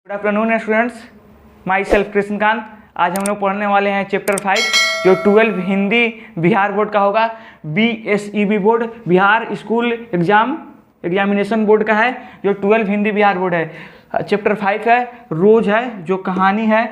Good afternoon students, my self Krishnakant. आज हम लोग पढ़ने वाले हैं चैप्टर 5 जो 12 हिंदी बिहार बोर्ड का होगा। BSEB board Bihar school examination board का है जो 12 हिंदी बिहार बोर्ड है। चैप्टर 5 है, रोज है जो कहानी है।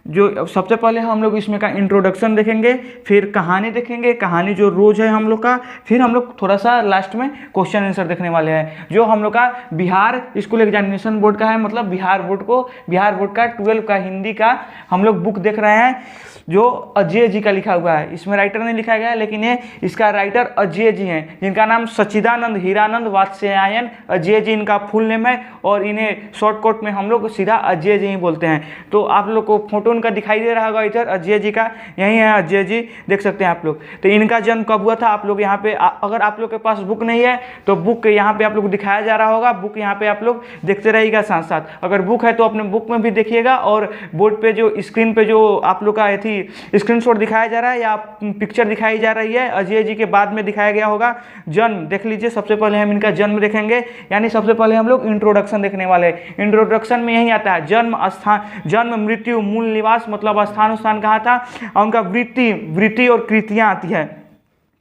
जो सबसे पहले हम लोग इसमें का इंट्रोडक्शन देखेंगे, फिर कहानी देखेंगे, कहानी जो रोज है हम लोग का, फिर हम लोग थोड़ा सा लास्ट में क्वेश्चन आंसर देखने वाले हैं जो हम लोग का बिहार स्कूल एग्जामिनेशन बोर्ड का है। मतलब बिहार बोर्ड का 12 का हिंदी का हम लोग बुक देख रहे हैं जो अजय जी का लिखा हुआ है। इसमें राइटर नहीं लिखा गया है, लेकिन ये इसका राइटर अजय जी हैं, जिनका नाम सच्चिदानंद हीरानंद वात्स्यायन अजय जी इनका फुल नेम है, और इन्हें शॉर्टकट में हम लोग सीधा अजय जी ही बोलते हैं। तो आप लोग को फोटो उनका दिखाई दे रहा होगा इधर, अजय जी का, यही है अजय जी, देख सकते हैं आप लोग। तो इनका जन्म कब हुआ था आप लोग यहाँ पे, अगर आप लोग के पास बुक नहीं है तो बुक यहाँ पे आप लोग दिखाया जा रहा होगा, बुक यहाँ पे आप लोग देखते रहिएगा साथ साथ। अगर बुक है तो अपने बुक में भी देखिएगा, और बोर्ड पे जो स्क्रीन पे जो आप लोग का स्क्रीनशॉट दिखाया जा रहा है या पिक्चर दिखाई जा रही है अजय जी के बाद में दिखाया गया होगा। जन्म देख लीजिए, सबसे पहले हम इनका जन्म देखेंगे, यानी सबसे पहले हम लोग इंट्रोडक्शन देखने वाले हैं। इंट्रोडक्शन में यही आता है जन्म स्थान, जन्म मृत्यु मूल निवास, मतलब स्थान कहाँ था, और उनका वृत्ति और कृतियाँ आती है।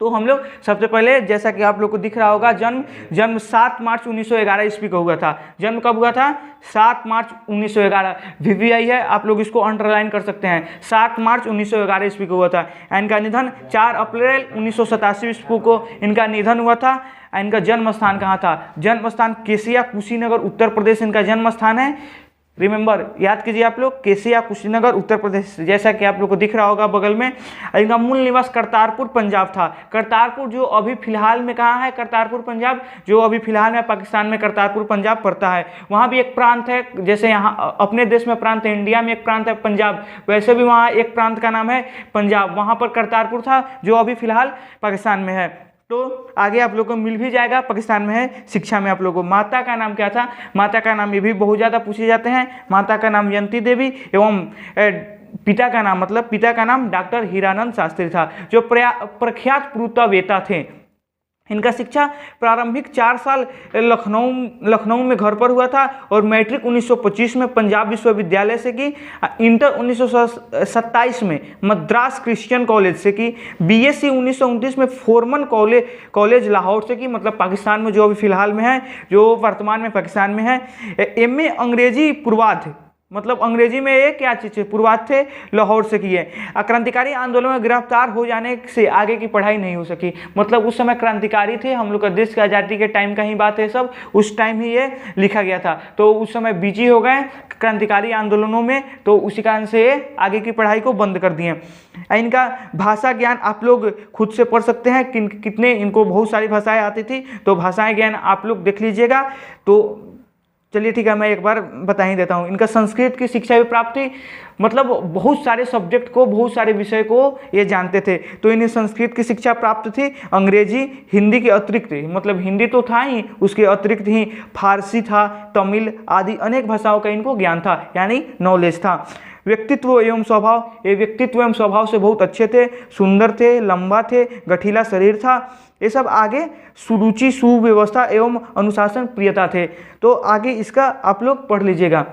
तो हम लोग सबसे पहले, जैसा कि आप लोग को दिख रहा होगा, जन्म 7 मार्च 1911 ईस्वी को हुआ था। जन्म कब हुआ था? 7 मार्च 1911। VVI है, आप लोग इसको अंडरलाइन कर सकते हैं। 7 मार्च 1911 ईस्वी को हुआ था। इनका निधन 4 अप्रैल 1987 ईस्वी को इनका निधन हुआ था। इनका जन्म स्थान कहाँ था? जन्म स्थान केसिया कुशीनगर उत्तर प्रदेश इनका जन्म स्थान है। रिमेंबर, याद कीजिए आप लोग, केसिया कुशीनगर उत्तर प्रदेश, जैसा कि आप लोग को दिख रहा होगा बगल में। इनका मूल निवास करतारपुर पंजाब था। करतारपुर जो अभी फिलहाल में कहाँ है? करतारपुर पंजाब जो अभी फिलहाल में पाकिस्तान में करतारपुर पंजाब पड़ता है। वहाँ भी एक प्रांत है, जैसे यहाँ अपने देश में प्रांत है, इंडिया में एक प्रांत है पंजाब, वैसे भी वहाँ एक प्रांत का नाम है पंजाब। वहाँ पर करतारपुर था जो अभी फिलहाल पाकिस्तान में है। तो आगे आप लोग को मिल भी जाएगा, पाकिस्तान में है। शिक्षा में आप लोगों को माता का नाम क्या था? माता का नाम ये भी बहुत ज़्यादा पूछे जाते हैं। माता का नाम यंती देवी, एवं पिता का नाम, मतलब पिता का नाम डॉक्टर हीरानंद शास्त्री था, जो प्रख्यात पुरातत्ववेत्ता थे। इनका शिक्षा प्रारंभिक 4 साल लखनऊ में घर पर हुआ था, और मैट्रिक 1925 में पंजाब विश्वविद्यालय से की। इंटर 1927 में मद्रास क्रिश्चियन कॉलेज से की। BSc 1929 में फोरमन कॉलेज लाहौर से की, मतलब पाकिस्तान में जो अभी फिलहाल में है, जो वर्तमान में पाकिस्तान में है। MA अंग्रेजी पूर्वाध, मतलब अंग्रेजी में ये क्या चीज़ है, पूर्वाध थे, लाहौर से किए। क्रांतिकारी आंदोलन में गिरफ्तार हो जाने से आगे की पढ़ाई नहीं हो सकी। मतलब उस समय क्रांतिकारी थे, हम लोग का देश की आज़ादी के टाइम का ही बात है सब, उस टाइम ही ये लिखा गया था। तो उस समय बिजी हो गए क्रांतिकारी आंदोलनों में, तो उसी कारण से ये आगे की पढ़ाई को बंद कर दिए। इनका भाषा ज्ञान आप लोग खुद से पढ़ सकते हैं, कितने इनको बहुत सारी भाषाएँ आती थी, तो भाषाएँ ज्ञान आप लोग देख लीजिएगा। तो चलिए ठीक है, मैं एक बार बता ही देता हूँ। इनका संस्कृत की शिक्षा भी प्राप्त थी, मतलब बहुत सारे सब्जेक्ट को, बहुत सारे विषय को ये जानते थे, तो इन्हें संस्कृत की शिक्षा प्राप्त थी। अंग्रेजी हिंदी के अतिरिक्त, मतलब हिंदी तो था ही, उसके अतिरिक्त ही फारसी था, तमिल आदि अनेक भाषाओं का इनको ज्ञान था, यानी नॉलेज था। व्यक्तित्व एवं स्वभाव, ये व्यक्तित्व एवं स्वभाव से बहुत अच्छे थे, सुंदर थे, लंबा थे, गठीला शरीर था, ये सब। आगे सुरुचि, सुव्यवस्था एवं अनुशासन प्रियता थे। तो आगे इसका आप लोग पढ़ लीजिएगा।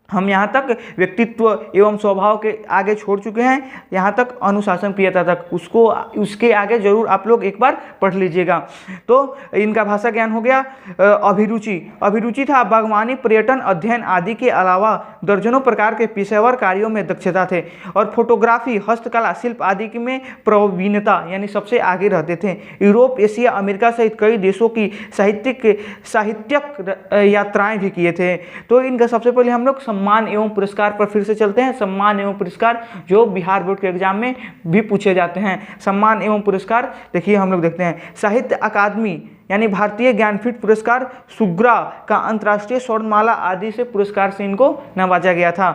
हम यहाँ तक व्यक्तित्व एवं स्वभाव के आगे छोड़ चुके हैं, यहाँ तक अनुशासन प्रियता तक, उसके आगे जरूर आप लोग एक बार पढ़ लीजिएगा। तो इनका भाषा ज्ञान हो गया। अभिरुचि था बागवानी, पर्यटन, अध्ययन आदि के अलावा दर्जनों प्रकार के पेशेवर कार्यों में दक्षता थे, और फोटोग्राफी, हस्तकला, शिल्प आदि में प्रवीणता, यानी सबसे आगे रहते थे। यूरोप, एशिया, अमेरिका सहित कई देशों की साहित्यिक यात्राएं भी किए थे। तो इनका सबसे पहले हम लोग सम्मान एवं पुरस्कार पर फिर से चलते हैं। सम्मान एवं पुरस्कार जो बिहार बोर्ड के एग्जाम में भी पूछे जाते हैं। सम्मान एवं पुरस्कार देखिए हम लोग देखते हैं। साहित्य अकादमी यानी भारतीय ज्ञानपीठ पुरस्कार, सुग्रा का अंतर्राष्ट्रीय स्वर्णमाला आदि से पुरस्कार से इनको नवाजा गया था।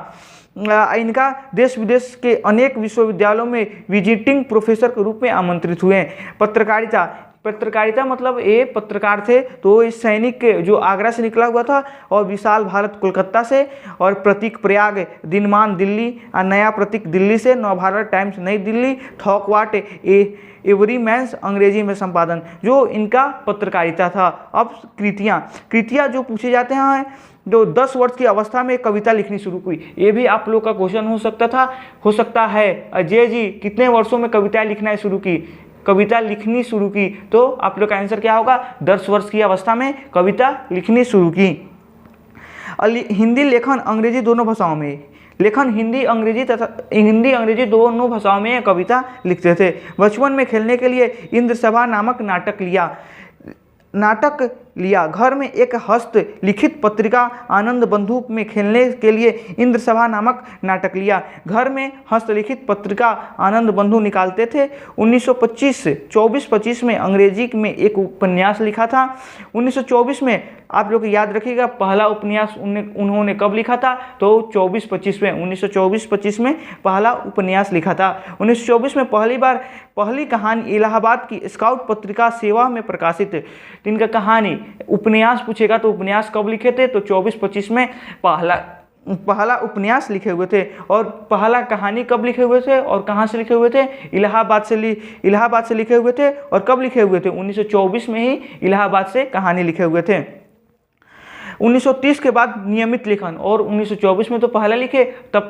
इनका देश विदेश के अनेक विश्वविद्यालयों में विजिटिंग प्रोफेसर के रूप में आमंत्रित हुए। पत्रकारिता, पत्रकारिता मतलब ये पत्रकार थे, तो इस सैनिक जो आगरा से निकला हुआ था, और विशाल भारत कोलकाता से, और प्रतीक प्रयाग दिनमान दिल्ली, और नया प्रतीक दिल्ली से, नवभारत टाइम्स नई दिल्ली, थॉकवाट एवरीमैन्स अंग्रेजी में संपादन, जो इनका पत्रकारिता था। अब कृतियाँ जो पूछे जाते हैं, जो 10 वर्ष की अवस्था में कविता लिखनी शुरू की, ये भी आप लोग का क्वेश्चन हो सकता है। अजय जी कितने वर्षों में कविता लिखना शुरू की, कविता लिखनी शुरू की, तो आप लोग का आंसर क्या होगा, 10 वर्ष की अवस्था में कविता लिखनी शुरू की। हिंदी लेखन अंग्रेजी दोनों भाषाओं में, लेखन हिंदी अंग्रेजी दोनों भाषाओं में कविता लिखते थे। बचपन में खेलने के लिए इंद्रसभा नामक नाटक लिया। घर में एक हस्त लिखित पत्रिका आनंद बंधु में खेलने के लिए इंद्रसभा नामक नाटक लिया। घर में हस्तलिखित पत्रिका आनंद बंधु निकालते थे। 1924 में अंग्रेजी में एक उपन्यास लिखा था। 1924 में आप लोग याद रखिएगा पहला उपन्यास उन्होंने कब लिखा था, तो 1924 में पहला उपन्यास लिखा था। 1924 में पहली कहानी इलाहाबाद की स्काउट पत्रिका सेवा में प्रकाशित। इनका कहानी उपन्यास पूछेगा तो उपन्यास कब लिखे थे, तो 24-25 में पहला उपन्यास लिखे हुए थे। और पहला कहानी कब लिखे हुए थे और कहाँ से लिखे हुए थे, इलाहाबाद से लिखे हुए थे। और कब लिखे हुए थे, 1924 में ही इलाहाबाद से कहानी लिखे हुए थे। 1930 के बाद नियमित लेखन, और 1924 में तो पहला लिखे, तब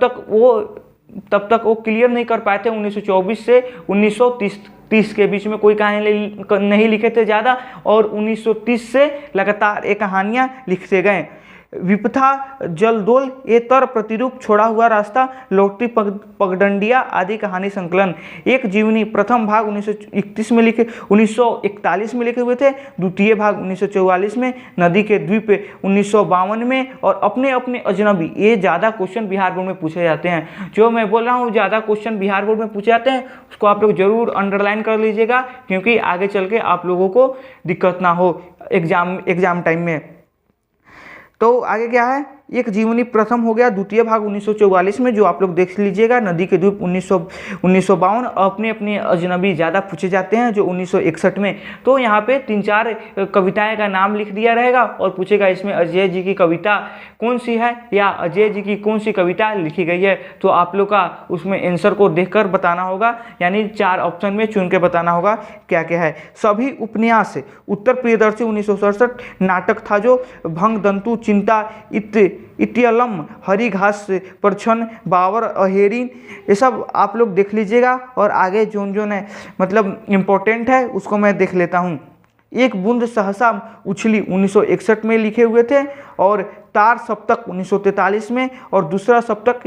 तक वो क्लियर नहीं कर पाए थे। 1924 से 1930 के बीच में कोई कहानी नहीं लिखे थे ज़्यादा, और 1930 से लगातार ये कहानियाँ लिखते गए। विपथा जलदोल, ये तर प्रतिरूप, छोड़ा हुआ रास्ता, लौटती पगडंडिया आदि कहानी संकलन। एक जीवनी प्रथम भाग 1941 में लिखे हुए थे। द्वितीय भाग 1944 में, नदी के द्वीप 1952 में, और अपने अपने अजनबी। ये ज़्यादा क्वेश्चन बिहार बोर्ड में पूछे जाते हैं। जो मैं बोल रहा हूँ ज़्यादा क्वेश्चन बिहार बोर्ड में पूछे जाते हैं, उसको आप लोग जरूर अंडरलाइन कर लीजिएगा, क्योंकि आगे चल के आप लोगों को दिक्कत ना हो एग्जाम टाइम में। तो आगे क्या है, एक जीवनी प्रथम हो गया। द्वितीय भाग 1944 में, जो आप लोग देख लीजिएगा। नदी के द्वीप 1952। अपने अपने अजनबी ज़्यादा पूछे जाते हैं, जो 1961 में। तो यहाँ पे 3-4 कविताएं का नाम लिख दिया रहेगा, और पूछेगा इसमें अजय जी की कविता कौन सी है, या अजय जी की कौन सी कविता लिखी गई है। तो आप लोग का उसमें आंसर को देखकर बताना होगा, यानी 4 ऑप्शन में चुन के बताना होगा क्या क्या है। सभी उपन्यास, उत्तर प्रियदर्शी 1967, नाटक था जो भंगदंतु, चिंता, इत्यलम, हरी घास परछन, बावर अहेरीन, ये सब आप लोग देख लीजिएगा। और आगे जोन है मतलब इम्पोर्टेंट है, उसको मैं देख लेता हूँ। एक बूंद सहसा उछली 1961 में लिखे हुए थे, और तार सप्तक 1943 में, और दूसरा सप्तक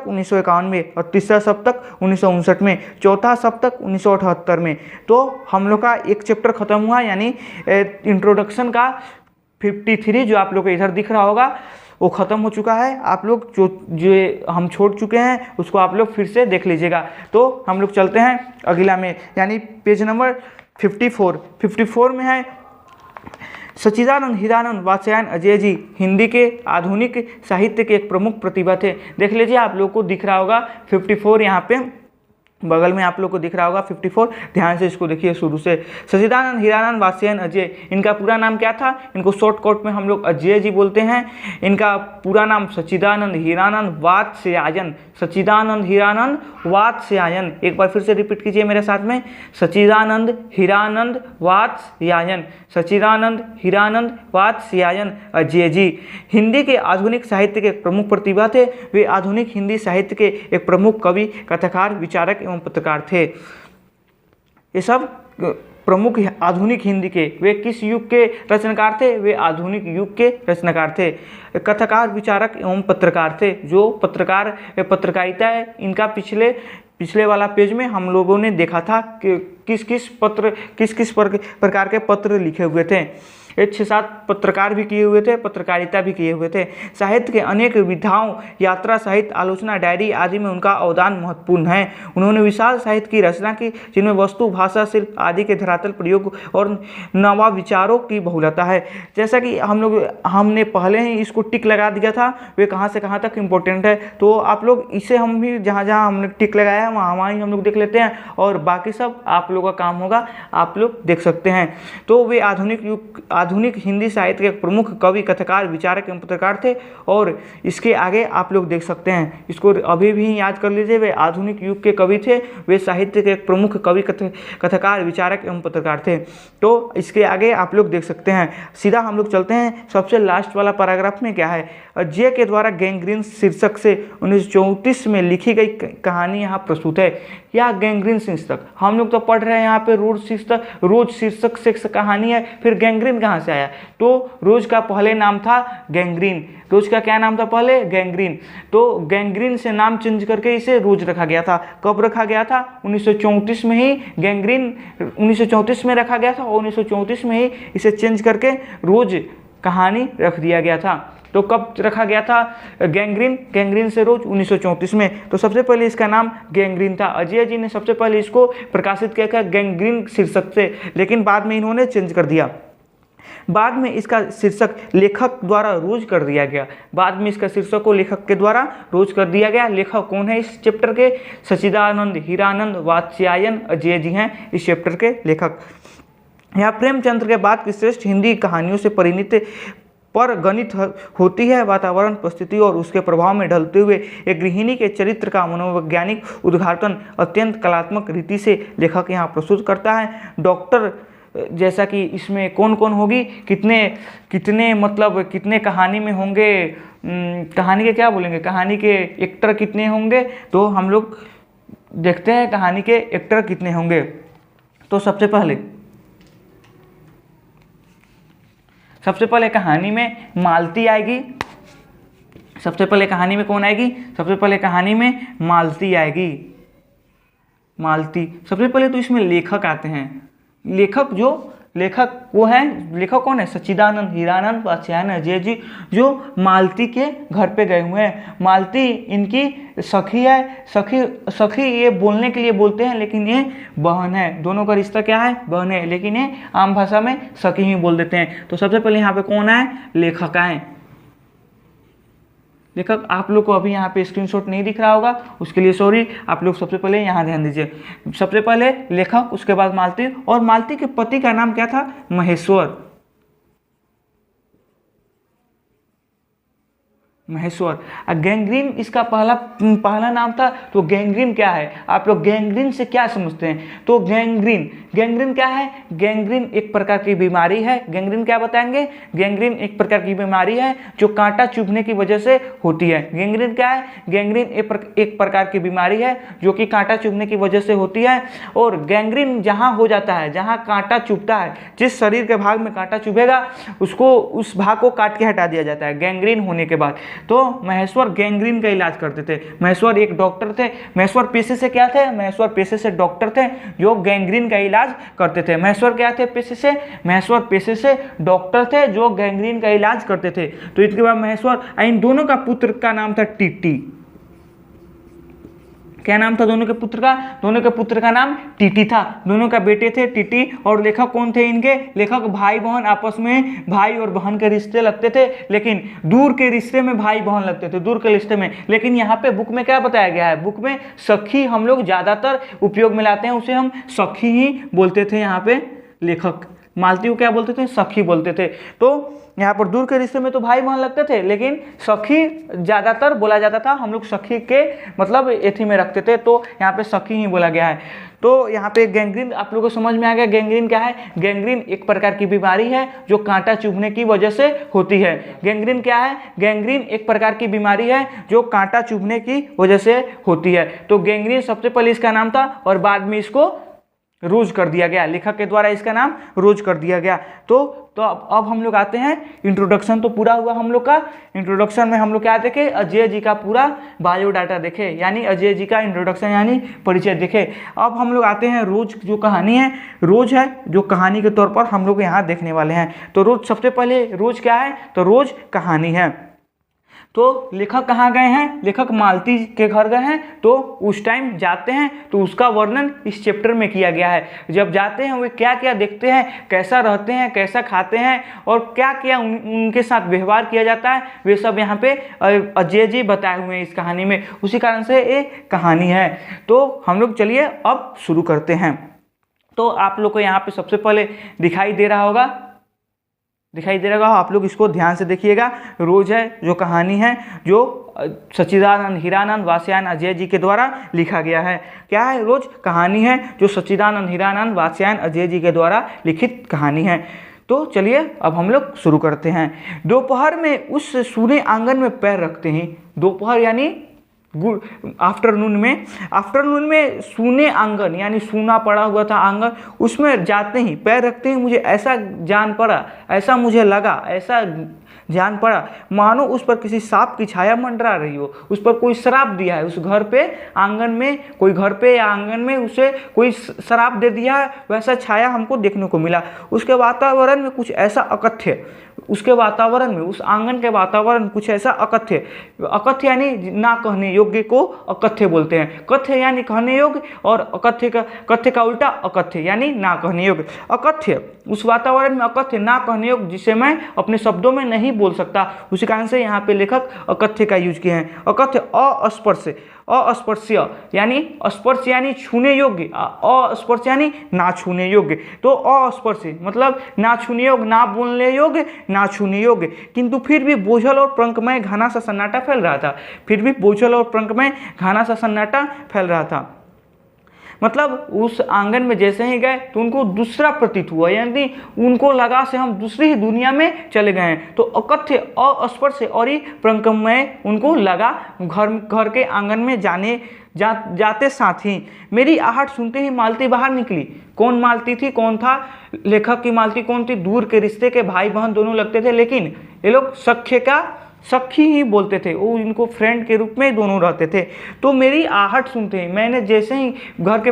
1951 में, और तीसरा सप्तक 1959 में, चौथा सप्तक 1978 में। तो हम लोग का एक चैप्टर खत्म हुआ, यानी इंट्रोडक्शन का 53 जो आप लोग को इधर दिख रहा होगा वो ख़त्म हो चुका है। आप लोग जो हम छोड़ चुके हैं उसको आप लोग फिर से देख लीजिएगा। तो हम लोग चलते हैं अगला में, यानी पेज नंबर 54 में है सच्चिदानंद हीरानंद वात्स्यायन अजय जी हिंदी के आधुनिक साहित्य के एक प्रमुख प्रतिभा थे। देख लीजिए, आप लोग को दिख रहा होगा 54 यहाँ पे बगल में आप लोग को दिख रहा होगा 54। ध्यान से इसको देखिए शुरू से। सच्चिदानंद हीरानंद वात्स्यायन अजय, इनका पूरा नाम क्या था? इनको शॉर्टकट में हम लोग अजय जी बोलते हैं। इनका पूरा नाम सच्चिदानंद हीरानंद वात्स्यायन, सच्चिदानंद हीरानंद वात्स्यायन। एक बार फिर से रिपीट कीजिए मेरे साथ में, सच्चिदानंद हीरानंद वात्स्यायन, सच्चिदानंद हीरानंद वात्स्यायन अजय जी हिंदी के आधुनिक साहित्य के प्रमुख प्रतिभा थे। वे आधुनिक हिंदी साहित्य के एक प्रमुख कवि, कथाकार, विचारक एवं पत्रकार थे। ये सब प्रमुख आधुनिक हिंदी के, वे किस युग के रचनाकार थे? वे आधुनिक युग के रचनाकार थे। कथाकार, विचारक एवं पत्रकार थे। जो पत्रकारिता है, इनका पिछले वाला पेज में हम लोगों ने देखा था कि किस किस प्रकार के पत्र लिखे हुए थे। ये 6-7 पत्रकार भी किए हुए थे, पत्रकारिता भी किए हुए थे। साहित्य के अनेक विधाओं, यात्रा, साहित्य, आलोचना, डायरी आदि में उनका अवदान महत्वपूर्ण है। उन्होंने विशाल साहित्य की रचना की, जिनमें वस्तु, भाषा, शिल्प आदि के धरातल प्रयोग और नवा विचारों की बहुलता है। जैसा कि हमने पहले ही इसको टिक लगा दिया था, वे कहाँ से कहाँ तक इम्पोर्टेंट है, तो आप लोग इसे हम भी जहाँ जहाँ हमने टिक लगाया है वहाँ ही हम लोग देख लेते हैं, और बाकी सब आप लोगों का काम होगा, आप लोग देख सकते हैं। तो वे आधुनिक हिंदी साहित्य के प्रमुख कवि, कथाकार, विचारक एवं पत्रकार थे। और इसके आगे आप लोग देख सकते हैं, इसको अभी भी याद कर लीजिए, वे आधुनिक युग के कवि थे, वे साहित्य के प्रमुख कवि, कथाकार, विचारक एवं पत्रकार थे। तो इसके आगे आप लोग देख सकते हैं। सीधा हम लोग चलते हैं, सबसे लास्ट वाला पैराग्राफ में क्या है, जे के द्वारा गैंग्रीन शीर्षक से 1934 में लिखी गई कहानी यहाँ प्रस्तुत है। या गैंग्रीन शीर्षक हम लोग तो पढ़ रहे हैं यहाँ पे, रोज शीर्षक से कहानी है, फिर गैंग्रीन कहाँ से आया, तो रोज का पहले नाम था गैंग्रीन। रोज का क्या नाम था पहले, गैंग्रीन। तो गैंग्रीन से नाम चेंज करके इसे रोज रखा गया था। कब रखा गया था, 1934 में ही गैंग्रीन 1934 में रखा गया था, और 1934 में ही इसे चेंज करके रोज कहानी रख दिया गया था। तो कब रखा गया था गैंग्रीन से रोज, 1934 में। तो सबसे पहले इसका नाम गैंग्रीन था। अजय जी ने सबसे पहले इसको प्रकाशित किया था गैंग्रीन शीर्षक से, लेकिन बाद में इन्होंने चेंज कर दिया। बाद में इसका शीर्षक लेखक द्वारा रोज कर दिया गया। बाद में इसका शीर्षक को लेखक के द्वारा रोज कर दिया गया। लेखक कौन है इस चैप्टर के, सच्चिदानंद हीरानंद वात्स्यायन अजय जी हैं इस चैप्टर के लेखक। यहाँ प्रेमचंद्र के बाद की श्रेष्ठ हिंदी कहानियों से परिणत पर गणित होती है। वातावरण, परिस्थिति और उसके प्रभाव में ढलते हुए एक गृहिणी के चरित्र का मनोवैज्ञानिक उद्घाटन अत्यंत कलात्मक रीति से लेखक यहाँ प्रस्तुत करता है। डॉक्टर, जैसा कि इसमें कौन कौन होगी, कितने मतलब कितने कहानी में होंगे, कहानी के क्या बोलेंगे, कहानी के एक्टर कितने होंगे, तो हम लोग देखते हैं कहानी के एक्टर कितने होंगे। तो सबसे पहले कहानी में मालती आएगी। सबसे पहले कहानी में कौन आएगी, सबसे पहले कहानी में मालती आएगी। मालती सबसे पहले तो इसमें लेखक आते हैं। लेखक वो है, लेखक कौन है, सच्चिदानंद हीरानंद वात्स्यायन अजय जी, जो मालती के घर पे गए हुए हैं। मालती इनकी सखी है। सखी ये बोलने के लिए बोलते हैं, लेकिन ये बहन है। दोनों का रिश्ता क्या है, बहन है, लेकिन ये आम भाषा में सखी ही बोल देते हैं। तो सबसे पहले यहाँ पे कौन आए, लेखक आए। लेखक आप लोग को अभी यहाँ पे स्क्रीनशॉट नहीं दिख रहा होगा, उसके लिए सॉरी। आप लोग सबसे पहले यहाँ ध्यान दीजिए। सबसे पहले लेखक, उसके बाद मालती, और मालती के पति का नाम क्या था, महेश्वर। गैंग्रीन इसका पहला नाम था। तो गैंग्रीन क्या है, आप लोग गैंग्रीन से क्या समझते हैं, तो गैंग्रीन क्या है, गैंग्रीन एक प्रकार की बीमारी है। गैंग्रीन क्या बताएंगे, गैंग्रीन एक प्रकार की बीमारी है जो कांटा चुभने की वजह से होती है। गैंग्रीन क्या है, गैंग्रीन एक प्रकार की बीमारी है जो कि कांटा चुभने की वजह से होती है। और गैंग्रीन जहाँ हो जाता है, जहाँ कांटा चुभता है, जिस शरीर के भाग में कांटा चुभेगा उसको, उस भाग को काट के हटा दिया जाता है गैंग्रीन होने के बाद। तो महेश्वर गैंग्रीन का इलाज करते थे। महेश्वर एक डॉक्टर थे। महेश्वर पेशे से क्या थे, महेश्वर पेशे से डॉक्टर थे जो गैंग्रीन का इलाज करते थे। महेश्वर क्या थे पेशे से, महेश्वर पेशे से डॉक्टर थे जो गैंग्रीन का इलाज करते थे। तो इसके बाद महेश्वर, इन दोनों का पुत्र का नाम था टीटी। क्या नाम था दोनों के पुत्र का, दोनों के पुत्र का नाम टीटी था। दोनों का बेटे थे टीटी। और लेखक कौन थे इनके, लेखक भाई बहन, आपस में भाई और बहन के रिश्ते लगते थे, लेकिन दूर के रिश्ते में भाई बहन लगते थे, दूर के रिश्ते में। लेकिन यहाँ पे बुक में क्या बताया गया है, बुक में सखी हम लोग ज्यादातर उपयोग में लाते हैं, उसे हम सखी ही बोलते थे। यहाँ पे लेखक मालती को क्या बोलते थे, सखी बोलते थे। तो यहाँ पर दूर के रिश्ते में तो भाई बहन लगते थे, लेकिन सखी ज्यादातर बोला जाता था। हम लोग सखी के मतलब एथी में रखते थे, तो यहाँ पे सखी ही बोला गया है। तो यहाँ पे गैंग्रीन आप लोगों को समझ में आ गया। गैंग्रीन क्या है, गैंग्रीन एक प्रकार की बीमारी है जो कांटा चुभने की वजह से होती है। गैंग्रीन क्या है, गैंग्रीन एक प्रकार की बीमारी है जो कांटा चुभने की वजह से होती है। तो गैंग्रीन सबसे पहले इसका नाम था, और बाद में इसको रोज कर दिया गया, लेखक के द्वारा इसका नाम रोज कर दिया गया। तो अब हम लोग आते हैं, इंट्रोडक्शन तो पूरा हुआ हम लोग का। इंट्रोडक्शन में हम लोग क्या देखे, अजय जी का पूरा बायोडाटा देखे, यानी अजय जी का इंट्रोडक्शन यानी परिचय देखे। अब हम लोग आते हैं रोज जो कहानी है, रोज है जो कहानी के तौर पर हम लोग यहाँ देखने वाले हैं। तो रोज सबसे पहले रोज क्या है, तो रोज कहानी है। तो लेखक कहाँ गए हैं, लेखक मालती के घर गए हैं। तो उस टाइम जाते हैं तो उसका वर्णन इस चैप्टर में किया गया है। जब जाते हैं वे क्या क्या देखते हैं, कैसा रहते हैं, कैसा खाते हैं और क्या क्या उनके साथ व्यवहार किया जाता है, वे सब यहाँ पे अजय जी बताए हुए हैं इस कहानी में। उसी कारण से ये कहानी है। तो हम लोग चलिए अब शुरू करते हैं। तो आप लोग को यहाँ पे सबसे पहले दिखाई दे रहा होगा, आप लोग इसको ध्यान से देखिएगा। रोज है जो कहानी है, जो सच्चिदानंद हीरानंद वात्स्यायन अजय जी के द्वारा लिखा गया है। क्या है, रोज कहानी है जो सच्चिदानंद हीरानंद वात्स्यायन अजय जी के द्वारा लिखित कहानी है। तो चलिए अब हम लोग शुरू करते हैं। दोपहर में उस सूने आंगन में पैर रखते ही, दोपहर यानी आफ्टरनून में सूने आंगन यानी सूना पड़ा हुआ था आंगन, उसमें जाते ही पैर रखते ही मुझे ऐसा जान पड़ा, ऐसा मुझे लगा, ऐसा जान पड़ा मानो उस पर किसी सांप की छाया मंडरा रही हो। उस पर कोई श्राप दिया है, उस घर पे आंगन में, कोई घर पे या आंगन में उसे कोई श्राप दे दिया है, वैसा छाया हमको देखने को मिला। उसके वातावरण में कुछ ऐसा अकथ्य, उसके वातावरण में, उस आंगन के वातावरण कुछ ऐसा अकथ्य, अकथ्य यानी ना कहने योग्य को अकथ्य बोलते हैं। कथ्य यानी कहने योग्य और कथ्य का उल्टा अकथ्य यानी ना कहने योग्य। अकथ्य, उस वातावरण में अकथ्य ना कहने योग्य जिसे मैं अपने शब्दों में नहीं बोल सकता, उसी कारण से यहाँ पे लेखक अकथ्य का यूज किए हैं। अकथ्य, अस्पर्श, अस्पर्श्य यानी स्पर्श यानी छूने योग्य, अस्पर्श यानी ना छूने योग्य। तो अस्पर्श मतलब ना छूने योग्य, ना बोलने योग्य, ना छूने योग्य, किंतु फिर भी बोझल और पंखमय घना सा सन्नाटा फैल रहा था। फिर भी बोझल और पंखमय घना सा सन्नाटा फैल रहा था। मतलब उस आंगन में जैसे ही गए तो उनको दूसरा प्रतीत हुआ, यानी उनको लगा से हम दूसरी ही दुनिया में चले गए हैं। तो अकथ्य, अस्पर्श और ही प्रंकमय उनको लगा। घर के आंगन में जाते साथ ही मेरी आहट सुनते ही मालती बाहर निकली। कौन मालती थी, कौन था, लेखक की मालती कौन थी, दूर के रिश्ते के भाई बहन दोनों लगते थे, लेकिन ये लोग सखी ही बोलते थे, वो इनको फ्रेंड के रूप में दोनों रहते थे। तो मेरी आहट सुनते ही, मैंने जैसे ही घर के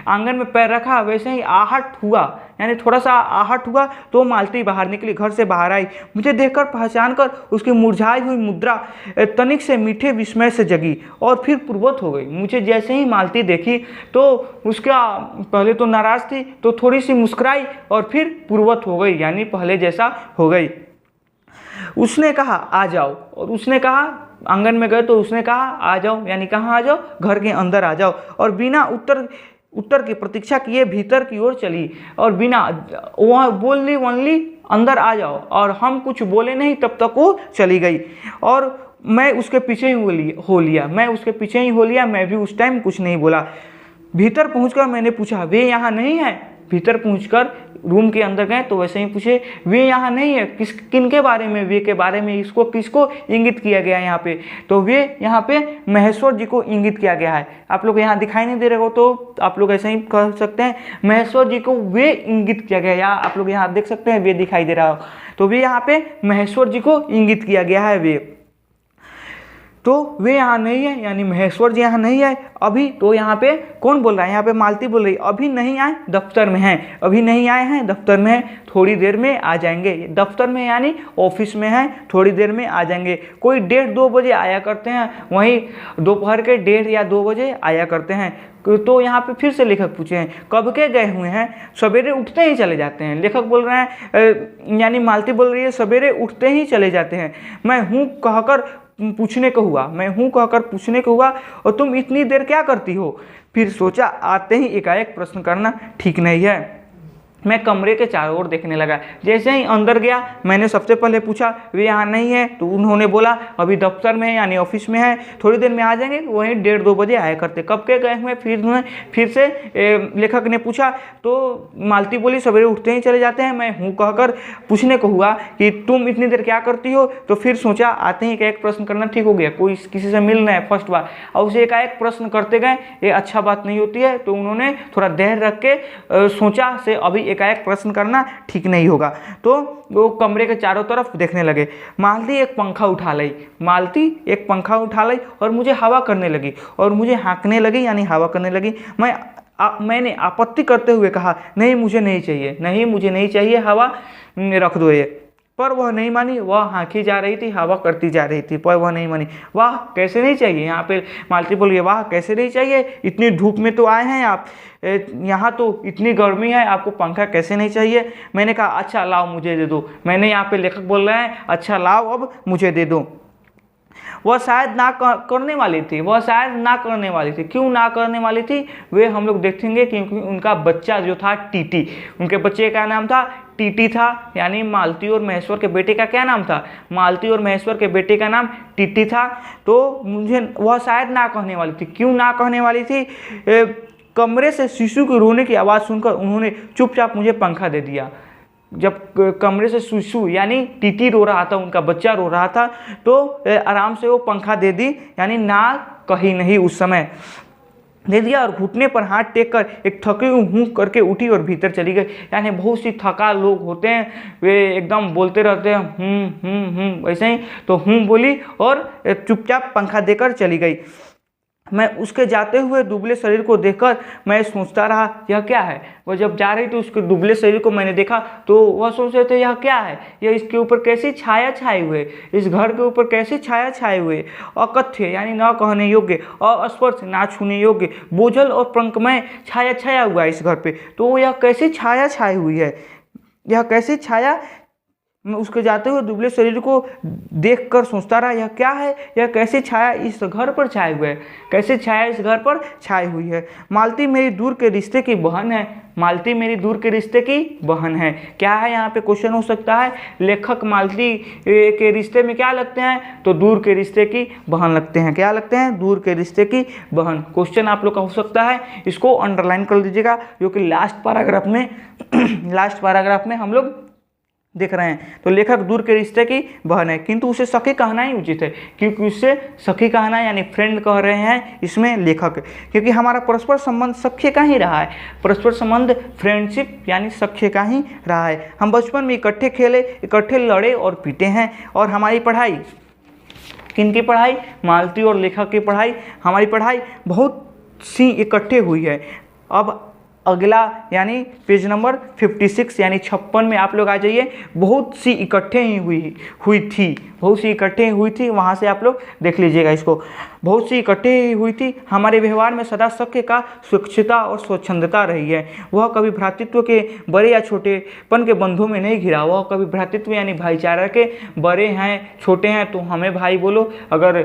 आंगन में पैर रखा वैसे ही आहट हुआ, यानी थोड़ा सा आहट हुआ तो मालती बाहर निकली, घर से बाहर आई। मुझे देखकर पहचान कर उसकी मुरझाई हुई मुद्रा तनिक से मीठे विस्मय से जगी और फिर पूर्वत हो गई। मुझे जैसे ही मालती देखी तो उसका पहले तो नाराज थी, तो थोड़ी सी मुस्कुराई और फिर पूर्वत हो गई, यानी पहले जैसा हो गई। उसने कहा आ जाओ, और उसने कहा, आंगन में गए तो उसने कहा आ जाओ, यानी कहाँ आ जाओ, घर के अंदर आ जाओ। और बिना उत्तर की प्रतीक्षा किए भीतर की ओर चली, और बिना वहाँ बोलनी वनली अंदर आ जाओ, और हम कुछ बोले नहीं तब तक वो चली गई। और मैं उसके पीछे ही हो लिया, मैं भी उस टाइम कुछ नहीं बोला। भीतर पहुंचकर मैंने पूछा वे यहाँ नहीं है। भीतर पहुंचकर रूम के अंदर गए तो वैसे ही पूछे वे यहाँ नहीं है, किनके बारे में, वे के बारे में, इसको किसको इंगित किया गया है यहाँ पे, तो वे यहाँ पे महेश्वर जी को इंगित किया गया है। आप लोग यहाँ दिखाई नहीं दे रहे हो तो आप लोग ऐसे ही कह सकते हैं महेश्वर जी को वे इंगित किया गया, या आप लोग यहाँ देख सकते हैं वे दिखाई दे रहा हो, तो वे यहाँ पे महेश्वर जी को इंगित किया गया है वे। तो वे यहाँ नहीं है, यानी महेश्वर जी यहाँ नहीं है अभी। तो यहाँ पे कौन बोल रहा है, यहाँ पे मालती बोल रही है, अभी नहीं आए, दफ्तर में हैं, अभी नहीं आए हैं, दफ्तर में हैं, थोड़ी देर में आ जाएंगे। दफ्तर में यानी ऑफिस में हैं, थोड़ी देर में आ जाएंगे। कोई 1:30-2 बजे आया करते हैं, वहीं दोपहर के 1:30 या 2 बजे आया करते हैं। तो यहाँ पे फिर से लेखक पूछे हैं कब के गए हुए हैं, सवेरे उठते ही चले जाते हैं। लेखक बोल रहे हैं, यानी मालती बोल रही है सवेरे उठते ही चले जाते हैं। मैं हूँ कहकर पूछने को हुआ, और तुम इतनी देर क्या करती हो। फिर सोचा आते ही एकाएक प्रश्न करना ठीक नहीं है। मैं कमरे के चारों ओर देखने लगा। जैसे ही अंदर गया मैंने सबसे पहले पूछा वे यहाँ नहीं है, तो उन्होंने बोला अभी दफ्तर में है यानी ऑफिस में है, थोड़ी देर में आ जाएंगे। वहीं 1:30-2 बजे आया करते। कब के गए हुए फिर से लेखक ने पूछा, तो मालती बोली सवेरे उठते ही चले जाते हैं। मैं हूँ कहकर पूछने को हुआ कि तुम इतनी देर क्या करती हो, तो फिर सोचा आते ही एक प्रश्न करना ठीक हो गया, कोई किसी से मिल रहे हैं फर्स्ट बार और उसे एक प्रश्न करते गए, ये अच्छा बात नहीं होती है। तो उन्होंने थोड़ा धैर्य रख के सोचा से अभी एकाएक प्रश्न करना ठीक नहीं होगा। तो वो कमरे के चारों तरफ देखने लगे। मालती एक पंखा उठा लाई और मुझे हवा करने लगी और मुझे हाँकने लगी यानी हवा करने लगी। मैंने आपत्ति करते हुए कहा नहीं मुझे नहीं चाहिए हवा, रख दो ये। पर वह नहीं मानी, वह हाँकी जा रही थी, हवा करती जा रही थी, पर वह नहीं मानी। वाह कैसे नहीं चाहिए, यहाँ पे मालती बोलिए वाह कैसे नहीं चाहिए, इतनी धूप में तो आए हैं आप, यहाँ तो इतनी गर्मी है, आपको पंखा कैसे नहीं चाहिए। मैंने कहा अच्छा लाओ मुझे दे दो। मैंने यहाँ पे लेखक बोल रहे हैं अच्छा लाओ अब मुझे दे दो। वह शायद ना करने वाली थी। क्यों ना करने वाली थी वे हम लोग देखेंगे, क्योंकि उनका बच्चा जो था टीटी, उनके बच्चे का नाम था टीटी था, यानी मालती और महेश्वर के बेटे का क्या नाम था, मालती और महेश्वर के बेटे का नाम टीटी था। तो मुझे वह शायद ना कहने वाली थी। क्यों ना कहने वाली थी, कमरे से शिशु के रोने की आवाज़ सुनकर उन्होंने चुपचाप मुझे पंखा दे दिया। जब कमरे से शिशु यानी टीटी रो रहा था, उनका बच्चा रो रहा था, तो आराम से वो पंखा दे दी, यानी ना कही नहीं उस समय दे दिया। और घुटने पर हाथ टेक कर एक थकी हूँ करके उठी और भीतर चली गई। यानी बहुत सी थका लोग होते हैं, वे एकदम बोलते रहते हैं वैसे ही, तो बोली और चुपचाप पंखा देकर चली गई। मैं उसके जाते हुए दुबले शरीर को देखकर मैं सोचता रहा यह क्या है। वह जब जा रही थी उसके दुबले शरीर को मैंने देखा तो वह सोच रहे थे यह क्या है, यह इसके ऊपर कैसी छाया छाई हुए, इस घर के ऊपर कैसी छाया छाए हुए, अकथ्य यानी न कहने योग्य, अस्पर्श ना छूने योग्य, बोझल और पंखमय छाया छाया हुआ है इस घर पे। तो यह कैसी छाया छाई हुई है, यह कैसी छाया। मैं उसके जाते हुए दुबले शरीर को देखकर सोचता रहा यह क्या है, यह कैसे छाया इस घर पर छाए हुए है, कैसे छाया इस घर पर छाई हुई है। मालती मेरी दूर के रिश्ते की बहन है, मालती मेरी दूर के रिश्ते की बहन है। क्या है यहाँ पे क्वेश्चन हो सकता है, लेखक मालती के रिश्ते में क्या लगते हैं, तो दूर के रिश्ते की बहन लगते हैं। क्या लगते हैं, दूर के रिश्ते की बहन। क्वेश्चन आप लोग का हो सकता है, इसको अंडरलाइन कर दीजिएगा, जो कि लास्ट पैराग्राफ में हम लोग देख रहे हैं। तो लेखक दूर के रिश्ते की बहन है, किंतु उसे सखी कहना ही उचित है, क्योंकि उससे सखी कहना यानी फ्रेंड कह रहे हैं इसमें लेखक, क्योंकि हमारा परस्पर संबंध सख्य का ही रहा है, परस्पर संबंध फ्रेंडशिप यानी सख्य का ही रहा है। हम बचपन में इकट्ठे खेले, इकट्ठे लड़े और पीटे हैं। और हमारी पढ़ाई, किनकी पढ़ाई, मालती और लेखक की पढ़ाई, हमारी पढ़ाई बहुत सी इकट्ठे हुई है। अब अगला यानी पेज नंबर 56 यानी 56 में आप लोग आ जाइए। बहुत सी इकट्ठे ही हुई थी, वहाँ से आप लोग देख लीजिएगा इसको। बहुत सी इकट्ठे ही हुई थी। हमारे व्यवहार में सदा सख्य का स्वच्छता और स्वच्छंदता रही है। वह कभी भ्रातृत्व के बड़े या छोटेपन के बंधों में नहीं घिरा। वह कभी भ्रातृत्व यानी भाईचारा के बड़े हैं छोटे हैं तो हमें भाई बोलो, अगर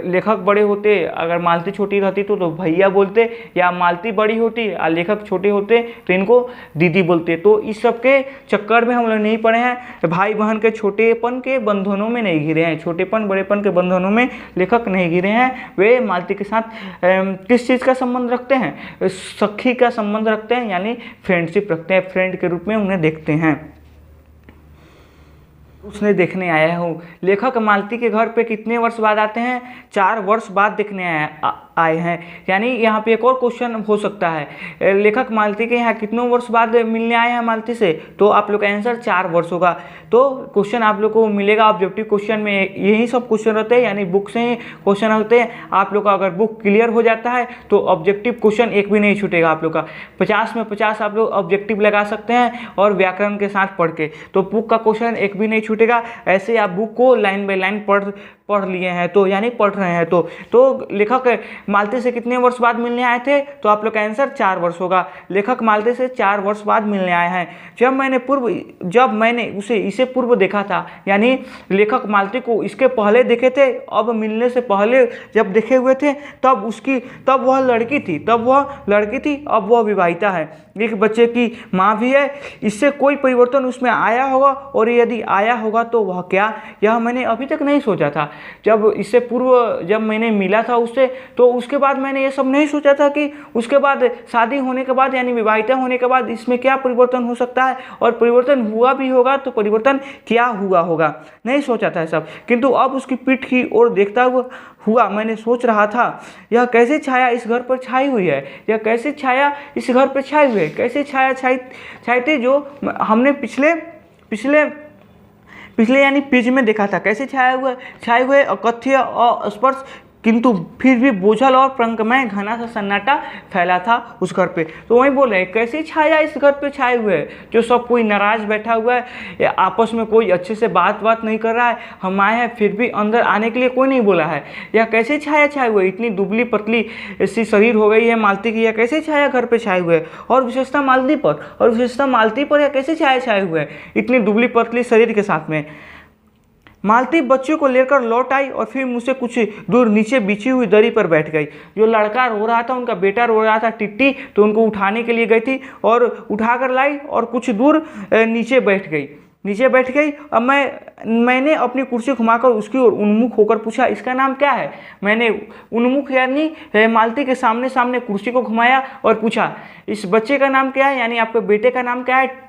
लेखक बड़े होते, अगर मालती छोटी रहती तो भैया बोलते, या मालती बड़ी होती और लेखक छोटे होते तो इनको दीदी बोलते। तो इस सब के चक्कर में हम लोग नहीं पड़े हैं, भाई बहन के छोटेपन के बंधनों में नहीं घिरे हैं, छोटेपन बड़ेपन के बंधनों में लेखक नहीं घिरे हैं। वे मालती के साथ किस चीज़ का संबंध रखते हैं, सखी का संबंध रखते हैं, यानी फ्रेंडशिप रखते हैं, फ्रेंड के रूप में उन्हें देखते हैं। उसने देखने आया हूँ। लेखक मालती के घर पे कितने वर्ष बाद आते हैं, 4 वर्ष बाद देखने आए हैं। यानी यहाँ पे एक और क्वेश्चन हो सकता है, लेखक मालती के यहाँ कितनों वर्ष बाद मिलने आए हैं मालती से, तो आप लोग का आंसर 4 वर्ष होगा। तो क्वेश्चन आप लोग को मिलेगा ऑब्जेक्टिव क्वेश्चन में, यही सब क्वेश्चन रहते हैं, यानी बुक से ही क्वेश्चन होते हैं। आप लोग का अगर बुक क्लियर हो जाता है तो ऑब्जेक्टिव क्वेश्चन एक भी नहीं छूटेगा आप लोग का। 50 में 50 आप लोग ऑब्जेक्टिव लगा सकते हैं और व्याकरण के साथ पढ़ के, तो बुक का क्वेश्चन एक भी नहीं छूटेगा। ऐसे आप बुक को लाइन बाय लाइन पढ़ लिए हैं तो, यानी पढ़ रहे हैं तो लेखक मालती से कितने वर्ष बाद मिलने आए थे? तो आप लोग का आंसर 4 वर्ष होगा। लेखक मालती से 4 वर्ष बाद मिलने आए हैं। जब मैंने उसे इसे पूर्व देखा था, यानी लेखक मालती को इसके पहले देखे थे, अब मिलने से पहले जब देखे हुए थे तब वह लड़की थी, अब वह विवाहिता है, एक बच्चे की माँ भी है। इससे कोई परिवर्तन उसमें आया होगा, और यदि आया होगा तो वह क्या, यह मैंने अभी तक नहीं सोचा था। जब इससे पूर्व जब मैंने मिला था उससे, तो उसके बाद मैंने ये सब नहीं सोचा था कि उसके बाद शादी होने के बाद, यानी विवाहिता होने के बाद इसमें क्या परिवर्तन हो सकता है, और परिवर्तन हुआ भी होगा तो परिवर्तन क्या होगा, नहीं सोचा था सब। किंतु अब उसकी पीठ की ओर देखता हुआ मैंने सोच रहा था, यह कैसे छाया इस घर पर छाई हुई है, यह कैसे छाया इस घर पर छाई हुई है, कैसे छाया छाई थी जो हमने पिछले यानी पेज में देखा था, कैसे छाए हुए अकथ्य अस्पर्श, किंतु फिर भी बोझल और प्रंकमय घना सा सन्नाटा फैला था उस घर पे। तो वही बोल रहे हैं, कैसी छाया इस घर पे छाए हुए है, जो सब कोई नाराज बैठा हुआ है, आपस में कोई अच्छे से बात नहीं कर रहा है, हम आए हैं फिर भी अंदर आने के लिए कोई नहीं बोला है। यह कैसे छाया छाए हुए, इतनी दुबली पतली सी शरीर हो गई है मालती की, यह कैसे छाया घर पे छाए हुए, और विशेषता मालती पर यह कैसे छाया छाए हुए है, इतनी दुबली पतली शरीर के साथ में। मालती बच्चों को लेकर लौट आई और फिर मुझसे कुछ दूर नीचे बिछी हुई दरी पर बैठ गई। जो लड़का रो रहा था, उनका बेटा रो रहा था टिट्टी, तो उनको उठाने के लिए गई थी और उठा कर लाई और कुछ दूर नीचे बैठ गई। अब मैंने अपनी कुर्सी घुमाकर उसकी ओर उन्मुख होकर पूछा, इसका नाम क्या है? मैंने उन्मुख यानी मालती के सामने कुर्सी को घुमाया और पूछा, इस बच्चे का नाम क्या है, यानी आपके बेटे का नाम क्या है?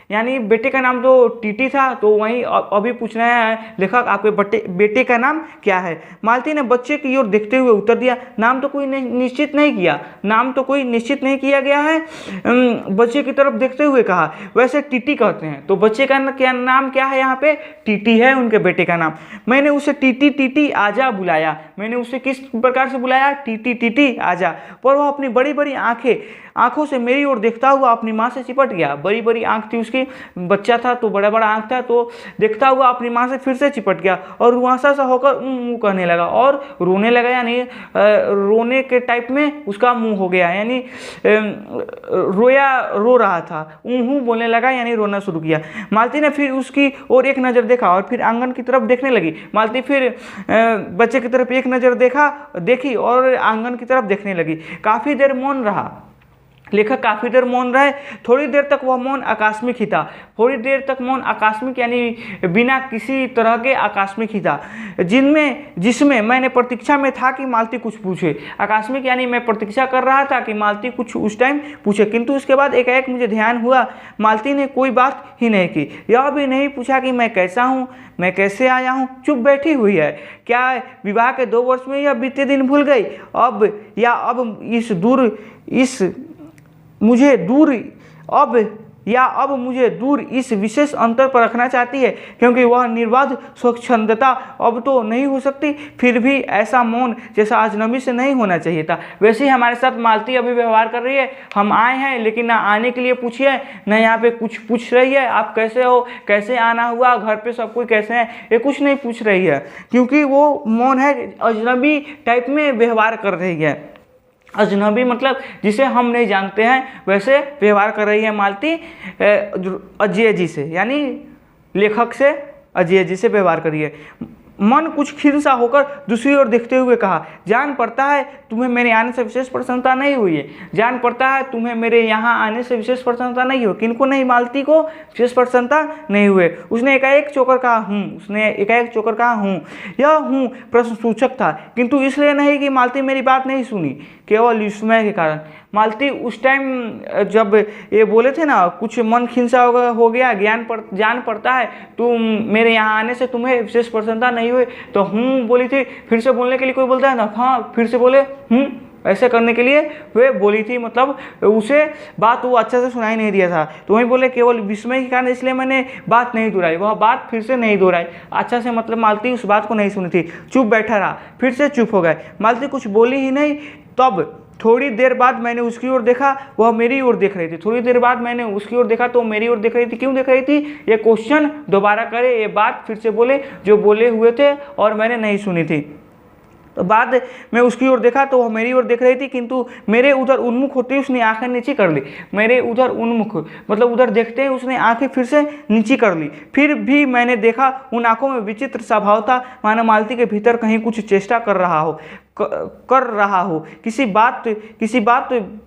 यानी बेटे का नाम तो टीटी था, तो वहीं अभी पूछ रहे हैं लेखक, आपके बेटे का नाम क्या है? मालती ने बच्चे की ओर देखते हुए उत्तर दिया, नाम तो कोई निश्चित नहीं किया गया है। बच्चे की तरफ देखते हुए कहा, वैसे टीटी कहते हैं, तो बच्चे का नाम क्या है? यहाँ पे टीटी है उनके बेटे का नाम। मैंने उसे टीटी आजा बुलाया। मैंने उसे किस प्रकार से बुलाया? टीटी आजा। पर वह अपनी बड़ी बड़ी आंखों से मेरी ओर देखता हुआ अपनी माँ से चिपट गया। बड़ी बड़ी आंख थी उसकी, बच्चा था तो बड़ा बड़ा आंख था, तो देखता हुआ अपनी माँ से फिर से चिपट गया और रुआंसा सा होकर मुँह कहने लगा और रोने लगा, यानी रोने के टाइप में उसका मुंह हो गया, यानी रो रहा था, बोलने लगा, यानी रोना शुरू किया। मालती ने फिर उसकी ओर एक नज़र देखा और फिर आंगन की तरफ देखने लगी। मालती फिर बच्चे की तरफ एक नज़र देखी और आंगन की तरफ देखने लगी। काफ़ी देर मौन रहा लेखक, काफ़ी देर मौन रहे। थोड़ी देर तक वह मौन आकस्मिक ही था। थोड़ी देर तक मौन आकस्मिक यानी बिना किसी तरह के आकस्मिक ही था, जिसमें मैंने प्रतीक्षा में था कि मालती कुछ पूछे। आकस्मिक यानी मैं प्रतीक्षा कर रहा था कि मालती कुछ उस टाइम पूछे, किंतु उसके बाद एकाएक मुझे ध्यान हुआ मालती ने कोई बात ही नहीं की। यह भी नहीं पूछा कि मैं कैसा हूँ, मैं कैसे आया हूँ। चुप बैठी हुई है। क्या विवाह के 2 वर्ष में यह बीते दिन भूल गई? अब मुझे दूर इस विशेष अंतर पर रखना चाहती है, क्योंकि वह निर्बाध स्वच्छंदता अब तो नहीं हो सकती। फिर भी ऐसा मौन जैसा अजनबी से नहीं होना चाहिए था, वैसे ही हमारे साथ मालती अभी व्यवहार कर रही है। हम आए हैं लेकिन ना आने के लिए पूछिए, ना यहाँ पे कुछ पूछ रही है, आप कैसे हो, कैसे आना हुआ, घर पे सब कोई कैसे हैं, ये कुछ नहीं पूछ रही है, क्योंकि वो मौन है, अजनबी टाइप में व्यवहार कर रही है। अजनबी मतलब जिसे हम नहीं जानते हैं, वैसे व्यवहार कर रही है मालती अजय जी से, यानी लेखक से अजय जी से व्यवहार करी है। मन कुछ खिन्न सा होकर दूसरी ओर देखते हुए कहा, जान पड़ता है तुम्हें मेरे आने से विशेष प्रसन्नता नहीं हुई है। जान पड़ता है तुम्हें मेरे यहाँ आने से विशेष प्रसन्नता नहीं हो। किनको नहीं? मालती को विशेष प्रसन्नता नहीं हुए। उसने एकाएक चौकर कहा हूँ। यह हूँ प्रश्न सूचक था, किंतु इसलिए नहीं कि मालती मेरी बात नहीं सुनी, केवल विस्मय के कारण। मालती उस टाइम जब ये बोले थे ना, कुछ मन खिंसा हो गया, जान पड़ता है तुम मेरे यहाँ आने से तुम्हें विशेष प्रसन्नता नहीं हुई, तो बोली थी। फिर से बोलने के लिए कोई बोलता है ना, हाँ फिर से बोले ऐसे करने के लिए वे बोली थी, मतलब उसे बात वो अच्छा से सुनाई नहीं दिया था, तो वही बोले केवल विस्मय के कारण इसलिए मैंने बात नहीं दोहराई। वह बात फिर से नहीं दोहराई अच्छा से, मतलब मालती उस बात को नहीं सुनी थी, चुप बैठा रहा। फिर से चुप हो गए। मालती कुछ बोली ही नहीं। थोड़ी देर बाद मैंने उसकी ओर देखा, वह मेरी ओर देख रही थी। थोड़ी देर बाद मैंने उसकी ओर देखा तो मेरी ओर देख रही थी। क्यों देख रही थी? ये क्वेश्चन दोबारा करे, ये बात फिर से बोले जो बोले हुए थे और मैंने नहीं सुनी थी। तो बाद में उसकी ओर देखा तो वह मेरी ओर देख रही थी, किंतु मेरे उधर उन्मुख होते ही उसने आंखें नीची कर ली। मेरे उधर उन्मुख मतलब उधर देखते ही उसने आंखें फिर से नीची कर ली। फिर भी मैंने देखा उन आंखों में विचित्र सा भाव था, मानो मालती के भीतर कहीं कुछ चेष्टा कर रहा हो,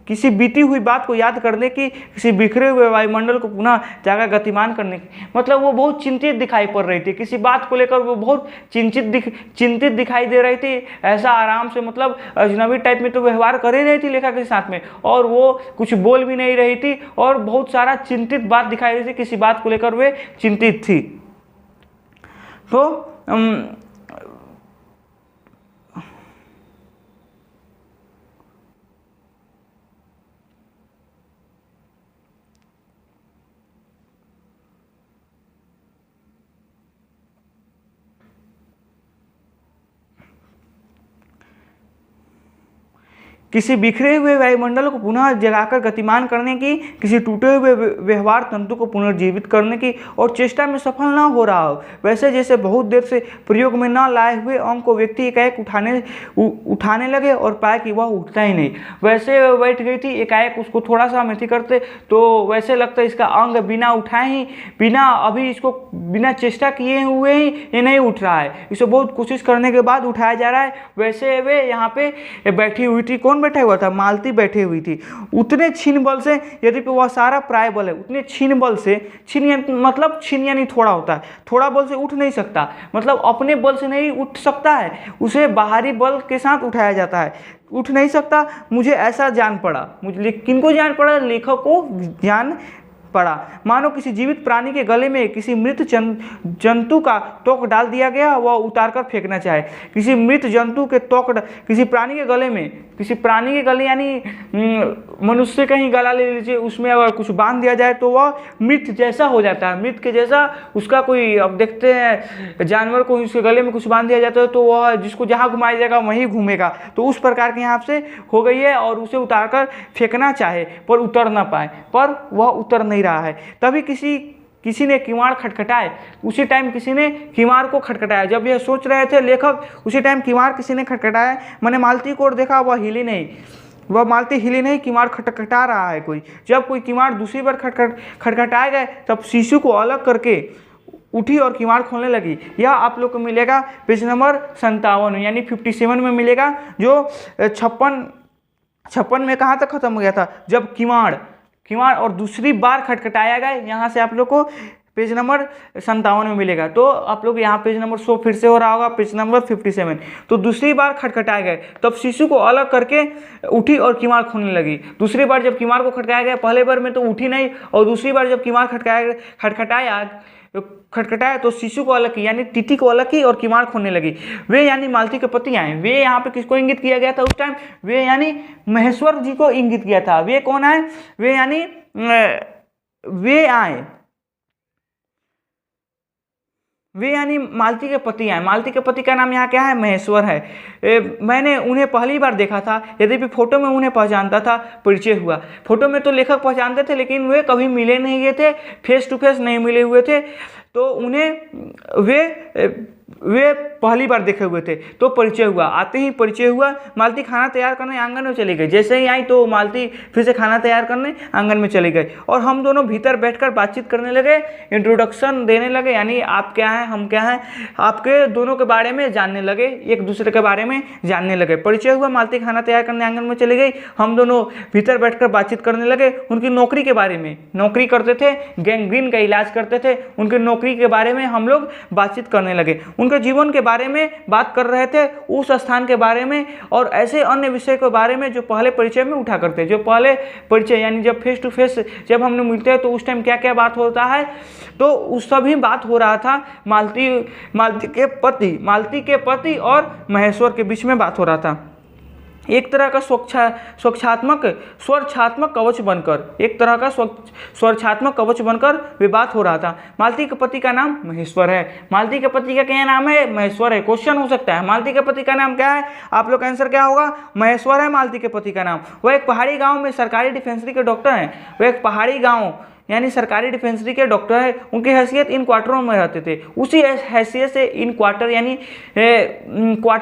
किसी बीती हुई बात को याद करने की, किसी बिखरे हुए वायुमंडल को पुनः जागा गतिमान करने की। मतलब वो बहुत चिंतित दिखाई पड़ रही थी, किसी बात को लेकर वो बहुत चिंतित दिखाई दे रही थी। ऐसा आराम से मतलब अजनबी टाइप में तो व्यवहार कर ही रही थी लेखक के साथ में, और वो कुछ बोल भी नहीं रही थी और बहुत सारा चिंतित बात दिखाई रही थी, किसी बात को लेकर वे चिंतित थी। तो किसी बिखरे हुए वायुमंडल को पुनः जगाकर गतिमान करने की, किसी टूटे हुए व्यवहार तंतु को पुनर्जीवित करने की और चेष्टा में सफल न हो रहा हो। वैसे जैसे बहुत देर से प्रयोग में न लाए हुए अंग को व्यक्ति एकाएक उठाने लगे और पाया कि वह उठता ही नहीं। वैसे बैठ गई थी, एकाएक उसको थोड़ा सा मेथी करते तो वैसे लगता है इसका अंग बिना उठाए ही, बिना चेष्टा किए हुए ही ये नहीं उठ रहा है, इसे बहुत कोशिश करने के बाद उठाया जा रहा है। वैसे वे यहाँ पे बैठी हुई थी। कौन बैठा हुआ था? मालती बैठी हुई थी। उतने क्षीण बल से, यदि वह सारा प्राय बल है, उतने क्षीण बल से, मतलब क्षीण यानी थोड़ा होता है, थोड़ा बल से उठ नहीं सकता, मतलब अपने बल से नहीं उठ सकता है, उसे बाहरी बल के साथ उठाया जाता है, उठ नहीं सकता। मुझे ऐसा जान पड़ा। मुझे किनको जान पड़ा? लेखक को जान पड़ा। मानो किसी जीवित प्राणी के गले में किसी मृत जंतु का त्वक डाल दिया गया, वह उतारकर फेंकना चाहे। किसी मृत जंतु के त्वक किसी प्राणी के गले में, किसी प्राणी के गले यानी मनुष्य का ही गला ले लीजिए, उसमें अगर कुछ बांध दिया जाए तो वह मृत जैसा हो जाता है, मृत के जैसा उसका कोई, अब देखते हैं जानवर को उसके गले में कुछ बांध दिया जाता है तो वह जिसको जहाँ घुमाया जाएगा वहीं घूमेगा। तो उस प्रकार के यहाँ से हो गई है और उसे उतारकर फेंकना चाहे पर उतर ना पाए, पर वह उतर नहीं रहा है। तभी किसी ने किवाड़ खटखटाए। उसी टाइम किसी ने किवाड़ को खटखटाया। जब यह सोच रहे थे लेखक, उसी टाइम किवाड़ किसी ने खटखटाया। मैंने मालती को देखा, वह हिली नहीं, वह मालती हिली नहीं, किवाड़ खटखटा रहा है कोई। जब कोई किवाड़ दूसरी बार खटखटाए गए तब शीशु को अलग करके उठी और किवाड़ खोलने लगी। यह आप लोग को मिलेगा पेज नंबर 57 यानी 57 में मिलेगा, जो 56 में कहाँ तक खत्म हो गया था, जब किवाड़ और दूसरी बार खटखटाया गया। यहाँ से आप लोग को पेज नंबर 57 में मिलेगा। तो आप लोग यहाँ पेज नंबर 100 फिर से हो रहा होगा, पेज नंबर 57। तो दूसरी बार खटखटाए गए तब शिशु को अलग करके उठी और किवाड़ खोलने लगी। दूसरी बार जब किवाड़ को खटकाया गया, पहले बार में तो उठी नहीं, और दूसरी बार जब किवाड़ खटखटाया तो शिशु को अलग की, यानी टीटी को अलग की और किवाड़ खोलने लगी। वे यानी मालती के पति आए। वे यहाँ पे किसको इंगित किया गया था उस टाइम? वे यानी महेश्वर जी को इंगित किया था। वे कौन आए? वे यानी मालती के पति आए। मालती के पति का नाम यहाँ क्या है? महेश्वर है। मैंने उन्हें पहली बार देखा था, यदि भी फोटो में उन्हें पहचानता था, परिचय हुआ। फोटो में तो लेखक पहचानते थे लेकिन वे कभी मिले नहीं गए थे, फेस टू फेस नहीं मिले हुए थे, तो उन्हें वे पहली बार देखे हुए थे तो परिचय हुआ। आते ही परिचय हुआ, मालती खाना तैयार करने आंगन में चली गई। जैसे ही आई तो मालती फिर से खाना तैयार करने आंगन में चली गई और हम दोनों भीतर बैठकर बातचीत करने लगे, इंट्रोडक्शन देने लगे, यानी आप क्या हैं, हम क्या हैं, आपके दोनों के बारे में जानने लगे, एक दूसरे के बारे में जानने लगे। परिचय हुआ, मालती खाना तैयार करने आंगन में चली गई, हम दोनों भीतर बैठकर बातचीत करने लगे। उनकी नौकरी के बारे में, नौकरी करते थे, गैंग्रीन का इलाज करते थे, उनकी नौकरी के बारे में हम लोग बातचीत करने लगे। उनके जीवन के बारे में बात कर रहे थे, उस स्थान के बारे में और ऐसे अन्य विषय के बारे में जो पहले परिचय में उठा करते। जो पहले परिचय यानी जब फेस टू फेस जब हमने मिलते हैं तो उस टाइम क्या क्या बात होता है, तो उस सभी बात हो रहा था मालती के पति और महेश्वर के बीच में बात हो रहा था। एक तरह का स्वरक्षात्मक कवच बनकर, एक तरह का स्वरक्षात्मक कवच बनकर विवाद हो रहा था। मालती के पति का नाम महेश्वर है। मालती के पति का क्या नाम है? महेश्वर है। क्वेश्चन हो सकता है मालती के पति का नाम क्या है? आप लोग का आंसर क्या होगा? महेश्वर है मालती के पति का नाम। वह एक पहाड़ी गाँव में सरकारी डिफेंसरी के डॉक्टर हैं। वह एक पहाड़ी गाँव यानी सरकारी डिफेंसरी के डॉक्टर है। उनकी हैसियत इन क्वार्टरों में रहते थे। उसी हैसियत से इन क्वार्टर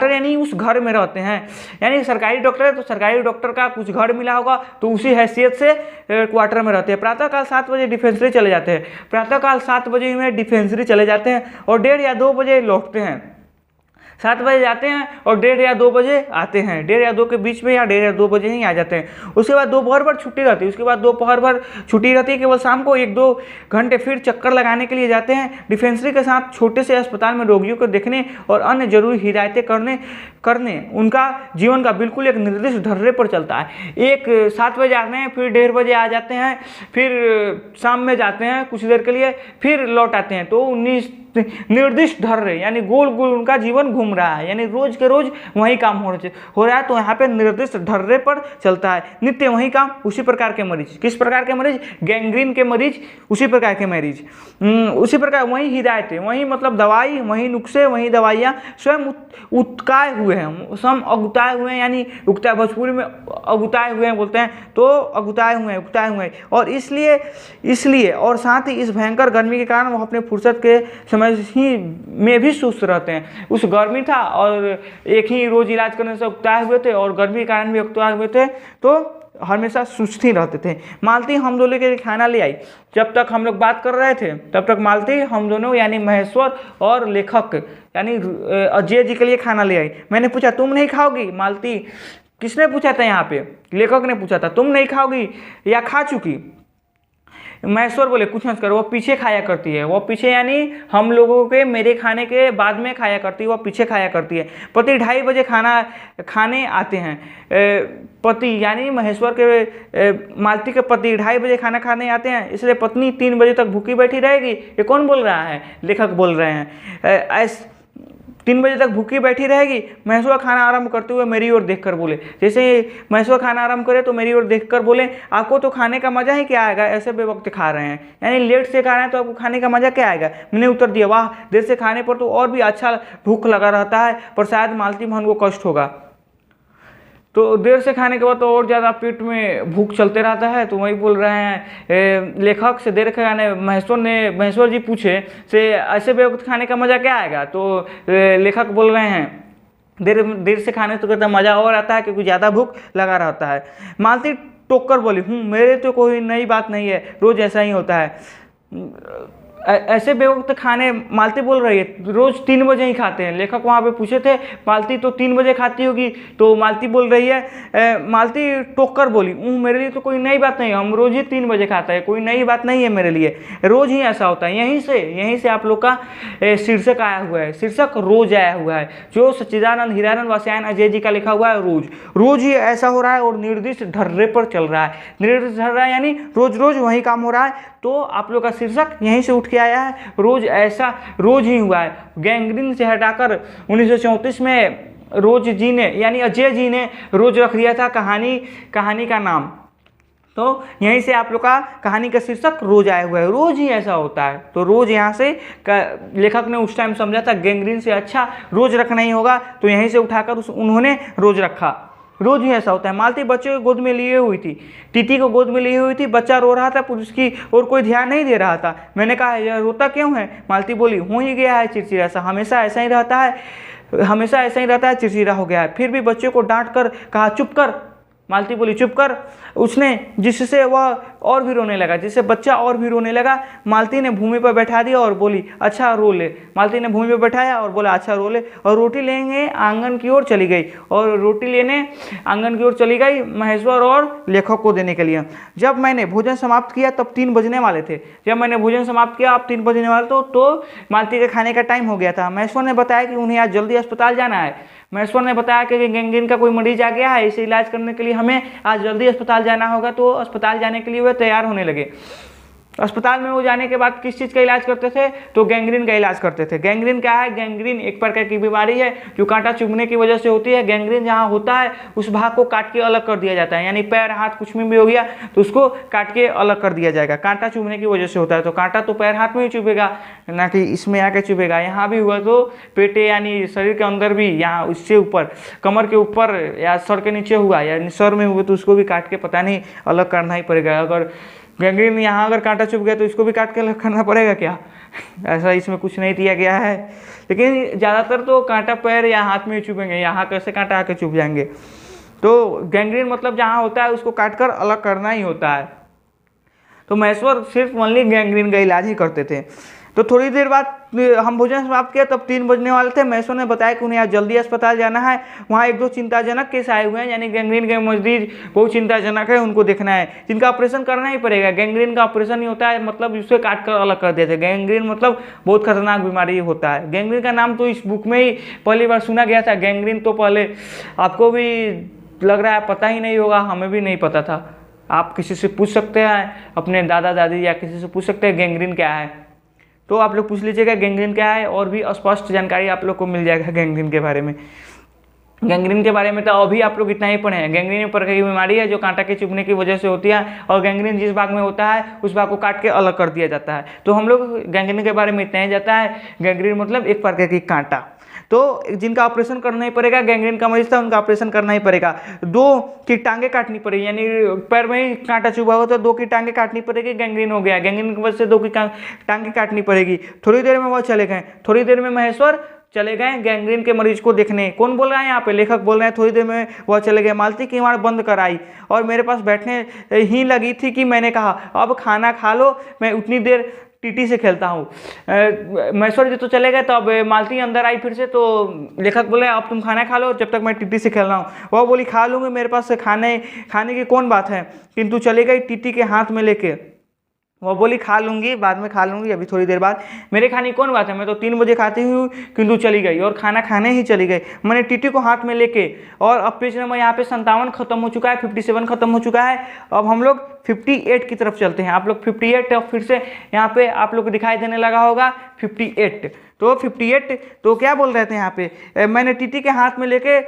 यानी उस घर में रहते हैं। यानी सरकारी डॉक्टर है तो सरकारी डॉक्टर का कुछ घर मिला होगा तो उसी हैसियत से क्वार्टर में रहते हैं। प्रातःकाल 7 बजे डिफेंसरी चले जाते हैं। प्रातःकाल 7 बजे में डिफेंसरी चले जाते हैं और 1:30 या 2 बजे लौटते हैं। 7 बजे जाते हैं और 1:30 या 2 बजे आते हैं। 1:30 या 2 के बीच में या 1:30 या 2 बजे ही आ जाते हैं। उसके बाद दोपहर भर छुट्टी रहती है। उसके बाद दोपहर भर छुट्टी रहती है। केवल शाम को 1-2 घंटे फिर चक्कर लगाने के लिए जाते हैं। डिफेंसरी के साथ छोटे से अस्पताल में रोगियों को देखने और अन्य जरूरी हिदायतें करने उनका जीवन का बिल्कुल एक निर्दिष्ट ढर्रे पर चलता है। 7 बजे आते हैं, फिर 1:30 बजे आ जाते हैं, फिर शाम में जाते हैं कुछ देर के लिए, फिर लौट आते हैं। तो निर्दिष्ट ढर्रे यानी गोल गोल उनका जीवन घूम रहा है। यानी रोज के रोज वही काम हो रहा है। तो यहाँ पे निर्दिष्ट ढर्रे पर चलता है। नित्य वही काम, उसी प्रकार के मरीज। किस प्रकार के मरीज? गैंग्रीन के मरीज, उसी प्रकार के मरीज। उसी प्रकार वही हिदायतें, वही मतलब दवाई, वही नुस्खे, वही दवाइयाँ स्वयं उतकाए हुए हैं। स्वयं अगुताए हुए हैं। यानी उगता भोजपुरी में अगुताए हुए हैं बोलते हैं, तो अगुताए हुए हैं। और इसलिए और साथ ही इस भयंकर गर्मी के कारण वो अपने फुर्सत के समय ही में भी सुस्त रहते हैं। उस गर्मी था और एक ही रोज इलाज करने से उगताए हुए थे और गर्मी के कारण भी उगताए हुए थे, तो हमेशा सुस्त ही रहते थे। मालती हम दोनों के लिए खाना ले आई। जब तक हम लोग बात कर रहे थे तब तक मालती हम दोनों यानी महेश्वर और लेखक यानी अजय जी के लिए खाना ले आई। मैंने पूछा तुम नहीं खाओगी? मालती, किसने पूछा था? यहाँ पे लेखक ने पूछा था तुम नहीं खाओगी या खा चुकी? महेश्वर बोले कुछ मत करो, वो पीछे खाया करती है। वो पीछे यानी हम लोगों के मेरे खाने के बाद में खाया करती है, वो पीछे खाया करती है। पति 2:30 बजे खाने आते हैं। पति यानी महेश्वर के मालती के पति 2:30 बजे खाना खाने आते हैं, इसलिए पत्नी 3 बजे तक भूखी बैठी रहेगी। ये कौन बोल रहा है? लेखक बोल रहे हैं। 3 बजे तक भूखी बैठी रहेगी। महेश्वर खाना आरंभ करते हुए मेरी ओर देखकर बोले। जैसे महेश्वर खाना आरंभ करे तो मेरी ओर देखकर बोले आपको तो खाने का मजा ही क्या आएगा, ऐसे बेवक्त खा रहे हैं। यानी लेट से खा रहे हैं तो आपको खाने का मजा क्या आएगा? मैंने उत्तर दिया वाह, देर से खाने पर तो और भी अच्छा भूख लगा रहता है, पर शायद मालती बहन को कष्ट होगा। तो देर से खाने के बाद तो और ज़्यादा पेट में भूख चलते रहता है। तो वही बोल रहे हैं लेखक से देर खाने महेश्वर जी पूछे से ऐसे बेवक्त खाने का मज़ा क्या आएगा? तो लेखक बोल रहे हैं देर से खाने तो कहता मज़ा और आता है क्योंकि ज़्यादा भूख लगा रहता है। मालती टोक कर बोली मेरे तो कोई नई बात नहीं है, रोज़ ऐसा ही होता है। ऐसे बेवक्त खाने मालती बोल रही है रोज 3 बजे ही खाते हैं। लेखक वहाँ पे पूछे थे मालती तो 3 बजे खाती होगी, तो मालती बोल रही है मालती टोक कर बोली मेरे लिए तो कोई नई बात नहीं है, हम रोज ही 3 बजे खाते हैं, कोई नई बात नहीं है मेरे लिए, रोज ही ऐसा होता है। यहीं से आप लोग का शीर्षक आया हुआ है। शीर्षक रोज आया हुआ है जो सच्चिदानंद हीरानंद वात्स्यायन अजय जी का लिखा हुआ है। रोज ही ऐसा हो रहा है और निर्दिष्ट ढर्रे पर चल रहा है। निर्दिष्ट ढर्रा यानी रोज वही काम हो रहा है। तो आप लोग का शीर्षक यहीं से उठ के आया है, रोज ही हुआ है। गैंग्रीन से हटाकर 1934 में रोज जी ने यानी अजय जी ने रोज रख दिया था कहानी का नाम। तो यहीं से आप लोग का कहानी का शीर्षक रोज आया हुआ है। रोज ही ऐसा होता है। तो रोज यहाँ से लेखक ने उस टाइम समझा था गैंग्रीन से अच्छा रोज रखना ही होगा, तो यहीं से उठाकर उन्होंने रोज रखा। रोज ही ऐसा होता है। मालती बच्चे को गोद में लिए हुई थी, टीटी को गोद में लिए हुई थी। बच्चा रो रहा था पर उसकी और कोई ध्यान नहीं दे रहा था। मैंने कहा यह रोता क्यों है? मालती बोली हो ही गया है चिड़चिड़ा सा, हमेशा ऐसा ही रहता है, चिड़चिड़ा हो गया है। फिर भी बच्चे को डांट कर कहा चुप कर। मालती बोली चुप कर। उसने जिससे वह और भी रोने लगा, जिससे बच्चा और भी रोने लगा। मालती ने भूमि पर बैठा दिया और बोली अच्छा रो ले। मालती ने भूमि पर बैठाया और बोला अच्छा रो ले, और रोटी लेने आंगन की ओर चली गई। महेश्वर और लेखक को देने के लिए। जब मैंने भोजन समाप्त किया तब 3 बजने वाले थे। अब 3 बजने वाले तो मालती के खाने का टाइम हो गया था। महेश्वर ने बताया कि उन्हें आज जल्दी अस्पताल जाना है। महेश्वर ने बताया कि गैंग्रीन का कोई मरीज आ गया है, इसे इलाज करने के लिए हमें आज जल्दी अस्पताल जाना होगा। तो अस्पताल जाने के लिए वे तैयार होने लगे। अस्पताल में वो जाने के बाद किस चीज़ का इलाज करते थे, तो गैंग्रीन का इलाज करते थे। गैंग्रीन क्या है? गैंग्रीन एक प्रकार की बीमारी है जो कांटा चुभने की वजह से होती है। गैंग्रीन जहाँ होता है उस भाग को काट के अलग कर दिया जाता है, यानी पैर हाथ कुछ में भी हो गया तो उसको काट के अलग कर दिया जाएगा। कांटा चुभने की वजह से होता है, तो कांटा तो पैर हाथ में ही चुभेगा, ना कि इसमें आके चुभेगा। यहाँ भी हुआ तो पेटे यानी शरीर के अंदर भी, यहाँ उससे ऊपर कमर के ऊपर या सर के नीचे हुआ या सर में हुआ तो उसको भी काट के पता नहीं अलग करना ही पड़ेगा। अगर गैंग्रीन यहाँ अगर कांटा चुभ गया तो इसको भी काट के अलग करना पड़ेगा क्या? ऐसा इसमें कुछ नहीं दिया गया है, लेकिन ज़्यादातर तो कांटा पैर या हाथ में ही चुभेंगे, यहाँ कैसे कांटा आके चुभ जाएंगे। तो गैंग्रीन मतलब जहाँ होता है उसको काट कर अलग करना ही होता है। तो महेश्वर सिर्फ ओनली गैंग्रीन का इलाज ही करते थे। तो थोड़ी देर बाद हम भोजन समाप्त किया, तब 3 बजने वाले थे। महेश्वर ने बताया कि उन्हें आज जल्दी अस्पताल जाना है, वहाँ 1-2 चिंताजनक केस आए हुए हैं, यानी गैंग्रीन के मरीज बहुत चिंताजनक है, उनको देखना है, जिनका ऑपरेशन करना ही पड़ेगा। गैंग्रीन का ऑपरेशन नहीं होता है, मतलब उससे काट कर अलग कर देते हैं। गैंग्रीन मतलब बहुत खतरनाक बीमारी होता है। गैंग्रीन का नाम तो इस बुक में ही पहली बार सुना गया था। गैंग्रीन तो पहले आपको भी लग रहा है पता ही नहीं होगा, हमें भी नहीं पता था। आप किसी से पूछ सकते हैं, अपने दादा दादी या किसी से पूछ सकते हैं गैंग्रीन क्या है, तो आप लोग पूछ लीजिएगा गैंग्रीन क्या है, और भी स्पष्ट जानकारी आप लोग को मिल जाएगा गैंग्रीन के बारे में। गैंग्रीन के बारे में तो अभी आप लोग इतना ही पढ़े हैं। गैंग्रीन एक प्रकार की बीमारी है जो कांटा के चुभने की वजह से होती है, और गैंग्रीन जिस भाग में होता है उस भाग को काट के अलग कर दिया जाता है। तो हम लोग गैंग्रीन के बारे में इतना ही जाता है। गैंग्रीन मतलब एक प्रकार की कांटा, तो जिनका ऑपरेशन करना ही पड़ेगा, गैंग्रीन का मरीज था उनका ऑपरेशन करना ही पड़ेगा। 2 की टांगे काटनी पड़ेगी, यानी पैर में ही कांटा चुभा हो तो 2 की टांगे काटनी पड़ेगी, गैंग्रीन हो गया। गैंग्रीन की वजह से 2 की टांगे काटनी पड़ेगी। थोड़ी देर में वह चले गए, थोड़ी देर में महेश्वर चले गए गैंग्रीन के मरीज को देखने। कौन बोल रहा है यहाँ पे? लेखक बोल रहे हैं। थोड़ी देर में वह चले गए। मालती की किवाड़ बंद कर आई और मेरे पास बैठने ही लगी थी कि मैंने कहा अब खाना खा लो, मैं उतनी देर टीटी से खेलता हूँ। महेश्वर जी तो चले गए, तो अब मालती अंदर आई फिर से, तो लेखक बोले अब तुम खाना खा लो जब तक मैं टीटी से खेल रहा हूँ। वह बोली खा लूँगी, मेरे पास खाने की कौन बात है, किंतु चली गई टीटी के हाथ में लेके। वो बोली खा लूँगी, बाद में खा लूँगी, अभी थोड़ी देर बाद। मेरे खाने की कौन बात है, मैं तो 3 बजे खाती हूँ, किंतु चली गई और खाना खाने ही चली गई। मैंने टीटी को हाथ में लेके, और अब पेज नंबर यहाँ पे 57 खत्म हो चुका है, 57 खत्म हो चुका है। अब हम लोग 58 की तरफ चलते हैं। आप लोग 58 और फिर से यहाँ पे आप लोग को दिखाई देने लगा होगा 58। तो 58 तो क्या बोल रहे थे यहाँ पे, मैंने टीटी के हाथ में लेके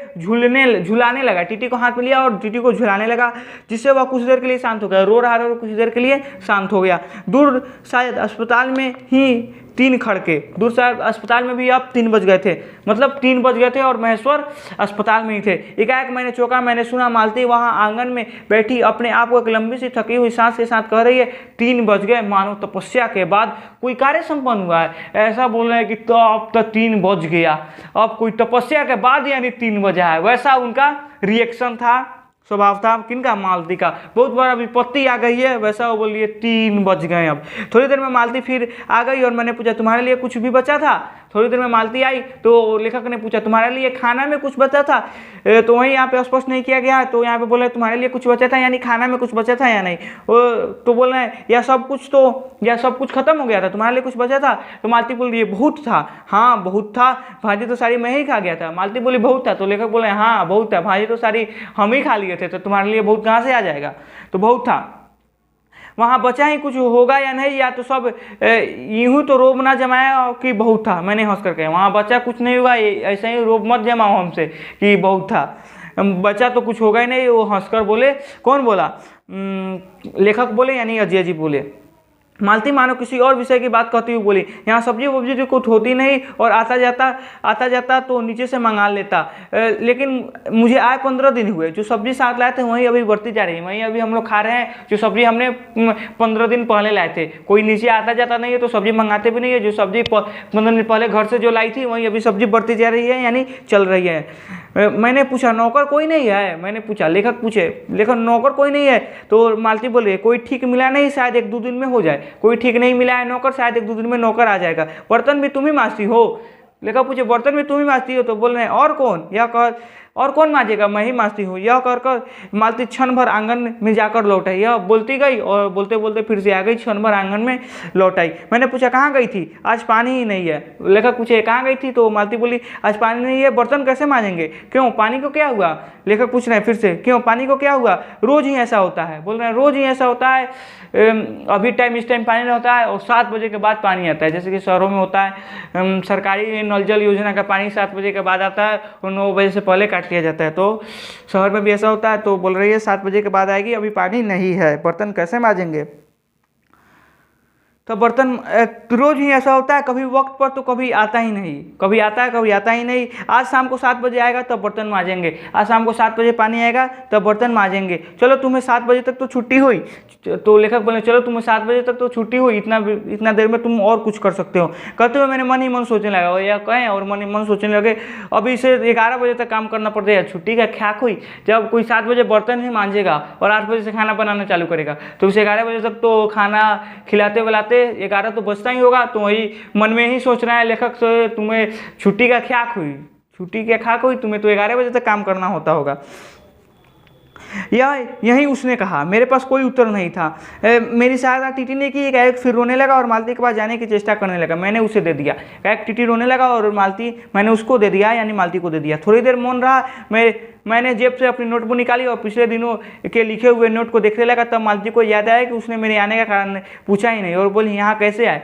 झुलाने लगा। टीटी को हाथ में लिया और टीटी को झुलाने लगा, जिससे वह कुछ देर के लिए शांत हो गया। रो रहा और कुछ देर के लिए शांत हो गया। दूर शायद अस्पताल में ही 3 खड़के, दूर शायद अस्पताल में भी अब 3 बज गए थे, मतलब 3 बज गए थे और महेश्वर अस्पताल में ही थे। एकाएक मैंने चौंका, मैंने सुना मालती वहाँ आंगन में बैठी अपने आप को एक लंबी सी थकी हुई सांस के साथ कह रही है 3 बज गए, मानो तपस्या के बाद कोई कार्य संपन्न हुआ है। ऐसा बोल रहे हैं कि तो अब तो 3 बज गया, अब कोई तपस्या के बाद यानी 3 बजा है, वैसा उनका रिएक्शन था, स्वभाव था। किनका? मालती का। बहुत बड़ा विपत्ति आ गई है, वैसा वो बोलिए 3 बज गए। अब थोड़ी देर में मालती फिर आ गई और मैंने पूछा तुम्हारे लिए कुछ भी बचा था? थोड़ी देर में मालती आई तो लेखक ने पूछा तुम्हारे लिए खाना में कुछ बचा था? तो वहीं यहाँ पे स्पष्ट नहीं किया गया, तो यहाँ पे बोले तुम्हारे लिए कुछ बचा था, यानी खाना में कुछ बचा था या नहीं। तो बोल रहे हैं या सब कुछ खत्म हो गया था, तुम्हारे लिए कुछ बचा था? तो मालती बोल रही है बहुत था। हाँ बहुत था, भाजी तो सारी मैं ही खा गया था। मालती बोली बहुत था, तो लेखक बोले हाँ बहुत था, भाजी तो सारी हम ही खा लिए थे, तो तुम्हारे लिए बहुत कहाँ से आ जाएगा? तो बहुत था। वहाँ बचा ही कुछ होगा या नहीं, या तो सब यूं तो रोब ना जमाया कि बहुत था। मैंने हंस करके, वहाँ बचा कुछ नहीं होगा, ऐसे ही रोब मत जमाओ हमसे कि बहुत था, बचा तो कुछ होगा ही नहीं। वो हंसकर बोले। कौन बोला? लेखक बोले, यानी अजय जी बोले। मालती मानो किसी और विषय की बात कहती हुई बोली यहाँ सब्जी वब्जी जो कुछ होती नहीं, और आता जाता तो नीचे से मंगा लेता, लेकिन मुझे आए 15 दिन हुए। जो सब्जी साथ लाए थे वही अभी बढ़ती जा रही है, वहीं अभी हम लोग खा रहे हैं। जो सब्जी हमने 15 दिन पहले लाए थे, कोई नीचे आता जाता नहीं है तो सब्जी मंगाते भी नहीं है। जो सब्जी 15 दिन पहले घर से जो लाई थी वही अभी सब्जी बढ़ती जा रही है, यानी चल रही है। मैंने पूछा नौकर कोई नहीं है? मैंने पूछा, लेखक पूछे, लेखक नौकर कोई नहीं है? तो मालती बोले कोई ठीक मिला नहीं, शायद 1-2 दिन में हो जाए। कोई ठीक नहीं मिला है नौकर, शायद 1-2 दिन में नौकर आ जाएगा। बर्तन भी तुम ही मांजती हो? लेखक पूछे बर्तन भी तुम ही मांजती हो? तो बोल रहे हैं और कौन? यह कह और कौन मांजेगा, मैं ही मांजती हूँ। यह कहकर मालती क्षण भर आंगन में जाकर लौट आई। यह बोलती गई और बोलते बोलते फिर से आ गई, क्षण भर आंगन में लौट आई। मैंने पूछा कहाँ गई थी, आज पानी ही नहीं है। लेखक पूछे कहाँ गई थी, तो मालती बोली आज पानी नहीं है, बर्तन कैसे मांजेंगे, क्यों पानी को क्या हुआ। लेखक पूछ रहे हैं फिर से, क्यों पानी को क्या हुआ, रोज ही ऐसा होता है। बोल रहे हैं रोज ही ऐसा होता है, अभी टाइम इस टाइम पानी नहीं होता है और 7 बजे के बाद पानी आता है, जैसे कि शहरों में होता है। सरकारी नल जल योजना का पानी 7 बजे के बाद आता है और 9 बजे से पहले काट लिया जाता है, तो शहर में भी ऐसा होता है। तो बोल रही है 7 बजे के बाद आएगी, अभी पानी नहीं है, बर्तन कैसे मांजेंगे। तो बर्तन रोज ही ऐसा होता है, कभी वक्त पर तो कभी आता ही नहीं, कभी आता है कभी आता ही नहीं। आज शाम को 7 बजे आएगा तब बर्तन मांजेंगे, आज शाम को 7 बजे पानी आएगा तब बर्तन मांजेंगे। चलो तुम्हें 7 बजे तक तो छुट्टी हुई, तो लेखक बोले चलो तुम्हें 7 बजे तक तो छुट्टी हुई, इतना देर में तुम और कुछ कर सकते हो। कहते हुए मैंने मन ही मन सोचने लगा, या कहें और मन ही मन सोचने लगे अभी इसे 11 बजे तक काम करना पड़ता है, छुट्टी का ख्याक हुई। जब कोई 7 बजे बर्तन ही मांजेगा और 8 बजे से खाना बनाना चालू करेगा तो उसे 11 बजे तक तो खाना खिलाते बुलाते 11 तो बजता ही होगा। तो वही मन में ही सोच रहा है लेखक से, तुम्हें छुट्टी का ख्याक हुई, छुट्टी क्या खाक हुई, तुम्हें तो 11 बजे तक काम करना होता होगा। यही उसने कहा, मेरे पास कोई उत्तर नहीं था। मेरी सहायता टीटी ने की। गायक फिर रोने लगा और मालती के पास जाने की चेष्टा करने लगा, मैंने उसे दे दिया। गायक टीटी रोने लगा और मालती मैंने उसको दे दिया, यानी मालती को दे दिया। थोड़ी देर मौन रहा, मैंने जेब से अपनी नोटबुक निकाली और पिछले दिनों के लिखे हुए नोट को देखने लगा। तब मालती को याद आया कि उसने मेरे आने का कारण पूछा ही नहीं और बोली यहाँ कैसे आए।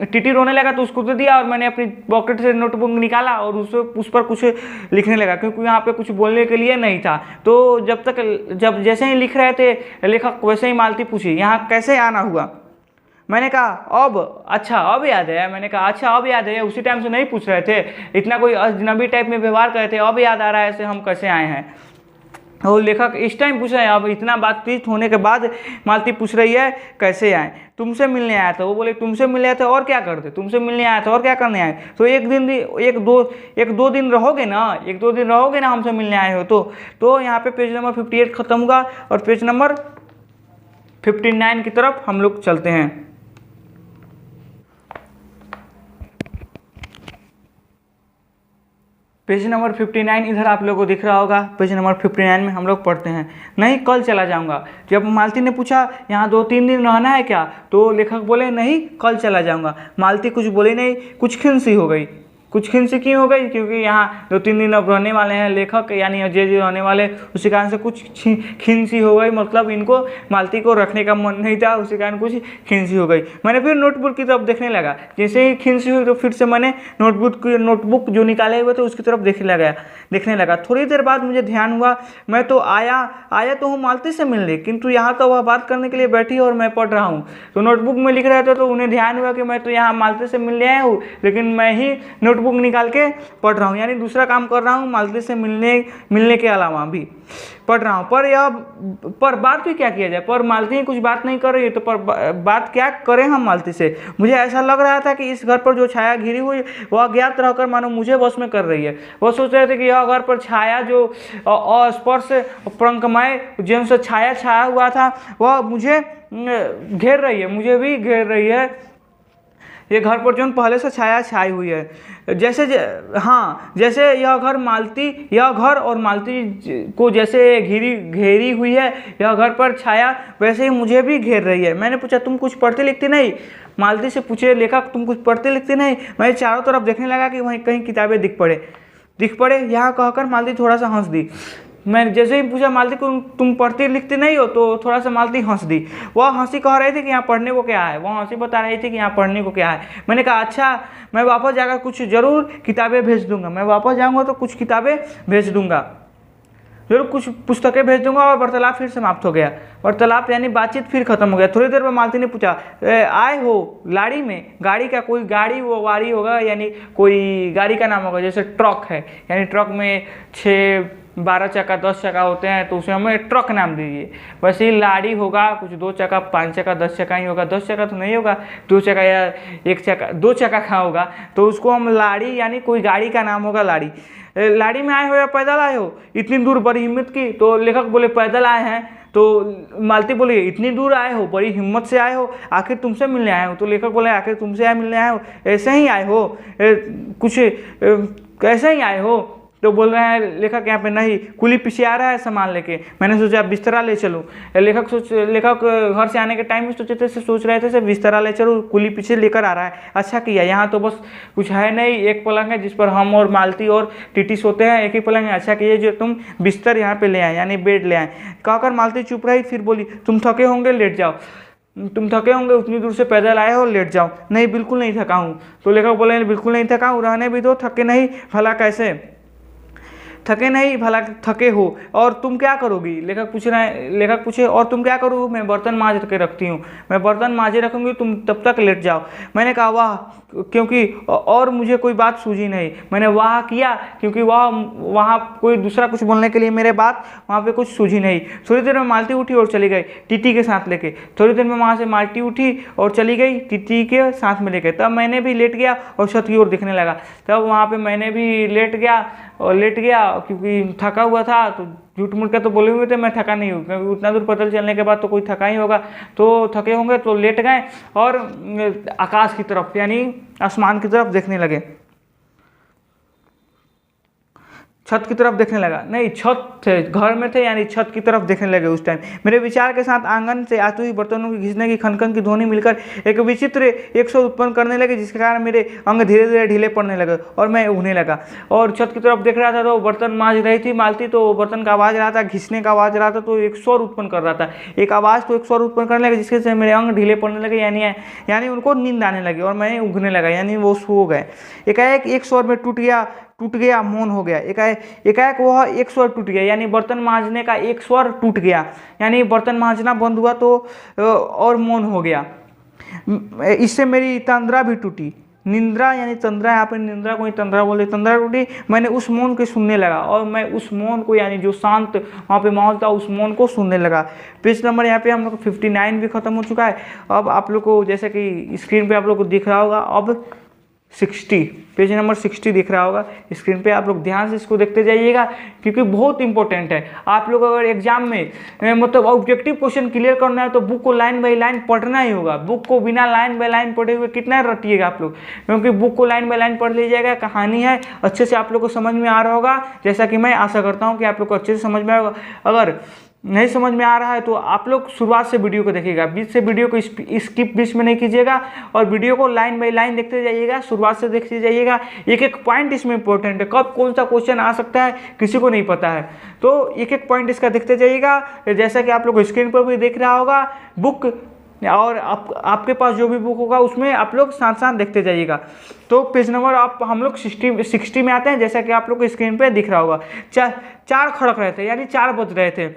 टीटी रोने लगा तो उसको दे दिया और मैंने अपनी पॉकेट से नोटबुक निकाला और उस पर कुछ लिखने लगा, क्योंकि यहाँ पे कुछ बोलने के लिए नहीं था। तो जब जैसे ही लिख रहे थे लेखक, वैसे ही मालती पूछी यहाँ कैसे आना हुआ। मैंने कहा अब याद है। मैंने कहा अच्छा अब याद है, उसी टाइम से नहीं पूछ रहे थे, इतना कोई अजनबी टाइप में व्यवहार कर रहे थे, अब याद आ रहा है ऐसे हम कैसे आए हैं। और लेखक इस टाइम पूछ रहे हैं, अब इतना बातचीत होने के बाद मालती पूछ रही है कैसे आए। तुमसे मिलने आया था। वो बोले तुमसे मिलने आए थे और क्या करते, तुमसे मिलने आया था और क्या करने आए। तो एक दो दिन रहोगे ना हमसे मिलने आए हो तो यहाँ पे पेज नंबर 58 खत्म होगा और पेज नंबर 59 की तरफ हम लोग चलते हैं। पेज नंबर 59 इधर आप लोगों को दिख रहा होगा। पेज नंबर 59 में हम लोग पढ़ते हैं, नहीं कल चला जाऊंगा। जब मालती ने पूछा यहाँ 2-3 दिन रहना है क्या, तो लेखक बोले नहीं कल चला जाऊंगा। मालती कुछ बोली नहीं, कुछ खिन्न हो गई। कुछ खिन्न क्यों हो गई, क्योंकि यहाँ 2-3 दिन अब रहने वाले हैं लेखक, यानी अजय जी रहने वाले, उसी कारण से कुछ खिन्न हो गई। मतलब इनको मालती को रखने का मन नहीं था, उसी कारण कुछ खिन्न हो गई। मैंने फिर नोटबुक की तरफ देखने लगा, जैसे ही खिन्न हुई तो फिर से मैंने नोटबुक जो निकाले हुए थे उसकी तरफ देखने लगा। थोड़ी देर बाद मुझे ध्यान हुआ, मैं तो आया तो हूँ मालती से मिलने, किंतु यहाँ तो वह बात करने के लिए बैठी और मैं पढ़ रहा हूँ। तो नोटबुक में लिख रहे थे तो उन्हें ध्यान हुआ कि मैं तो यहाँ मालती से मिलने आया हूँ, लेकिन मैं ही नोटबुक निकाल के पढ़ रहा हूँ, यानी दूसरा काम कर रहा हूँ, मालती से मिलने के अलावा भी पढ़ रहा हूँ। पर बात भी क्या किया जाए, पर मालती ही कुछ बात नहीं कर रही है, तो पर बात क्या करें हम मालती से। मुझे ऐसा लग रहा था कि इस घर पर जो छाया घिरी हुई वह अज्ञात रहकर मानो मुझे वश में कर रही है। वह सोच रहे थे कि यह घर पर छाया जो अस्पर्श पंखमय जिनसे छाया हुआ था वह मुझे घेर रही है, मुझे भी घेर रही है। ये घर पर जो पहले से छाई हुई है, जैसे यह घर और मालती को जैसे घेरी हुई है, यह घर पर छाया वैसे ही मुझे भी घेर रही है। मैंने पूछा तुम कुछ पढ़ते लिखते नहीं, मालती से पूछे लेखक तुम कुछ पढ़ते लिखते नहीं। मैं चारों तरफ देखने लगा कि वहीं कहीं किताबें दिख पड़े। यहाँ कहकर मालती थोड़ा सा हंस दी। मैं जैसे ही पूछा मालती को तुम पढ़ती लिखती नहीं हो, तो थोड़ा सा मालती हंस दी। वह हंसी कह रही थी कि यहाँ पढ़ने को क्या है, वह हंसी बता रही थी कि यहाँ पढ़ने को क्या है। मैंने कहा अच्छा मैं वापस जाकर कुछ ज़रूर किताबें भेज दूंगा, मैं वापस जाऊँगा तो कुछ किताबें भेज दूंगा, जरूर कुछ पुस्तकें भेज दूंगा। और वार्तालाप फिर समाप्त हो गया। वार्तालाप यानी बातचीत फिर खत्म हो गया। थोड़ी देर में मालती ने पूछा आए हो लाड़ी में, गाड़ी का कोई गाड़ी वो वाड़ी होगा, यानी कोई गाड़ी का नाम होगा, जैसे ट्रक है, यानी ट्रक में 6-12 चक्का 10 चक्का होते हैं तो उसे हमें ट्रक नाम दीजिए। वैसे ही लाड़ी होगा कुछ 2 चक्का 5 चक्का 10 चक्का ही होगा, 10 चक्का तो नहीं होगा, 2 चक्का या 1 चक्का 2 चक्का का होगा, तो उसको हम लाड़ी यानी कोई गाड़ी का नाम होगा लाड़ी। लाड़ी में आए हो या पैदल आए हो, इतनी दूर बड़ी हिम्मत की। तो लेखक बोले पैदल आए हैं। तो मालती बोली इतनी दूर आए हो, बड़ी हिम्मत से आए हो, आखिर तुमसे मिलने आए हो। तो लेखक बोले आखिर तुमसे मिलने आए हो, ऐसे ही आए हो, कुछ कैसे ही आए हो, तो बोल रहे हैं लेखक यहाँ पे नहीं, कुली पीछे आ रहा है सामान लेके, मैंने सोचा बिस्तरा ले चलूँ। लेखक घर से आने के टाइम में सोच रहे थे से बिस्तरा ले चलूँ, कुली पीछे लेकर आ रहा है। अच्छा किया, यहाँ तो बस कुछ है नहीं, एक पलंग है जिस पर हम और मालती और टीटी सोते हैं, एक ही पलंग है। अच्छा किया जो तुम बिस्तर यहाँ पे ले आए, यानी बेड ले आए। कहकर मालती चुप रही, फिर बोली तुम थके होंगे लेट जाओ, तुम थके होंगे, उतनी दूर से पैदल आए हो, लेट जाओ। नहीं बिल्कुल नहीं थका हूँ। तो लेखक बोले बिल्कुल नहीं थका हूँ, रहने भी दो, थके नहीं भला कैसे, थके नहीं भला थके हो, और तुम क्या करोगी? लेखक पूछे और तुम क्या करो? मैं बर्तन मांज के रखती हूँ, मैं बर्तन मांजे रखूँगी, तुम तब तक लेट जाओ। मैंने कहा वाह, क्योंकि और मुझे कोई बात सूझी नहीं। मैंने वाह किया क्योंकि वहाँ कोई दूसरा कुछ बोलने के लिए मेरे बात वहाँ पे कुछ सूझी नहीं। थोड़ी देर में मालती उठी और चली गई टीटी के साथ लेके। थोड़ी देर में वहाँ से मालती उठी और चली गई टीटी के साथ में लेके। तब मैंने भी लेट गया और छत की ओर देखने लगा। तब वहाँ पे मैंने भी लेट गया क्योंकि थका हुआ था। तो झूठ मूठ के तो बोले हुए थे मैं थका नहीं हूँ, क्योंकि उतना दूर पैदल चलने के बाद तो कोई थका ही होगा। तो थके होंगे तो लेट गए और आकाश की तरफ यानी आसमान की तरफ देखने लगे, छत की तरफ देखने लगा। नहीं, छत थे, घर में थे, यानी छत की तरफ देखने लगे। उस टाइम मेरे विचार के साथ आंगन से आती हुई बर्तनों की घिसने की खनखन की ध्वनि मिलकर एक विचित्र एक स्वर उत्पन्न करने लगे, जिसके कारण मेरे अंग धीरे धीरे ढीले पड़ने लगे और मैं उगने लगा। और छत की तरफ देख रहा था तो बर्तन मांज रही थी मालती, तो बर्तन का आवाज़ रहा था, घिसने का आवाज़ रहा था, तो एक स्वर उत्पन्न कर रहा था, एक आवाज़ तो एक स्वर उत्पन्न करने लगे, जिसके से मेरे अंग ढीले पड़ने लगे, यानी उनको नींद आने लगी और मैं उगने लगा, यानी वो सो गए। एकाएक एक स्वर में टूट गया, मौन हो गया। एकाएक वह एक स्वर टूट गया, यानी बर्तन मांजने का एक स्वर टूट गया, यानी बर्तन मांजना बंद हुआ तो और मौन हो गया। इससे मेरी तंद्रा भी टूटी। निंद्रा यानी तंद्रा, यहाँ पे निंद्रा को ही तंद्रा बोले, तंद्रा टूटी। मैंने उस मौन को सुनने लगा और मैं उस मौन को यानी जो शांत वहाँ पे माहौल था उस मौन को सुनने लगा। पेज नंबर यहाँ पे हम लोग 59 भी खत्म हो चुका है। अब आप लोग को जैसे कि स्क्रीन पे आप लोग को दिख रहा होगा, अब 60 पेज नंबर 60 दिख रहा होगा स्क्रीन पे। आप लोग ध्यान से इसको देखते जाइएगा क्योंकि बहुत इंपॉर्टेंट है। आप लोग अगर एग्जाम में मतलब ऑब्जेक्टिव क्वेश्चन क्लियर करना है तो बुक को लाइन बाय लाइन पढ़ना ही होगा। बुक को बिना लाइन बाय लाइन पढ़े हुए कितना रटिएगा आप लोग, क्योंकि बुक को लाइन बाय लाइन पढ़ लीजिएगा। कहानी है, अच्छे से आप लोग को समझ में आ रहा होगा, जैसा कि मैं आशा करता हूँ कि आप लोग को अच्छे से समझ में आएगा। अगर नहीं समझ में आ रहा है तो आप लोग शुरुआत से वीडियो को देखिएगा, बीच से वीडियो को स्किप बीच में नहीं कीजिएगा और वीडियो को लाइन बाय लाइन देखते जाइएगा, शुरुआत से देखते जाइएगा। एक एक पॉइंट इसमें इंपॉर्टेंट है, कब कौन सा क्वेश्चन आ सकता है किसी को नहीं पता है, तो एक एक पॉइंट इसका देखते जाइएगा। जैसा कि आप लोग स्क्रीन पर भी देख रहा होगा बुक, और आपके पास जो भी बुक होगा उसमें आप लोग साथ साथ देखते जाइएगा। तो पेज नंबर आप हम लोग 60 में आते हैं, जैसा कि आप लोग को स्क्रीन पे दिख रहा होगा। 4 खड़क रहे थे, यानी 4 बज रहे थे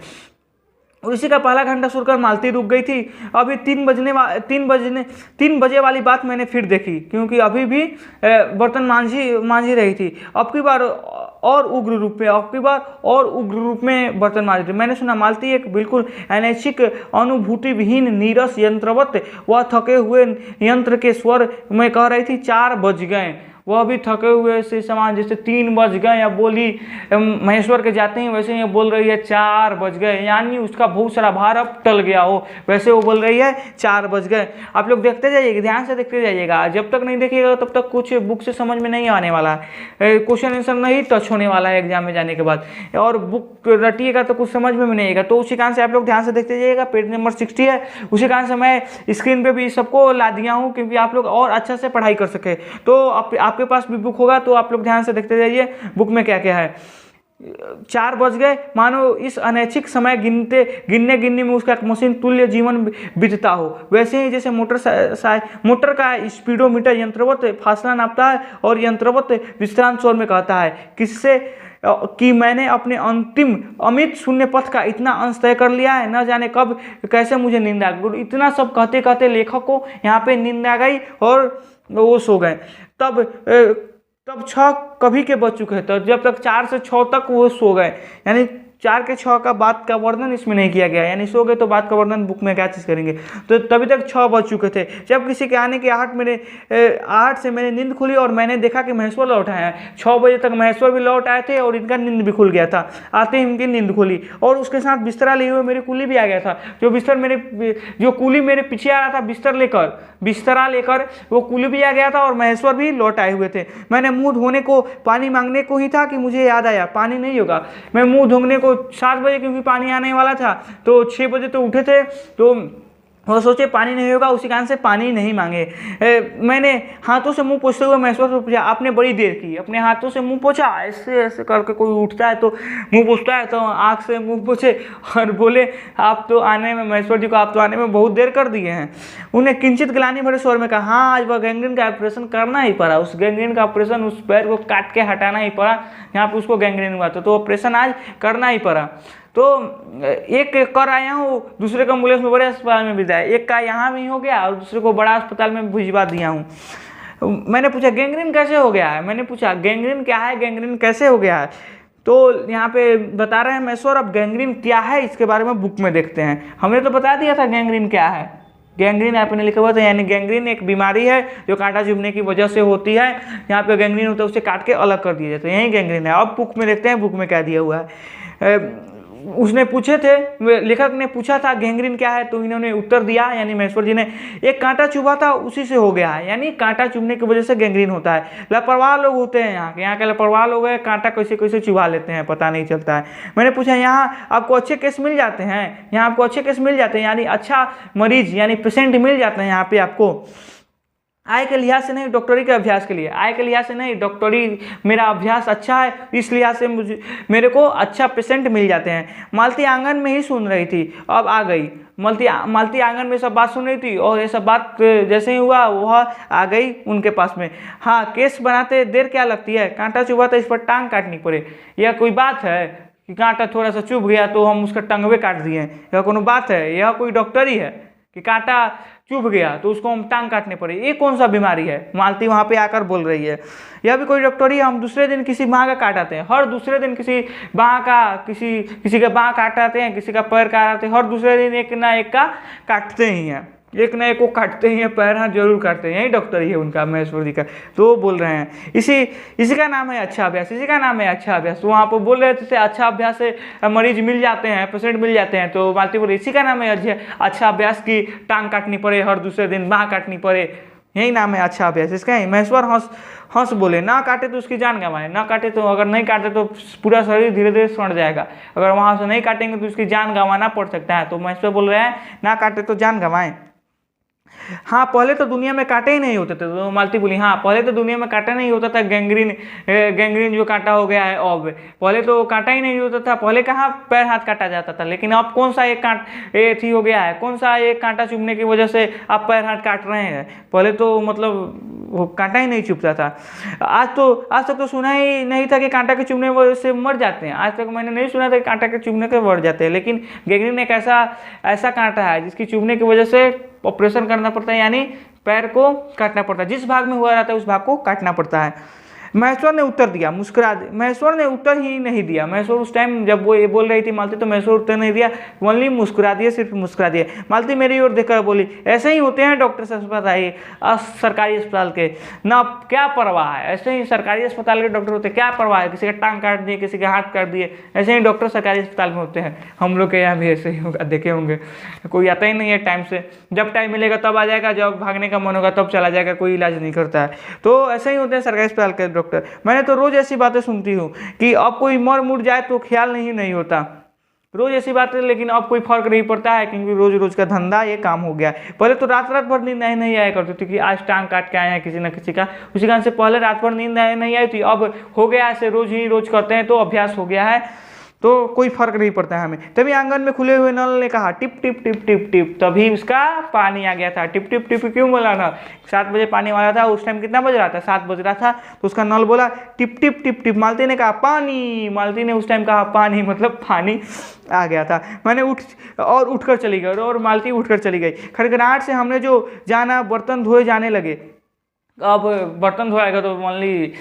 और इसी का पहला घंटा सुनकर मालती रुक गई थी। अभी 3 बजे वाली बात मैंने फिर देखी, क्योंकि अभी भी बर्तन मांझी रही थी। अब की बार और उग्र रूप में बर्तन मांझ रही। मैंने सुना मालती एक बिल्कुल अनैच्छिक अनुभूति विहीन नीरस यंत्रवत वह थके हुए यंत्र के स्वर में कह रही थी 4 बज गए। वह भी थके हुए से समान जैसे 3 बज गए, या बोली महेश्वर के जाते ही वैसे ही बोल रही है 4 बज गए, यानी उसका बहुत सारा भार अब टल गया हो, वैसे वो बोल रही है 4 बज गए। आप लोग देखते जाइएगा, ध्यान से देखते जाइएगा, जब तक नहीं देखिएगा तब तक कुछ बुक से समझ में नहीं आने वाला है, क्वेश्चन आंसर नहीं टच होने वाला है एग्जाम में जाने के बाद, और बुक रटिएगा तो कुछ समझ में भी नहीं आएगा। तो उसी कारण से आप लोग ध्यान से देखते जाइएगा। पेज नंबर 60 है, उसी कारण से मैं स्क्रीन पर भी सबको ला दिया हूँ क्योंकि आप लोग और अच्छा से पढ़ाई कर सके। तो आपके पास भी बुक होगा तो आप लोग ध्यान से देखते जाइए बुक में क्या क्या है। 4 बज गए, मानो इस अनैच्छिक समय गिनने में उसका मशीन तुल्य जीवन बीतता हो। वैसे ही जैसे मोटर का स्पीडोमीटर यंत्रवत फासला नापता है और यंत्रवत विश्रांत स्वर में कहता है किससे कि मैंने अपने अंतिम अमित शून्य पथ का इतना अंश तय कर लिया है, न जाने कब कैसे मुझे नींद आ गई। इतना सब कहते कहते लेखक को यहाँ पे नींद आ गई और वो सो गए। तब 6 कभी के बज चुके थे, तो जब तक 4 से 6 तक वो सो गए, यानी 4 के 6 का बात का वर्णन इसमें नहीं किया गया, यानी सो गए तो बात का वर्णन बुक में क्या चीज़ करेंगे। तो तभी तक 6 बज चुके थे जब किसी के आने की आहट से मेरी नींद खुली और मैंने देखा कि महेश्वर लौट आया है। 6 बजे तक महेश्वर भी लौट आए थे और इनका नींद भी खुल गया था। आते ही इनकी नींद खुली और उसके साथ बिस्तरा लिए हुए मेरे कुली भी आ गया था। जो कुली मेरे पीछे आ रहा था बिस्तरा लेकर वो कुली भी आ गया था और महेश्वर भी लौट आए हुए थे। मैंने मुंह धोने को पानी मांगने को ही था कि मुझे याद आया पानी नहीं होगा। मैं मुंह धोने को 7 बजे क्योंकि पानी आने वाला था, तो 6 बजे तो उठे थे, तो वो सोचे पानी नहीं होगा, उसी कारण से पानी नहीं मांगे। मैंने हाथों से मुंह पोंछते हुए महेश्वर से पूछा, आपने बड़ी देर की। अपने हाथों से मुंह पोंछा, ऐसे ऐसे करके कोई उठता है तो मुंह पोंछता है, तो आँख से मुंह पोंछे और बोले, आप तो आने में महेश्वर जी को आप तो आने में बहुत देर कर दिए हैं। उन्हें किंचित ग्लानि भरे स्वर में कहा, हाँ आज वह गैंग्रीन का ऑपरेशन करना ही पड़ा। उस गैंग्रीन का ऑपरेशन, उस पैर को काट के हटाना ही पड़ा, यहाँ पर उसको गैंग्रीन हुआ था, तो ऑपरेशन आज करना ही पड़ा। तो एक कर आया हूँ, दूसरे को एम्बुलेंस में बड़े अस्पताल में भिजवाया, एक का यहाँ भी हो गया और दूसरे को बड़ा अस्पताल में भिजवा दिया हूँ। मैंने पूछा गैंग्रीन कैसे हो गया है, मैंने पूछा गैंग्रीन क्या है, गैंग्रीन कैसे हो गया है। तो यहाँ पे बता रहे हैं महेश्वर, अब गैंग्रीन क्या है इसके बारे में बुक में देखते हैं। हमने तो बता दिया था गैंग्रीन क्या है, गैंग्रीन आपने लिखा हुआ था, यानी गैंग्रीन एक बीमारी है जो कांटा चुभने की वजह से होती है। यहाँ पे गैंग्रीन होता है, उसे काट के अलग कर दिया जाता है, यही गैंग्रीन है। अब बुक में देखते हैं बुक में क्या दिया हुआ है। उसने पूछे थे, लेखक ने पूछा था गैंग्रीन क्या है, तो इन्होंने उत्तर दिया, यानी महेश्वर जी ने, एक कांटा चुभा था उसी से हो गया है, यानी कांटा चुभने की वजह से गैंग्रीन होता है। लापरवाह लोग होते हैं यहाँ के लापरवाह लोग हैं, कांटा कैसे कैसे चुभा लेते हैं पता नहीं चलता है। मैंने पूछा यहाँ आपको अच्छे केस मिल जाते हैं, यहाँ आपको अच्छे केस मिल जाते हैं, यानी अच्छा मरीज यानी पेशेंट मिल जाते हैं यहाँ पे आपको। आय के लिहाज से नहीं, डॉक्टरी के अभ्यास के लिए। आय के लिहाज से नहीं, डॉक्टरी मेरा अभ्यास अच्छा है, इस लिहाज से मेरे को अच्छा पेशेंट मिल जाते हैं। मालती आंगन में ही सुन रही थी, अब आ गई। मालती आंगन में सब बात सुन रही थी और ये सब बात जैसे ही हुआ वह आ गई उनके पास में। हाँ, केस बनाते देर क्या लगती है, कांटा चुभा तो इस पर टांग काटनी पड़े, यह कोई बात है कि कांटा थोड़ा सा चुभ गया तो हम उसका टंगवे काट दिए, यह कोनो बात है? यह कोई डॉक्टरी है कि कांटा चुभ गया तो उसको हम टांग काटने पड़े? ये कौन सा बीमारी है? मालती वहाँ पे आकर बोल रही है, यह भी कोई डॉक्टरी है? हम दूसरे दिन किसी बाँह का काटाते हैं, हर दूसरे दिन किसी बाँह का किसी का बाँह काटाते हैं, किसी का पैर काटाते हैं, हर दूसरे दिन एक ना एक का काटते ही हैं, एक ना एक को काटते ही हैं, पैर हाथ जरूर काटते हैं, यही डॉक्टरी है उनका, महेश्वर जी का। तो बोल रहे हैं इसी का नाम है अच्छा अभ्यास, इसी का नाम है अच्छा अभ्यास। तो वहाँ पर बोल रहे थे अच्छा अभ्यास से मरीज मिल जाते हैं, पेशेंट मिल जाते हैं, तो मालती बोले इसी का नाम है अच्छा अभ्यास की टांग काटनी पड़े, हर दूसरे दिन बाँह काटनी पड़े, यही नाम है अच्छा अभ्यास इसका ही। महेश्वर हंस बोले, ना काटे तो उसकी जान गंवाए, ना काटे तो, अगर नहीं काटे तो पूरा शरीर धीरे धीरे सड़ जाएगा, अगर वहाँ से नहीं काटेंगे तो उसकी जान गंवाना पड़ सकता है। तो महेश्वर बोल रहे हैं ना काटे तो जान गंवाएं। हाँ, पहले तो दुनिया में कांटे ही नहीं होते थे। तो मालती बोली, हाँ पहले तो दुनिया में कांटा नहीं होता था, गैंग्रीन जो कांटा हो गया है अब, पहले तो कांटा ही नहीं होता था, पहले कहाँ पैर हाथ काटा जाता था, लेकिन अब कौन सा एक थी हो गया है, कौन सा एक कांटा चुभने की वजह से आप पैर हाथ काट रहे हैं? पहले तो मतलब वो कांटा ही नहीं चुभता था। आज तक तो सुना ही नहीं था कि कांटा के चुभने की वजह से मर जाते हैं, आज तक मैंने नहीं सुना था कि कांटा के चुभने के मर जाते हैं। लेकिन गैंग्रीन एक ऐसा कांटा है जिसकी चुभने की वजह से ऑपरेशन करना पड़ता है, यानी पैर को काटना पड़ता है, जिस भाग में हुआ रहता है उस भाग को काटना पड़ता है। महेश्वर ने उत्तर दिया, महेश्वर ने उत्तर ही नहीं दिया। महेश्वर उस टाइम जब वो ये बोल रही थी मालती, तो महेश्वर उत्तर नहीं दिया, ओनली मुस्कुरा दिए, सिर्फ मुस्कुरा दिए। मालती मेरी ओर देखकर बोली, ऐसे ही होते हैं डॉक्टर सरकारी अस्पताल के, ना क्या परवाह है, ऐसे ही सरकारी अस्पताल के डॉक्टर होते हैं, क्या परवाह है, किसी का टांग काट दिए, किसी के हाथ काट दिए, ऐसे ही डॉक्टर सरकारी अस्पताल में होते हैं। हम लोग के यहाँ भी ऐसे ही होगा, देखे होंगे, कोई आता ही नहीं है टाइम से, जब टाइम मिलेगा तब आ जाएगा, जब भागने का मन होगा तब चला जाएगा, कोई इलाज नहीं करता है। तो ऐसे ही होते हैं सरकारी अस्पताल के डॉक्टर। मैंने तो रोज ऐसी बातें सुनती हूँ कि अब कोई मर मुड़ जाए तो ख्याल नहीं होता, रोज ऐसी बातें, लेकिन अब कोई फर्क नहीं पड़ता है क्योंकि रोज का धंधा ये काम हो गया। पहले तो रात भर नींद नहीं आया करती थी कि आज टांग काट के आए हैं किसी न किसी का, उसी कारण से पहले रात भर नींद नहीं आई थी, अब हो गया ऐसे रोज करते हैं तो अभ्यास हो गया है, तो कोई फर्क नहीं पड़ता है हमें। तभी आंगन में खुले हुए नल ने कहा tip tip tip tip tip, तभी उसका पानी आ गया था। टिप टिप टिप क्यों बोला था? 7 बजे पानी वाला था, उस टाइम कितना बज रहा था? 7 बज रहा था, तो उसका नल बोला टिप टिप टिप टिप। मालती ने कहा पानी, मालती ने उस टाइम कहा पानी, मतलब पानी आ गया था। मैंने उठकर चली गई और मालती उठकर चली गई। खड़खड़ाहट से हमने जो जाना, बर्तन धोए जाने लगे। अब बर्तन धोएगा तो मान ली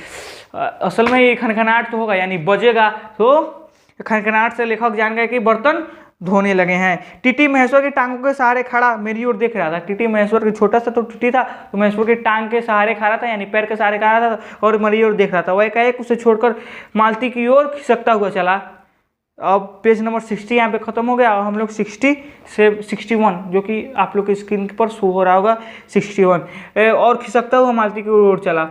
असल में ये खनखनाहट तो होगा, यानी बजेगा, तो खनखनाहट से लेखक जान गए कि बर्तन धोने लगे हैं। टीटी महेश्वर की टांगों के सहारे खड़ा मेरी ओर देख रहा था। टीटी महेश्वर की छोटा सा तो टीटी था, तो महेश्वर की टांग के सहारे खड़ा था, यानी पैर के सहारे खड़ा था और मेरी ओर देख रहा था। वह एकाएक उसे छोड़कर मालती की ओर खिसकता हुआ चला। अब पेज नंबर 60 यहाँ पे खत्म हो गया और हम लोग 60 से 61 जो कि आप लोग की स्क्रीन पर शो हो रहा होगा 61 और खिसकता हुआ मालती की ओर चला।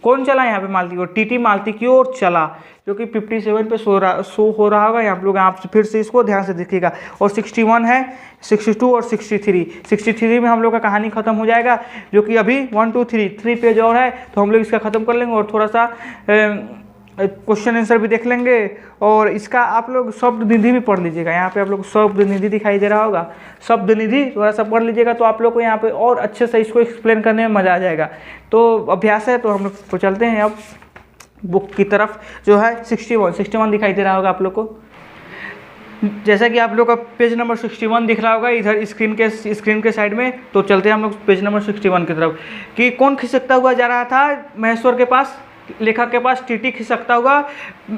कौन चला यहाँ पे? मालती की ओर। टीटी मालती की ओर चला, जो कि 57 पे शो हो रहा होगा। आप लोग आप फिर से इसको ध्यान से देखिएगा। और 61 है, 62 और 63 में हम लोग का कहानी खत्म हो जाएगा, जो कि अभी 1 2 3 पेज और है, तो हम लोग इसका खत्म कर लेंगे और थोड़ा सा क्वेश्चन आंसर भी देख लेंगे। और इसका आप लोग शब्द निधि भी पढ़ लीजिएगा। यहाँ पे आप लोग शब्द निधि दिखाई दे रहा होगा, शब्द निधि थोड़ा सा पढ़ लीजिएगा, तो आप लोग को यहाँ पे और अच्छे से इसको एक्सप्लेन करने में मज़ा आ जाएगा। तो अभ्यास है, तो हम लोग को चलते हैं अब बुक की तरफ, जो है 61 दिखाई दे रहा होगा आप लोग को। जैसा कि आप लोग का पेज नंबर 61 दिख रहा होगा इधर स्क्रीन के साइड में, तो चलते हैं हम लोग पेज नंबर 61 की तरफ। कि कौन खिसकता हुआ जा रहा था महेश्वर के पास? लेखक के पास टीटी खिसकता हुआ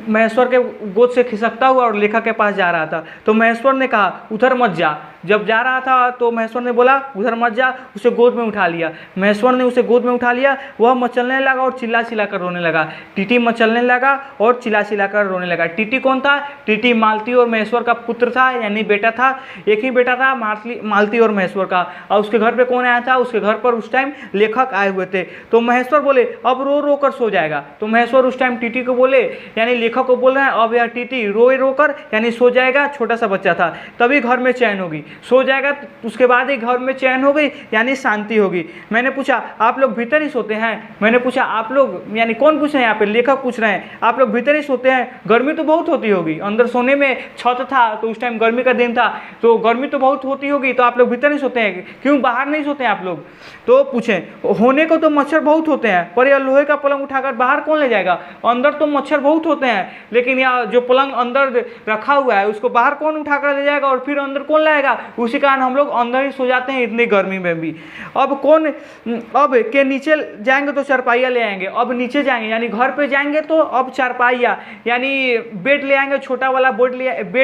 महेश्वर के गोद से खिसकता हुआ और लेखक के पास जा रहा था। तो महेश्वर ने कहा उधर मत जा। जब जा रहा था तो महेश्वर ने बोला उधर मत जा, उसे गोद में उठा लिया। महेश्वर ने उसे गोद में उठा लिया, वह मचलने लगा और चिल्ला चिल्ला कर रोने लगा। टीटी मचलने लगा और चिल्ला चिल्ला कर रोने लगा। टीटी कौन था? टीटी मालती और महेश्वर का पुत्र था, यानी बेटा था। एक ही बेटा था मालती और महेश्वर का। और उसके घर पे कौन आया था? उसके घर पर उस टाइम लेखक आए हुए थे। तो महेश्वर बोले अब रो रो कर सो जाएगा। तो महेश्वर उस टाइम टीटी को बोले, यानी लेखक को बोल रहे हैं अब यह टीटी रोए रोकर यानी सो जाएगा। छोटा सा बच्चा था, तभी घर में चैन होगी। सो जाएगा, उसके बाद ही घर में चैन हो गई, यानी शांति होगी। मैंने पूछा आप लोग भीतर ही सोते हैं? मैंने पूछा आप लोग, यानी कौन पूछ रहे हैं? यहाँ पे लेखक पूछ रहे हैं आप लोग भीतर ही सोते हैं? गर्मी तो बहुत होती होगी। अंदर सोने में छत था, तो उस टाइम गर्मी का दिन था, तो गर्मी तो बहुत होती होगी, तो आप लोग भीतर ही सोते हैं, क्यों बाहर नहीं सोते हैं आप लोग? तो पूछे होने को तो मच्छर बहुत होते हैं, पर यह लोहे का पलंग उठाकर बाहर कौन ले जाएगा? अंदर तो मच्छर बहुत होते हैं, लेकिन यह जो पलंग अंदर रखा हुआ है उसको बाहर कौन उठाकर ले जाएगा? और फिर अंदर कौन लाएगा? उसी कारण हम लोग अंदर ही सो जाते हैं इतनी गर्मी में भी। अब के नीचे जाएंगे तो चारपाइया ले आएंगे। अब नीचे जाएंगे यानी घर पे जाएंगे तो अब चारपाइया यानी बेड ले आएंगे, छोटा वाला बेड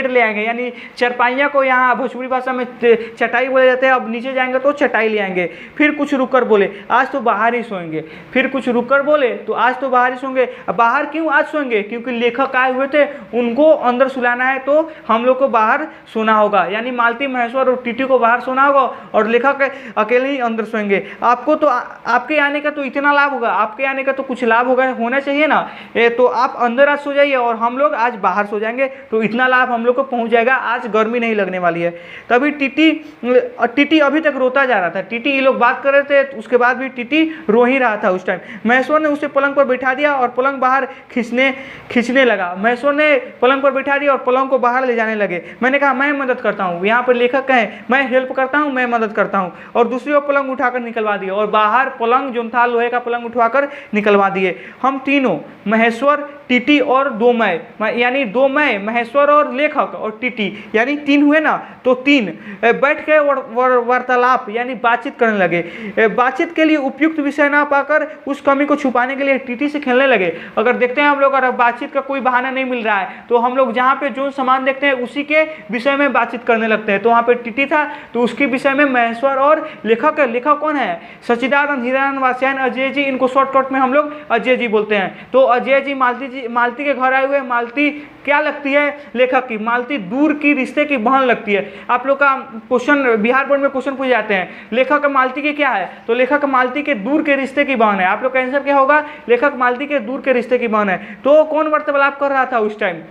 ले आएंगे, यानी चारपाइया को यहाँ भोजपुरी भाषा में चटाई बोले जाते हैं। अब नीचे जाएंगे तो चटाई ले आएंगे। फिर कुछ रुककर बोले आज तो बाहर ही सोएंगे। फिर कुछ रुककर बोले तो आज तो बाहर ही सोएंगे। बाहर क्यों आज सोएंगे? क्योंकि लेखक आए हुए थे, उनको अंदर सुलाना है, तो हम लोग को बाहर सोना होगा। यानी मालती महेश्वर और टीटी को बाहर सोना होगा और लेखक अकेले ही अंदर सोएंगे। आपको तो आपके आने का तो इतना लाभ होगा, आपके आने का तो कुछ लाभ होना चाहिए ना। तो आप अंदर आज सो जाइए और हम लोग आज बाहर सो जाएंगे, तो इतना लाभ हम लोग को पहुंच जाएगा। आज गर्मी नहीं लगने वाली है। तभी टीटी अभी तक रोता जा रहा था। टीटी ये लोग बात कर रहे थे, तो उसके बाद भी टीटी रो ही रहा था उस टाइम। महेश्वर ने उसे पलंग पर बैठा दिया और पलंग बाहर खींचने लगा। महेश्वर ने पलंग पर बैठा दिया और पलंग को बाहर ले जाने लगे। मैंने कहा मैं मदद करता हूँ। यहाँ पर लेखक कहें मैं हेल्प करता हूँ, मैं मदद करता हूँ। और दूसरी ओर पलंग उठाकर निकलवा दिया और बाहर पलंग जो था लोहे का पलंग उठवाकर निकलवा दिए। हम तीनों महेश्वर, टीटी और दो मैं, यानी दो मैं, महेश्वर और लेखक और टीटी, यानी तीन हुए ना, तो तीन बैठ के वार्तालाप यानी बातचीत करने लगे। बातचीत के लिए उपयुक्त विषय ना पाकर उस कमी को छुपाने के लिए टीटी से खेलने लगे। अगर देखते हैं हम लोग अगर बातचीत का कोई बहाना नहीं मिल रहा है तो हम लोग जहाँ पे जो सामान देखते हैं उसी के विषय में बातचीत करने लगते हैं। तो वहाँ पे टीटी था तो उसके विषय में महेश्वर और लेखक कौन है? सच्चिदानंद, हीरानंद वात्स्यायन, अजय जी, इनको शॉर्टकट में हम लोग अजय जी बोलते हैं। तो अजय जी मालती के घर आए हुए। मालती क्या लगती है लेखक की? मालती दूर की रिश्ते की बहन लगती है। आप लोग का क्वेश्चन बिहार बोर्ड में क्वेश्चन पूछ जाते हैं लेखक मालती की क्या है, तो लेखक मालती के दूर के रिश्ते की बहन है। आप लोग का आंसर क्या होगा? लेखक मालती के दूर के रिश्ते की बहन है। तो कौन वार्तालाप कर रहा था उस टाइम?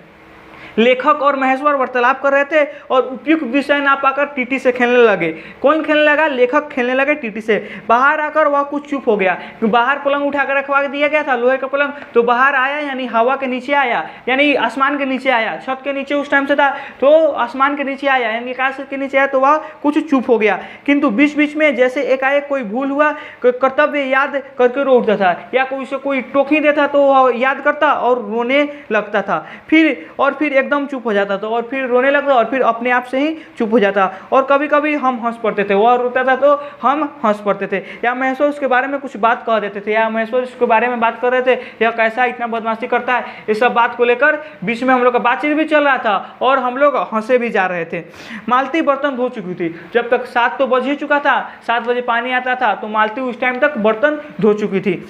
लेखक और महेश्वर वार्तालाप कर रहे थे और उपयुक्त विषय ना पाकर टीटी से खेलने लगे। कौन खेलने लगा? लेखक खेलने लगे टीटी से। बाहर आकर वह कुछ चुप हो गया। बाहर पलंग उठाकर रखवा दिया गया था लोहे का पलंग, तो बाहर आया यानी हवा के नीचे आया, यानी आसमान के नीचे आया। छत के नीचे उस टाइम से था तो आसमान के नीचे आया, यानी आकाश के नीचे आया, तो वह कुछ चुप हो गया। किंतु बीच बीच में जैसे एकाएक कोई भूल हुआ, कर्तव्य याद करके रो उठता था, या कोई से कोई टोकी देता तो वह याद करता और रोने लगता था। फिर एकदम चुप हो जाता था और फिर रोने लगता और फिर अपने आप से ही चुप हो जाता। और कभी कभी हम हंस पड़ते थे, वह रोता था तो हम हंस पड़ते थे, या महेश्वर उसके बारे में कुछ बात कह देते थे, या महेश्वर उसके बारे में बात कर रहे थे, या कैसा इतना बदमाशी करता है, इस सब बात को लेकर बीच में हम लोग का बातचीत भी चल रहा था और हम लोग हंसे भी जा रहे थे। मालती बर्तन धो चुकी थी, जब तक 7 तो बज ही चुका था, 7 बजे पानी आता था, तो मालती उस टाइम तक बर्तन धो चुकी थी।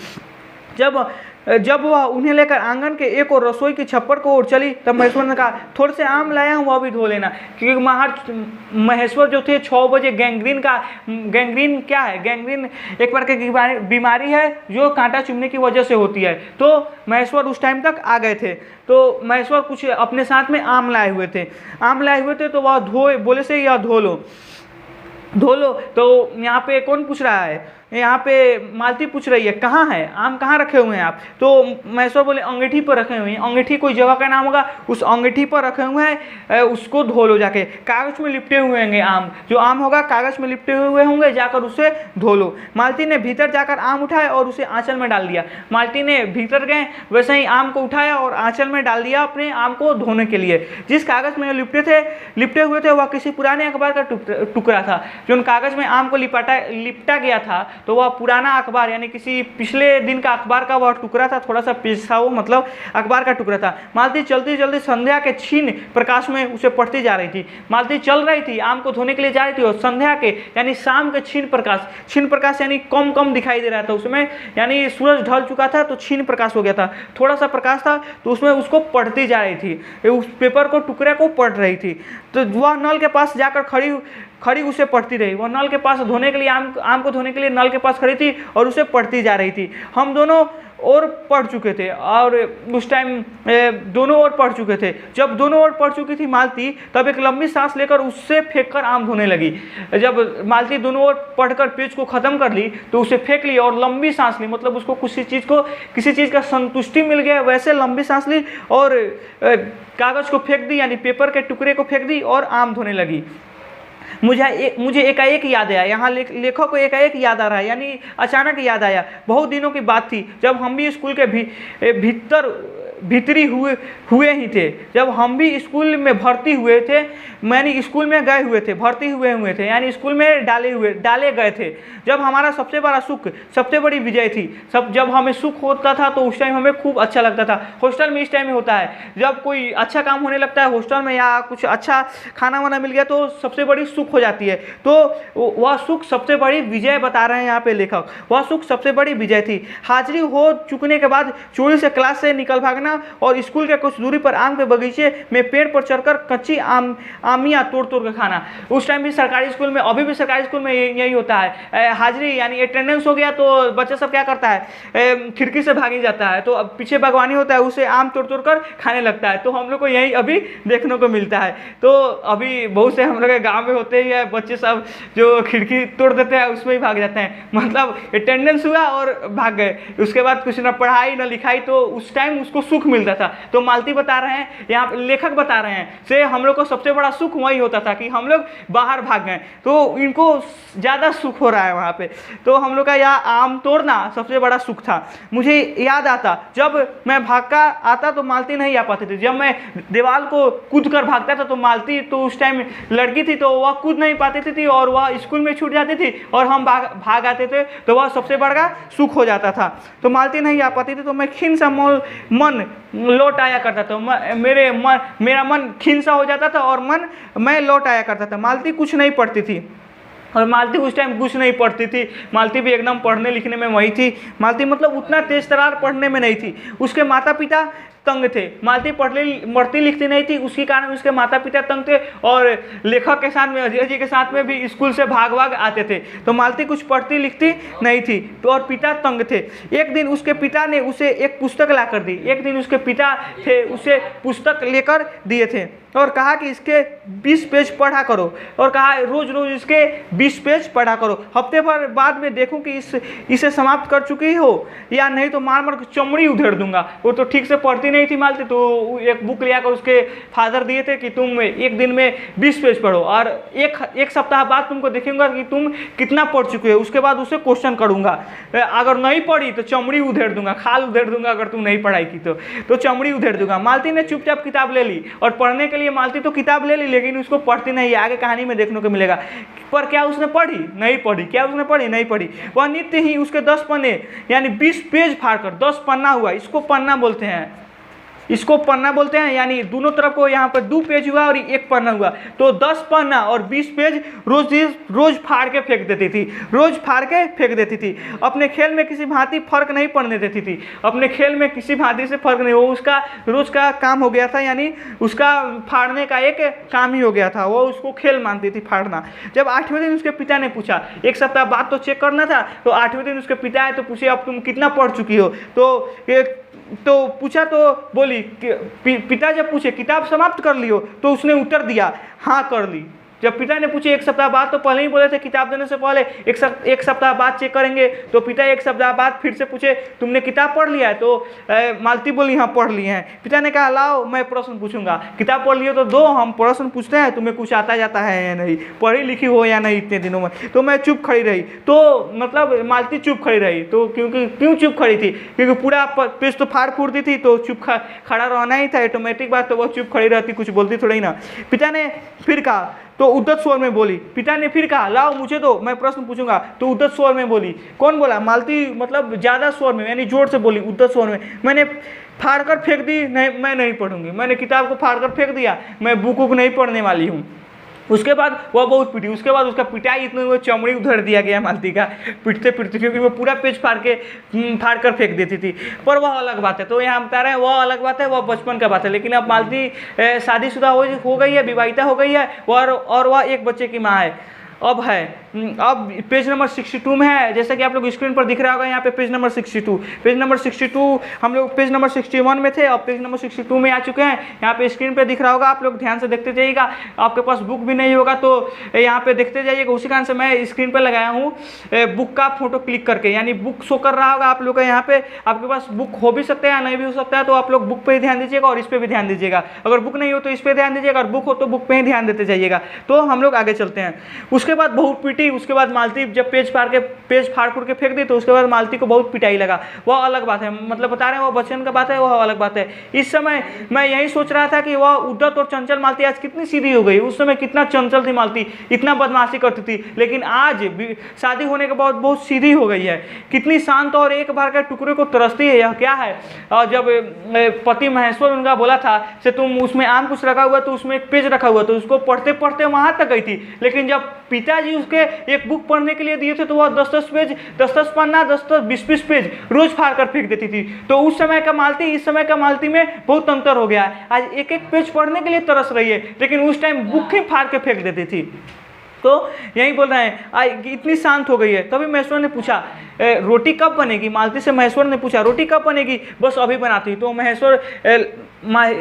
जब वह उन्हें लेकर आंगन के एक और रसोई की छप्पर को ओर चली, तब महेश्वर ने कहा, थोड़े से आम लाया हूँ, वह भी धो लेना। क्योंकि महेश्वर जो थे 6 बजे गैंग्रीन क्या है, गैंग्रीन एक प्रकार की बीमारी है जो कांटा चुभने की वजह से होती है। तो महेश्वर उस टाइम तक आ गए थे, तो महेश्वर कुछ अपने साथ में आम लाए हुए थे, तो वह बोले से यह धो लो। तो यहाँ पे कौन पूछ रहा है, यहाँ पे मालती पूछ रही है कहाँ है आम, कहाँ रखे हुए हैं आप। तो महेश्वर बोले अंगीठी पर रखे हुए हैं। अंगीठी कोई जगह का नाम होगा, उस अंगीठी पर रखे हुए हैं, उसको धो लो जाके। कागज में लिपटे हुए होंगे आम, जो आम होगा कागज में लिपटे हुए होंगे, जाकर उसे धो लो। मालती ने भीतर जाकर आम उठाया और उसे आंचल में डाल दिया। मालती ने भीतर गए, वैसे ही आम को उठाया और आंचल में डाल दिया अपने आम को धोने के लिए। जिस कागज में लिपटे हुए थे वह किसी पुराने अखबार का टुकड़ा था। जो कागज में आम को लिपटा गया था, तो वह पुराना अखबार यानी किसी पिछले दिन का अखबार का वह टुकड़ा था, थोड़ा सा पिछा हुआ, मतलब अखबार का टुकड़ा था। मालती चलती चलती संध्या के क्षीण प्रकाश में उसे पढ़ती जा रही थी। मालती चल रही थी, आम को धोने के लिए जा रही थी, और संध्या के यानी शाम के क्षीण प्रकाश यानी कम दिखाई दे रहा था उसमें, यानी सूरज ढल चुका था तो क्षीण प्रकाश हो गया था, थोड़ा सा प्रकाश था, तो उसमें उसको पढ़ती जा रही थी, उस पेपर को टुकड़े को पढ़ रही थी। तो वह नल के पास जाकर खड़ी उसे पढ़ती रही। वह नल के पास धोने के लिए आम को धोने के लिए नल के पास खड़ी थी और उसे पढ़ती जा रही थी। हम दोनों और पढ़ चुके थे, और उस टाइम दोनों ओर पढ़ चुके थे। जब दोनों ओर पढ़ चुकी थी मालती, तब एक लंबी सांस लेकर उससे फेंककर आम धोने लगी। जब मालती दोनों ओर पढ़कर पेज को खत्म कर ली, तो उसे फेंक ली और लंबी सांस ली, मतलब उसको किसी चीज़ का संतुष्टि मिल गया, वैसे लंबी सांस ली और कागज को फेंक दी, यानी पेपर के टुकड़े को फेंक दी और आम धोने लगी। मुझे एकाएक याद आया, यहाँ लेखक को एकाएक याद आ रहा है, यानी अचानक याद आया। बहुत दिनों की बात थी, जब हम भी स्कूल के भीतरी हुए ही थे, जब हम भी स्कूल में भर्ती हुए थे, यानी स्कूल में गए हुए थे, भर्ती हुए थे, यानी स्कूल में डाले गए थे। जब हमारा सबसे बड़ा सुख, सबसे बड़ी विजय थी, जब हमें सुख होता था तो उस टाइम हमें खूब अच्छा लगता था। हॉस्टल में इस टाइम में होता है, जब कोई अच्छा काम होने लगता है हॉस्टल में, या कुछ अच्छा खाना वाना मिल गया, तो सबसे बड़ी सुख हो जाती है। तो वह सुख सबसे बड़ी विजय बता रहे हैं यहाँ पे लेखक, वह सुख सबसे बड़ी विजय थी। हाजिरी हो चुकने के बाद चोरी से क्लास से निकल भागना और स्कूल के कुछ दूरी पर आम के बगीचे में पेड़ पर चढ़कर कच्ची आमियाँ तोड़ के खाना। उस टाइम भी सरकारी स्कूल में, अभी भी सरकारी स्कूल में यही होता है। हाजिरी यानी अटेंडेंस हो गया तो बच्चा सब क्या करता है, खिड़की से भागी जाता है, तो अब पीछे बागवानी होता है, उसे आम तोड़ कर खाने लगता है। तो हम लोग को यही अभी देखने को मिलता है। तो अभी बहुत से हम लोग के गाँव में होते ही है, बच्चे सब जो खिड़की तोड़ देते हैं उसमें ही भाग जाते हैं, मतलब अटेंडेंस हुआ और भाग गए। उसके बाद कुछ ना पढ़ाई ना लिखाई, तो उस टाइम उसको सुख मिलता था। तो मालती बता रहे हैं, यहाँ लेखक बता रहे हैं से हम लोग को सबसे बड़ा सुख वही होता था कि हम लोग बाहर भाग गए, तो इनको ज़्यादा सुख हो रहा है वहाँ पे। तो हम लोग का यह आम तोड़ना सबसे बड़ा सुख था। मुझे याद आता, जब मैं भागता आता तो मालती नहीं आ पाती थी। जब मैं दीवार को कूद कर भागता था तो मालती, तो उस टाइम लड़की थी तो वह कूद नहीं पाती थी और वह स्कूल में छूट जाती थी और हम भाग आते थे, तो वह सबसे बड़ा सुख हो जाता था। तो मालती नहीं आ पाती थी तो मैं खिन सा मन लौट आया करता था, मेरा मन खिन सा हो जाता था और मैं लौट आया करता था। मालती कुछ नहीं पढ़ती थी, और मालती उस टाइम कुछ नहीं पढ़ती थी। मालती भी एकदम पढ़ने लिखने में वही थी। मालती मतलब उतना तेज तरार पढ़ने में नहीं थी। उसके माता पिता तंग थे, मालती पढ़ती लिखती नहीं थी, उसके कारण उसके माता पिता तंग थे, और लेखक के साथ में, अजय जी के साथ में भी स्कूल से भाग आते थे। तो मालती कुछ पढ़ती लिखती नहीं थी, तो और पिता तंग थे। एक दिन उसके पिता ने उसे एक पुस्तक ला कर दी। एक दिन उसके पिता थे उसे पुस्तक लेकर दिए थे। और कहा कि इसके 20 पेज पढ़ा करो, और कहा रोज रोज इसके 20 पेज पढ़ा करो। हफ्ते भर बाद में देखूं कि इसे समाप्त कर चुकी हो या नहीं, तो मार मार चमड़ी उधेड़ दूंगा। वो तो ठीक से पढ़ती नहीं थी मालती, तो एक बुक लिया कर उसके फादर दिए थे कि तुम एक दिन में 20 पेज पढ़ो, और एक सप्ताह बाद तुमको देखूंगा कि तुम कितना पढ़ चुके हो। उसके बाद उसे क्वेश्चन करूंगा, अगर नहीं पढ़ी तो चमड़ी उधेड़ दूंगा, खाल उधेड़ दूंगा। अगर तुम नहीं पढ़ाई की तो चमड़ी उधेड़ दूंगा। मालती ने चुपचाप किताब ले ली, और पढ़ने के लिए मालती तो किताब ले ली, लेकिन उसको पढ़ती नहीं है। आगे कहानी में देखने को मिलेगा। पर क्या उसने पढ़ी? नहीं पढ़ी। क्या उसने पढ़ी? नहीं पढ़ी। वह नित्य ही उसके 10 पन्ने यानी 20 पेज फाड़कर 10 पन्ना हुआ, इसको पन्ना बोलते हैं, इसको पन्ना बोलते हैं। यानी दोनों तरफ को यहाँ पर 2 पेज हुआ और 1 पन्ना हुआ, तो 10 पन्ना और 20 पेज रोज फाड़ के फेंक देती थी, रोज फाड़ के फेंक देती थी। अपने खेल में किसी भांति फर्क नहीं पड़ने देती थी, अपने खेल में किसी भांति से फर्क नहीं, वो उसका रोज का काम हो गया था, यानी उसका फाड़ने का एक काम ही हो गया था। वो उसको खेल मानती थी फाड़ना। जब 8वें दिन उसके पिता ने पूछा, एक सप्ताह बाद तो चेक करना था, तो 8वें दिन उसके पिता आए तो पूछे अब तुम कितना पढ़ चुकी हो? तो पूछा तो बोली पिता जब पूछे किताब समाप्त कर ली हो, तो उसने उत्तर दिया हाँ कर ली। जब पिता ने पूछे एक सप्ताह बाद, तो पहले ही बोले थे किताब देने से पहले एक सप्ताह बाद चेक करेंगे, तो पिता एक सप्ताह बाद फिर से पूछे तुमने किताब पढ़ लिया है? तो मालती बोली हाँ पढ़ ली है। पिता ने कहा लाओ मैं प्रश्न पूछूंगा, किताब पढ़ लियो तो दो, हम प्रश्न पूछते हैं, तुम्हें कुछ आता जाता है या नहीं, पढ़ी लिखी हो या नहीं इतने दिनों में। तो मैं चुप खड़ी रही, तो मतलब मालती चुप खड़ी रही। तो क्यों चुप खड़ी थी? क्योंकि पूरा पेज तो फाड़ फूड़ दी थी, तो चुप खड़ा रहना ही था, ऑटोमेटिक बात। तो वो चुप खड़ी रहती, कुछ बोलती थोड़ी ना। पिता ने फिर कहा, तो उद्धत स्वर में बोली। पिता ने फिर कहा लाओ मुझे दो, मैं प्रश्न पूछूंगा। तो उद्धत स्वर में बोली। कौन बोला? मालती, मतलब ज्यादा स्वर में, यानी जोर से बोली, उद्धत स्वर में। मैंने फाड़ कर फेंक दी, नहीं मैं नहीं पढ़ूंगी, मैंने किताब को फाड़ कर फेंक दिया, मैं बुक नहीं पढ़ने वाली हूँ। उसके बाद वह बहुत पिटी। उसके बाद उसका पिटाई इतने वो चमड़ी उधेड़ दिया गया मालती का, पिटते पिटते, क्योंकि वो पूरा पेज फाड़ कर फेंक देती थी। पर वह अलग बात है। तो यहाँ बता रहे हैं वह अलग बात है, वह बचपन का बात है। लेकिन अब मालती शादीशुदा हो गई है, विवाहिता हो गई है, और वह एक बच्चे की माँ है। अब पेज नंबर 62 में है, जैसा कि आप लोग स्क्रीन पर दिख रहा होगा यहाँ पे पेज नंबर 62। पेज नंबर 62 हम लोग पेज नंबर 61 में थे, अब पेज नंबर 62 में आ चुके हैं। यहाँ पे स्क्रीन पे दिख रहा होगा, आप लोग ध्यान से देखते जाइएगा। आपके पास बुक भी नहीं होगा तो यहाँ पे देखते जाइएगा। उसी कारण से मैं स्क्रीन पर लगाया हूँ बुक का फोटो क्लिक करके, यानी बुक शो कर रहा होगा आप लोग का। यहाँ पे आपके पास बुक हो भी सकता है या नहीं भी हो सकता है, तो आप लोग बुक पे ही ध्यान दीजिएगा और इस पर भी ध्यान दीजिएगा। अगर बुक नहीं हो तो इस पर ध्यान दीजिएगा, और बुक हो तो बुक पे ही ध्यान देते जाइएगा। तो हम लोग आगे चलते हैं। उसके बाद बहुत पीटी। उसके बाद मालती जब पेज फाड़ फूड़ के फेंक दी, तो उसके बाद मालती को बहुत पिटाई लगा। वह अलग बात है, मतलब बता रहे हैं वह बचपन का बात है, वह अलग बात है। इस समय मैं यही सोच रहा था कि वह उद्धत और चंचल मालती आज कितनी सीधी हो गई। उस समय कितना चंचल थी मालती, इतना बदमाशी करती थी, लेकिन आज शादी होने के बाद बहुत सीधी हो गई है, कितनी शांत और एक बार के टुकड़े को तरसती है। यह क्या है? और जब पति महेश्वर उनका बोला था से तुम उसमें आम कुछ रखा हुआ, तो उसमें एक पेज रखा हुआ, तो उसको पढ़ते पढ़ते वहां तक गई थी। लेकिन जब पिताजी उसके एक बुक पढ़ने के लिए दिए थे, तो वह 10-10 पेज, 10-10 पन्ना, 10-10, 20-20 पेज रोज फाड़ कर फेंक देती थी। तो उस समय का मालती इस समय का मालती में बहुत अंतर हो गया है। आज एक एक पेज पढ़ने के लिए तरस रही है, लेकिन उस टाइम बुक ही फाड़ के फेंक देती थी। तो यही बोल रहे हैं इतनी शांत हो गई है। तभी महेश्वर ने पूछा रोटी कब बनेगी? मालती से महेश्वर ने पूछा रोटी कब बनेगी? बस अभी बनाती हूँ। तो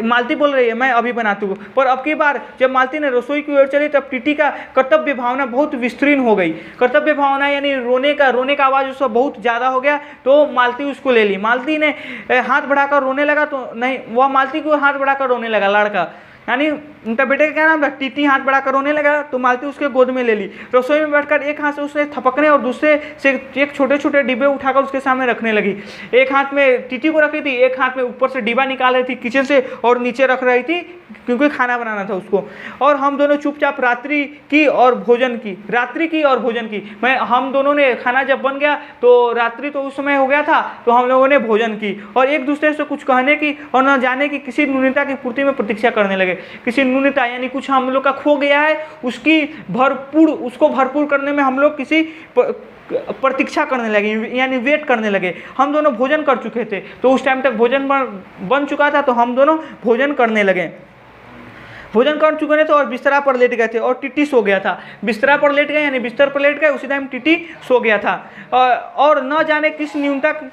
मालती बोल रही है मैं अभी बनाती हूँ। पर अब की बार जब मालती ने रसोई की ओर चली, तब टीटी का कर्तव्य भावना बहुत विस्तीर्ण हो गई। कर्तव्य भावना यानी रोने का आवाज़ उसका बहुत ज़्यादा हो गया। तो मालती उसको ले ली। मालती ने हाथ बढ़ाकर रोने लगा, तो नहीं, वह मालती को हाथ बढ़ाकर रोने लगा। लड़का यानी उनका बेटे का क्या नाम था? टीटी हाथ बढ़ाकर रोने लगा, तो मालती उसके गोद में ले ली। रसोई में बैठकर एक हाथ से उसने थपकने और दूसरे से एक छोटे छोटे डिब्बे उठाकर उसके सामने रखने लगी। एक हाथ में टीटी को रखी थी, एक हाथ में ऊपर से डिब्बा निकाल रही थी किचन से और नीचे रख रही थी, क्योंकि खाना बनाना था उसको। और हम दोनों चुपचाप रात्रि की और भोजन की। हम दोनों ने खाना जब बन गया तो रात्रि तो उस समय हो गया था, तो हम लोगों ने भोजन की और एक दूसरे से कुछ कहने की और न जाने की किसी न्यूनता की पूर्ति में प्रतीक्षा करने लगे। किसी न्यूनता यानी कुछ हम लोग का खो गया है, उसको भरपूर करने में हम लोग किसी प्रतीक्षा करने लगे, यानी वेट करने लगे। हम दोनों भोजन कर चुके थे, तो उस टाइम तक भोजन बन चुका था, तो हम दोनों भोजन करने लगे। भोजन कर चुके थे और बिस्तरा पर लेट गए थे और टीटी सो गया था। बिस्तरा पर लेट गए यानी बिस्तर पर लेट गए, उसी टाइम टीटी सो गया था और न जाने किस न्यूनतक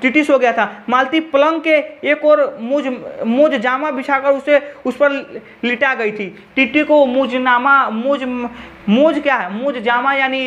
टीटी सो गया था। मालती पलंग के एक और मूज जामा बिछाकर उस पर लिटा गई थी। टीटी को मूज क्या है, मूज जामा यानी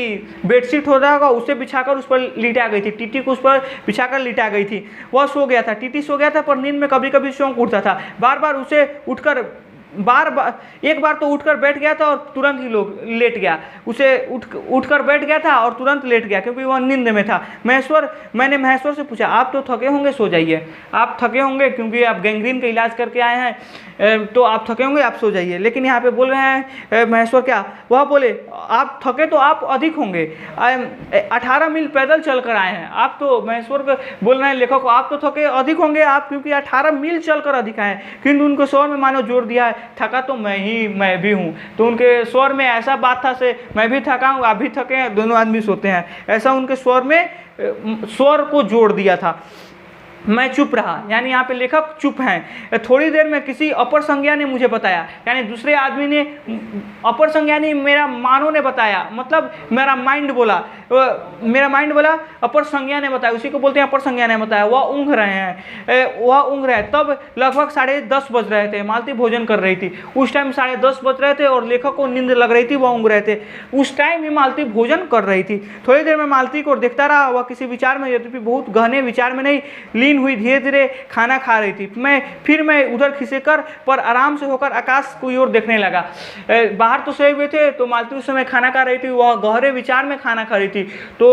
बेडशीट होता होगा, उसे बिछाकर उस पर लिटा गई थी। टीटी को उस पर बिछाकर लिटा गई थी। वह सो गया था, टीटी सो गया था, पर नींद में कभी कभी चौंक उठता था। बार बार उसे उठकर एक बार तो उठकर बैठ गया था और तुरंत ही लेट गया। उसे उठकर बैठ गया था और तुरंत लेट गया क्योंकि वह नींद में था। मैंने महेश्वर से पूछा, आप तो थके होंगे, सो जाइए। आप थके होंगे क्योंकि आप गैंग्रीन का इलाज करके आए हैं, तो आप थके होंगे, आप सो जाइए। लेकिन यहाँ पे बोल रहे हैं महेश्वर क्या, वह बोले आप थके तो आप अधिक होंगे, 18 मील पैदल चल कर आए हैं। आप तो महेश्वर को बोल रहे हैं लेखक, आप तो थके अधिक होंगे आप क्योंकि 18 मील चलकर अधिक आए हैं। किंतु उनको स्वर में मानो जोर दिया है, थका तो मैं भी हूँ। तो उनके स्वर में ऐसा बात था से मैं भी थका हूँ, आप भी थके हैं, दोनों आदमी सोते हैं, ऐसा उनके स्वर में स्वर को जोड़ दिया था। मैं चुप रहा, यानी यहाँ पे लेखक चुप हैं। थोड़ी देर में किसी अपर संज्ञा ने मुझे बताया, यानी दूसरे आदमी ने, अपर संज्ञा ने मेरा मानो ने बताया, मतलब मेरा माइंड बोला, अपर संज्ञा ने बताया, उसी को बोलते हैं अपर संज्ञा ने बताया। वह ऊँघ रहे हैं। तब लगभग 10:30 बज रहे थे। मालती भोजन कर रही थी। उस टाइम 10:30 बज रहे थे और लेखक को नींद लग रही थी, वह ऊँघ रहे थे। उस टाइम ही मालती भोजन कर रही थी। थोड़ी देर में मालती को देखता रहा, वह किसी विचार में, यद्यपि बहुत गहने विचार में नहीं, लीन हुई धीरे धीरे खाना खा रही थी। मैं उधर खिसकर पर आराम से होकर आकाश की ओर देखने लगा। बाहर तो सोए हुए थे, तो मालती उस समय खाना खा रही थी, वह गहरे विचार में खाना खा रही थी। तो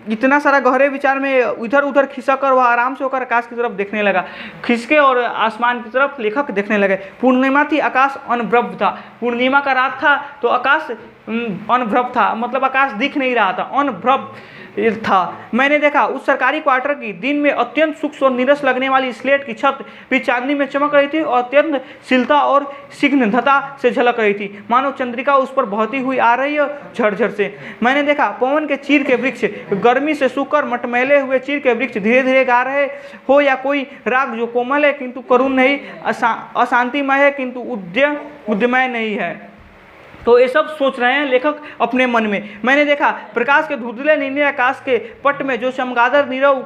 इतना सारा गहरे विचार में इधर उधर खिसकर वह आराम से होकर आकाश की तरफ देखने लगा। खिसके और आसमान की तरफ लेखक देखने लगे। पूर्णिमा थी, आकाश अनभ्रव था। पूर्णिमा का रात था तो आकाश अनभ्रव था, मतलब आकाश दिख नहीं रहा था, अनभ्रव था। मैंने देखा उस सरकारी क्वार्टर की दिन में अत्यंत सूक्ष्म और नीरस लगने वाली स्लेट की छत भी चांदनी में चमक रही थी और अत्यंत शीलता और स्निग्धता से झलक रही थी, मानो चंद्रिका उस पर बहती हुई आ रही है झरझर से। मैंने देखा पवन के चीर के वृक्ष, गर्मी से सूखकर मटमैले हुए चीर के वृक्ष धीरे धीरे गा रहे हो, या कोई राग जो कोमल है किंतु करुण नहीं, अशांतिमय है किंतु उद्यमय नहीं है। तो ये सब सोच रहे हैं लेखक अपने मन में। मैंने देखा प्रकाश के धुंधले नीले आकाश के पट में जो चमगादड़ नीरव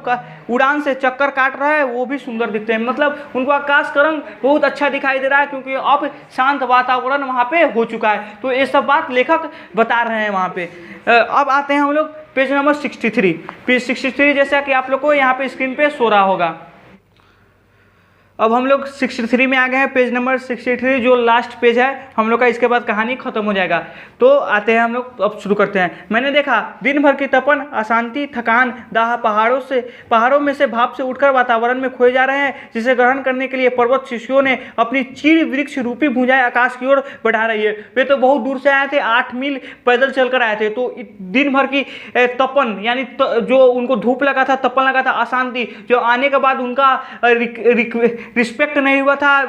उड़ान से चक्कर काट रहा है वो भी सुंदर दिखते हैं, मतलब उनको आकाश का रंग बहुत अच्छा दिखाई दे रहा है क्योंकि अब शांत वातावरण वहाँ पे हो चुका है। तो ये सब बात लेखक बता रहे हैं वहाँ पे। अब आते हैं हम लोग पेज नंबर 63। पेज 63 जैसा कि आप लोग को यहाँ पे स्क्रीन पे सो रहा होगा। अब हम लोग 63 में आ गए हैं, पेज नंबर 63 जो लास्ट पेज है हम लोग का, इसके बाद कहानी खत्म हो जाएगा। तो आते हैं हम लोग, अब शुरू करते हैं। मैंने देखा दिन भर की तपन, अशांति, थकान, दाह पहाड़ों में से भाप से उठकर वातावरण में खोए जा रहे हैं, जिसे ग्रहण करने के लिए पर्वत शिष्यों ने अपनी चीड़ वृक्ष रूपी भुजाएं आकाश की ओर बढ़ा रही है। वे तो बहुत दूर से आए थे, 8 मील पैदल चलकर आए थे। तो दिन भर की तपन यानी जो उनको धूप लगा था, तपन लगा था, अशांति, जो आने के बाद उनका रिस्पेक्ट नहीं हुआ था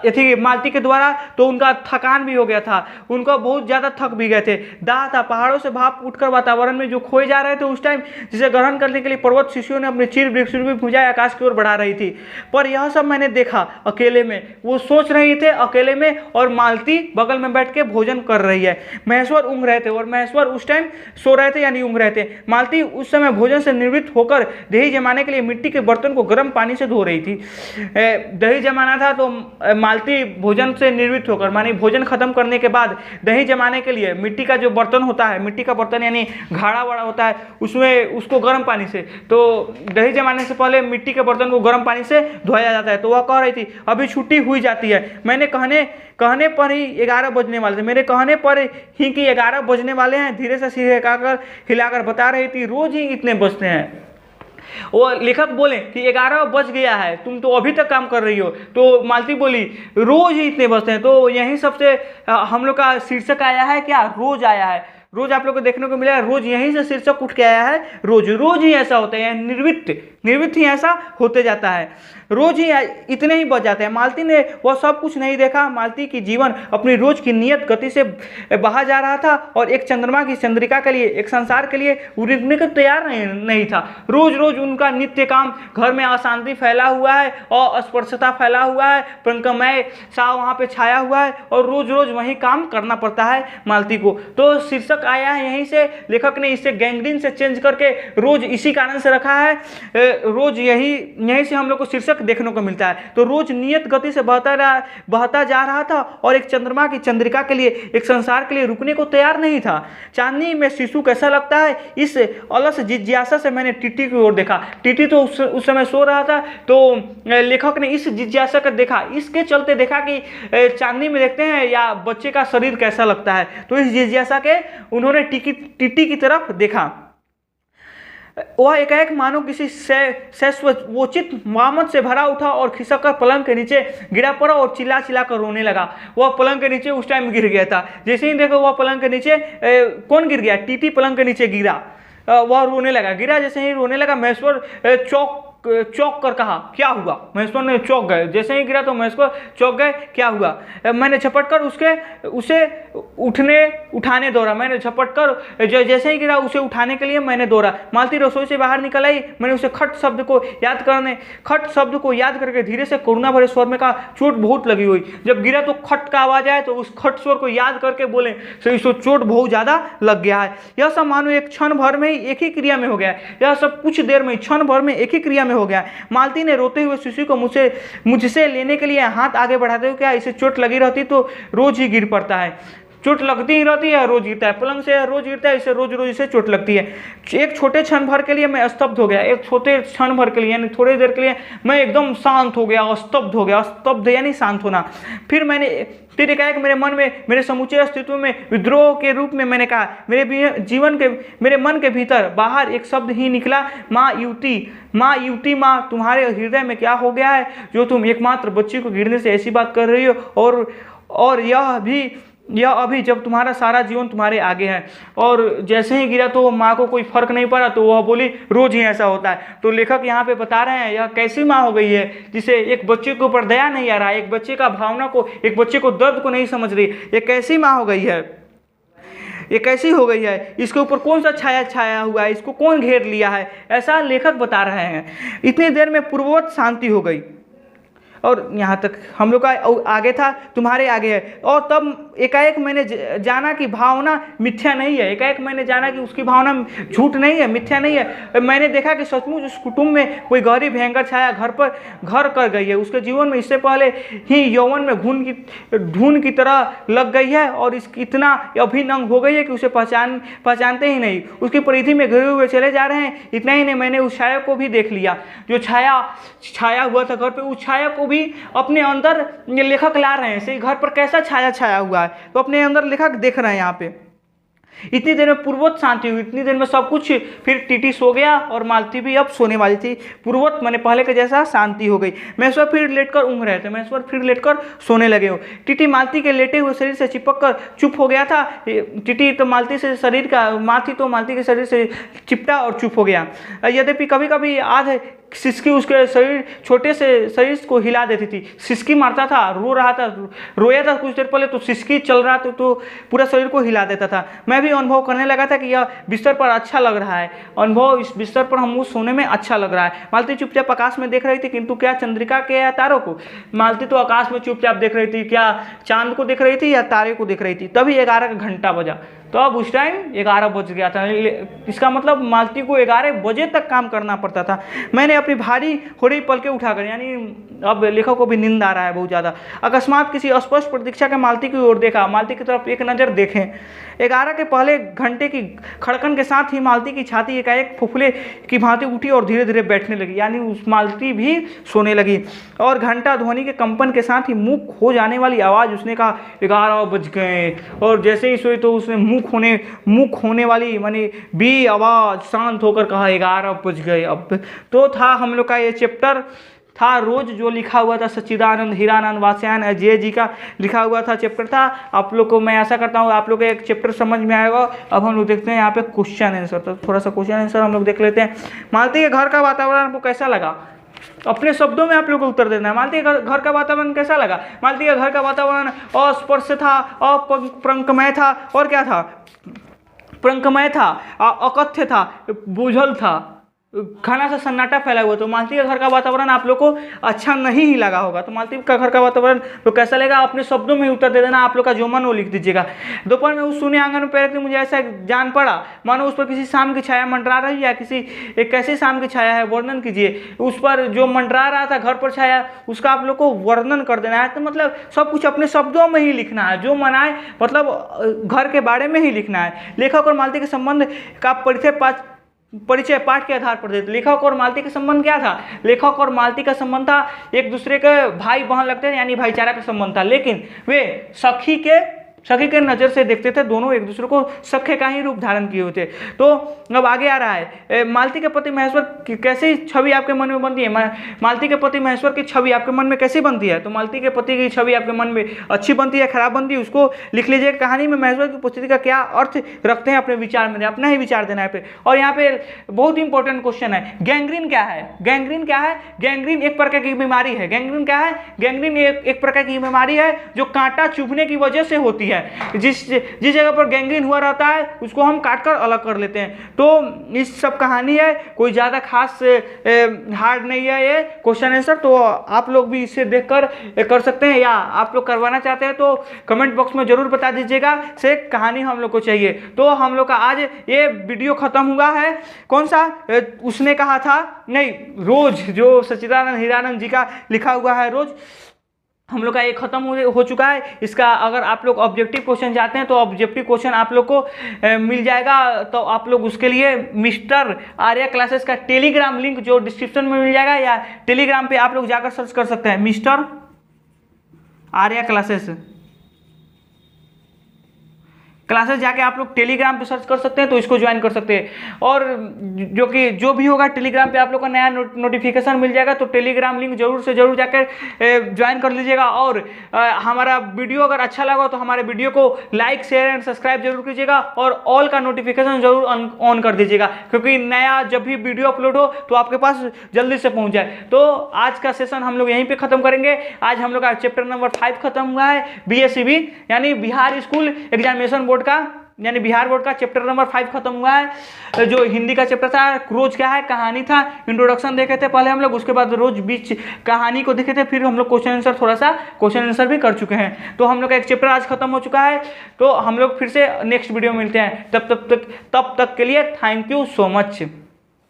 थी मालती के द्वारा, तो उनका थकान भी हो गया था, उनका बहुत ज़्यादा थक भी गए थे। दाह था, पहाड़ों से भाप उठकर वातावरण में जो खोए जा रहे थे उस टाइम, जिसे ग्रहण करने के लिए पर्वत शिष्यों ने अपने चीर वृक्ष रूपी भुजाएं आकाश की ओर बढ़ा रही थी। पर यह सब मैंने देखा अकेले में, वो सोच रही थे अकेले में, और मालती बगल में बैठ के भोजन कर रही है। महेश्वर ऊँघ रहे थे और महेश्वर उस टाइम सो रहे थे यानी ऊँघ रहे थे। मालती उस समय भोजन से निवृत्त होकर दही जमाने के लिए मिट्टी के बर्तन को गर्म पानी से धो रही थी। दही जमाना था तो मालती भोजन से निवृत्त होकर, मानी भोजन खत्म करने के बाद दही जमाने के लिए मिट्टी का जो बर्तन होता है, मिट्टी का बर्तन यानी घड़ा वड़ा होता है, उसमें उसको गर्म पानी से, तो दही जमाने से पहले मिट्टी के बर्तन को गर्म पानी से धोया जाता है। तो वह कह रही थी अभी छुट्टी हुई जाती है। मैंने कहने पर ही 11 बजने वाले थे, मेरे कहने पर ही कि 11 बजने वाले हैं, धीरे से सिर हिलाकर बता रही थी रोज ही इतने बजते हैं। वो लेखक बोले कि 11 बज गया है, तुम तो अभी तक काम कर रही हो। तो मालती बोली रोज ही इतने बजते हैं। तो यहीं सबसे हम लोग का शीर्षक आया है, क्या रोज आया है। रोज आप लोग को देखने को मिला, रोज यहीं से शीर्षक उठ के आया है, रोज रोज ही ऐसा होता है, निर्वृत्त ही ऐसा होते जाता है, रोज ही इतने ही बच जाते हैं। मालती ने वह सब कुछ नहीं देखा। मालती की जीवन अपनी रोज की नियत गति से बहा जा रहा था और एक चंद्रमा की चंद्रिका के लिए, एक संसार के लिए रुकने को तैयार नहीं था। रोज रोज उनका नित्य काम, घर में अशांति फैला हुआ है और अस्पृश्यता फैला हुआ है, पंकमय सा वहाँ पे छाया हुआ है और रोज रोज वही काम करना पड़ता है मालती को। तो शीर्षक आया है यहीं से, लेखक ने इसे गैंग्रीन से चेंज करके रोज इसी कारण से रखा है, रोज यहीं से हम लोग को शीर्षक देखने को मिलता है। तो रोज नियत गति से बहता जा रहा था और एक चंद्रमा की चंद्रिका के लिए, एक संसार के लिए रुकने को तैयार नहीं था। चांदनी में शिशु कैसा लगता है, इस अलस जिज्ञासा से मैंने टीटी की ओर देखा। टीटी तो उस समय सो रहा था, तो लेखक ने इस जिज्ञासा का देखा, इसके चलते देखा कि चांदनी में देखते हैं या बच्चे का शरीर कैसा लगता है, तो इस जिज्ञासा के उन्होंने टीटी की तरफ देखा। वह एकाएक मानो किसी शैशवोचित मामत से भरा उठा और खिसक कर पलंग के नीचे गिरा पड़ा और चिल्ला चिल्ला कर रोने लगा। वह पलंग के नीचे उस टाइम गिर गया था। जैसे ही देखो वह पलंग के नीचे कौन गिर गया, टीटी पलंग के नीचे गिरा, वह रोने लगा। गिरा जैसे ही रोने लगा, महेश्वर चौंक कर कहा, क्या हुआ? महेश्वर ने चौंक गए, जैसे ही गिरा तो महेश्वर चौंक गए, क्या हुआ? मैंने झपट कर उसे उठाने दौड़ा, मैंने झपट कर जैसे ही गिरा उसे उठाने के लिए मैंने दौड़ा। मालती रसोई से बाहर निकल आई। मैंने उसे खट शब्द को याद करके धीरे से करुणा भरे स्वर में कहा, चोट बहुत लगी हुई। जब गिरा तो खट का आवाज आया, तो उस खट स्वर को याद करके बोले, तो इसको चोट बहुत ज्यादा लग गया है। यह सब मानो एक क्षण भर में ही एक ही क्रिया में हो गया। यह सब कुछ देर में, क्षण भर में एक ही क्रिया हो गया। मालती ने रोते हुए शिशु को मुझसे लेने के लिए हाथ आगे बढ़ाते हुए, क्या इसे चोट लगी रहती तो रोज ही गिर पड़ता है। चोट लगती ही रहती है, रोज गिरता है, पलंग से रोज गिरता है, इसे रोज रोज इसे चोट लगती है। एक छोटे क्षण भर के लिए मैं स्तब्ध हो गया, एक छोटे क्षण भर के लिए यानी थोड़ी देर के लिए मैं एकदम शांत हो गया, स्तब्ध हो गया। स्तब्ध यानी शांत होना। फिर एकाएक मेरे मन में, मेरे समूचे अस्तित्व में विद्रोह के रूप में मैंने कहा, मेरे मन के भीतर बाहर एक शब्द ही निकला, माँ युवती, माँ तुम्हारे हृदय में क्या हो गया है जो तुम एकमात्र बच्ची को गिरने से ऐसी बात कर रही हो, और यह अभी जब तुम्हारा सारा जीवन तुम्हारे आगे है। और जैसे ही गिरा तो माँ को कोई फर्क नहीं पड़ा, तो वह बोली, रोज ही ऐसा होता है। तो लेखक यहाँ पे बता रहे हैं, यह कैसी माँ हो गई है जिसे एक बच्चे के ऊपर दया नहीं आ रहा है, एक बच्चे का भावना को, एक बच्चे को दर्द को नहीं समझ रही। ये कैसी माँ हो गई है, ये कैसी हो गई है, इसके ऊपर कौन सा छाया हुआ है, इसको कौन घेर लिया है, ऐसा लेखक बता रहे हैं। इतनी देर में पूर्ववत शांति हो गई और यहाँ तक हम लोग का आगे था, तुम्हारे आगे है। और तब एकाएक मैंने जाना कि भावना मिथ्या नहीं है। एकाएक मैंने जाना कि उसकी भावना झूठ नहीं है, मिथ्या नहीं है। मैंने देखा कि सचमुच उस कुटुंब में कोई गहरी भयंकर छाया घर कर गई है। उसके जीवन में इससे पहले ही यौवन में धुन की तरह लग गई है और इतना अभिनंग हो गई है कि उसे पहचानते ही नहीं, उसकी परिधि में घिरे हुए चले जा रहे हैं। इतना ही नहीं, मैंने उस छाया को भी देख लिया जो छाया हुआ था घर पे। उस छाया को भी अपने अंदर लेखक ला रहे हैं। सही, घर पर कैसा छाया हुआ है, तो अपने अंदर लेखक देख रहे हैं यहाँ पे। इतनी देर में पूर्ववत शांति हुई, इतनी देर में सब कुछ, फिर टीटी सो गया और मालती भी अब सोने वाली थी। पूर्ववत मैंने पहले के जैसा शांति हो गई। महेश्वर फिर लेटकर ऊँघ रहे थे, महेश्वर फिर लेटकर सोने लगे हो। टीटी मालती के लेटे हुए शरीर से चिपक कर चुप हो गया था। टीटी तो मालती से शरीर का, माँ थी तो मालती के शरीर से चिपटा और चुप हो गया। यद्यपि कभी कभी आध सिसकी उसके छोटे से शरीर को हिला देती थी। सिसकी मारता था, रोया था कुछ देर पहले, तो सिसकी चल रहा था तो पूरा शरीर को हिला देता था। मैं भी अनुभव करने लगा था कि यह बिस्तर पर अच्छा लग रहा है, अनुभव इस बिस्तर पर हम सोने में अच्छा लग रहा है। मालती चुपचाप आकाश में देख रही थी, किंतु क्या चंद्रिका के या तारों को? मालती तो आकाश में चुपचाप देख रही थी, क्या चांद को देख रही थी या तारे को देख रही थी। तभी 11 का घंटा बजा, तो अब उस टाइम 11 बज गया था। इसका मतलब मालती को 11 बजे तक काम करना पड़ता था। मैंने अपनी भारी हो रही पलकें उठाकर, यानी अब लेखक को भी नींद आ रहा है बहुत ज़्यादा, अकस्मात किसी अस्पष्ट प्रतीक्षा के मालती की ओर देखा। मालती की तरफ एक नज़र देखें। 11 के पहले घंटे की खड़कन के साथ ही मालती की छाती एकाएक फुफले की भांति उठी और धीरे धीरे बैठने लगी, यानी उस मालती भी सोने लगी। और घंटा ध्वनि के कंपन के साथ ही मुख हो जाने वाली आवाज़, उसने कहा 11 बज गए। और जैसे ही सोई तो उसने मुख होने वाली मानी भी आवाज़ शांत होकर कहा 11 बज गए। अब तो था हम लोग का ये चैप्टर था रोज, जो लिखा हुआ था सच्चिदानंद हीरानंद वात्स्यायन अजय जी का लिखा हुआ था चैप्टर था। आप लोग को मैं ऐसा करता हूँ आप लोग को एक चैप्टर समझ में आएगा। अब हम लोग देखते हैं यहाँ पे क्वेश्चन आंसर, तो थोड़ा सा क्वेश्चन आंसर हम लोग देख लेते हैं। मालती के घर का वातावरण आपको कैसा लगा? अपने शब्दों में आप लोग को उत्तर देना है। मालती के घर का वातावरण कैसा लगा? मालती के घर का वातावरण अस्पर्श था, अपरंकमय था, और क्या था? प्रंकमय था, अकथ्य था, बोझल था, घना सा सन्नाटा फैला हुआ। तो मालती के घर का वातावरण आप लोग को अच्छा नहीं ही लगा होगा। तो मालती का घर का वातावरण तो कैसा लगा? अपने शब्दों में उत्तर दे देना, आप लोग का जो मन वो लिख दीजिएगा। दोपहर में उस शून्य आंगन में पैर रखते मुझे ऐसा जान पड़ा मानो उस पर किसी शाम की छाया मंडरा रही है, किसी एक कैसी शाम की छाया है, वर्णन कीजिए। उस पर जो मंडरा रहा था घर पर छाया, उसका आप लोग को वर्णन कर देना है। तो मतलब सब कुछ अपने शब्दों में ही लिखना है, जो मन आए, मतलब घर के बारे में ही लिखना है। लेखक और मालती के संबंध का परिचय पाठ के आधार पर देते। लेखक और मालती का संबंध क्या था? लेखक और मालती का संबंध था एक दूसरे के भाई बहन लगते थे, यानी भाईचारा का संबंध था। लेकिन वे सखी के नज़र से देखते थे, दोनों एक दूसरे को सखे का ही रूप धारण किए हुए थे। तो अब आगे आ रहा है, मालती के पति महेश्वर की कैसी छवि आपके मन में बनती है? मालती के पति महेश्वर की छवि आपके मन में कैसी बनती है? तो मालती के पति की छवि आपके मन में अच्छी बनती है, खराब बनती है, उसको लिख लीजिए। कहानी में महेश्वर की उपस्थिति का क्या अर्थ रखते हैं अपने विचार में, अपना ही विचार देना है पे। और यहाँ पे बहुत इंपॉर्टेंट क्वेश्चन है, गैंग्रीन क्या है? गैंग्रीन क्या है? गैंग्रीन एक प्रकार की बीमारी है। गैंग्रीन क्या है? गैंग्रीन एक प्रकार की बीमारी है जो कांटा चुभने की वजह से होती है। जिस जगह पर गैंग्रीन हुआ रहता है उसको हम काटकर अलग कर लेते हैं। तो इस सब कहानी है, कोई ज़्यादा खास हार्ड नहीं है ये क्वेश्चन आंसर। तो आप लोग भी इसे देखकर कर सकते हैं, या आप लोग करवाना चाहते हैं तो कमेंट बॉक्स में जरूर बता दीजिएगा। से कहानी हम लोग को चाहिए। तो हम लोग का आज ये वीडियो खत्म हुआ है। कौन सा? उसने कहा था नहीं, रोज, जो सच्चिदानंद हीरानंद जी का लिखा हुआ है रोज, हम लोग का ये खत्म हो चुका है। इसका अगर आप लोग ऑब्जेक्टिव क्वेश्चन चाहते हैं तो ऑब्जेक्टिव क्वेश्चन आप लोग को मिल जाएगा। तो आप लोग उसके लिए मिस्टर आर्या क्लासेस का टेलीग्राम लिंक जो डिस्क्रिप्शन में मिल जाएगा, या टेलीग्राम पे आप लोग जाकर सर्च कर सकते हैं मिस्टर आर्या क्लासेस जाके आप लोग टेलीग्राम पे सर्च कर सकते हैं, तो इसको ज्वाइन कर सकते हैं। और जो भी होगा टेलीग्राम पे आप लोग का नया नोटिफिकेशन मिल जाएगा। तो टेलीग्राम लिंक जरूर से जरूर जाकर ज्वाइन कर लीजिएगा। और हमारा वीडियो अगर अच्छा लगा तो हमारे वीडियो को लाइक शेयर एंड सब्सक्राइब जरूर कीजिएगा, और ऑल का नोटिफिकेशन जरूर ऑन कर दीजिएगा, क्योंकि नया जब भी वीडियो अपलोड हो तो आपके पास जल्दी से पहुँच जाए। तो आज का सेशन हम लोग यहीं पर खत्म करेंगे। आज हम लोग का चैप्टर नंबर 5 खत्म हुआ है, BSEB यानी बिहार स्कूल एग्जामिनेशन बोर्ड का, यानी बिहार बोर्ड का चैप्टर नंबर 5 खत्म हुआ है। जो हिंदी का चैप्टर था, रोज क्या है, कहानी था, इंट्रोडक्शन देखे थे पहले हम लोग, उसके बाद रोज बीच कहानी को देखे थे, फिर हम लोग क्वेश्चन आंसर थोड़ा सा क्वेश्चन आंसर भी कर चुके हैं। तो हम लोग का एक चैप्टर आज खत्म हो चुका है। तो हम लोग फिर से नेक्स्ट वीडियो में मिलते हैं। तब तक के लिए थैंक यू सो मच।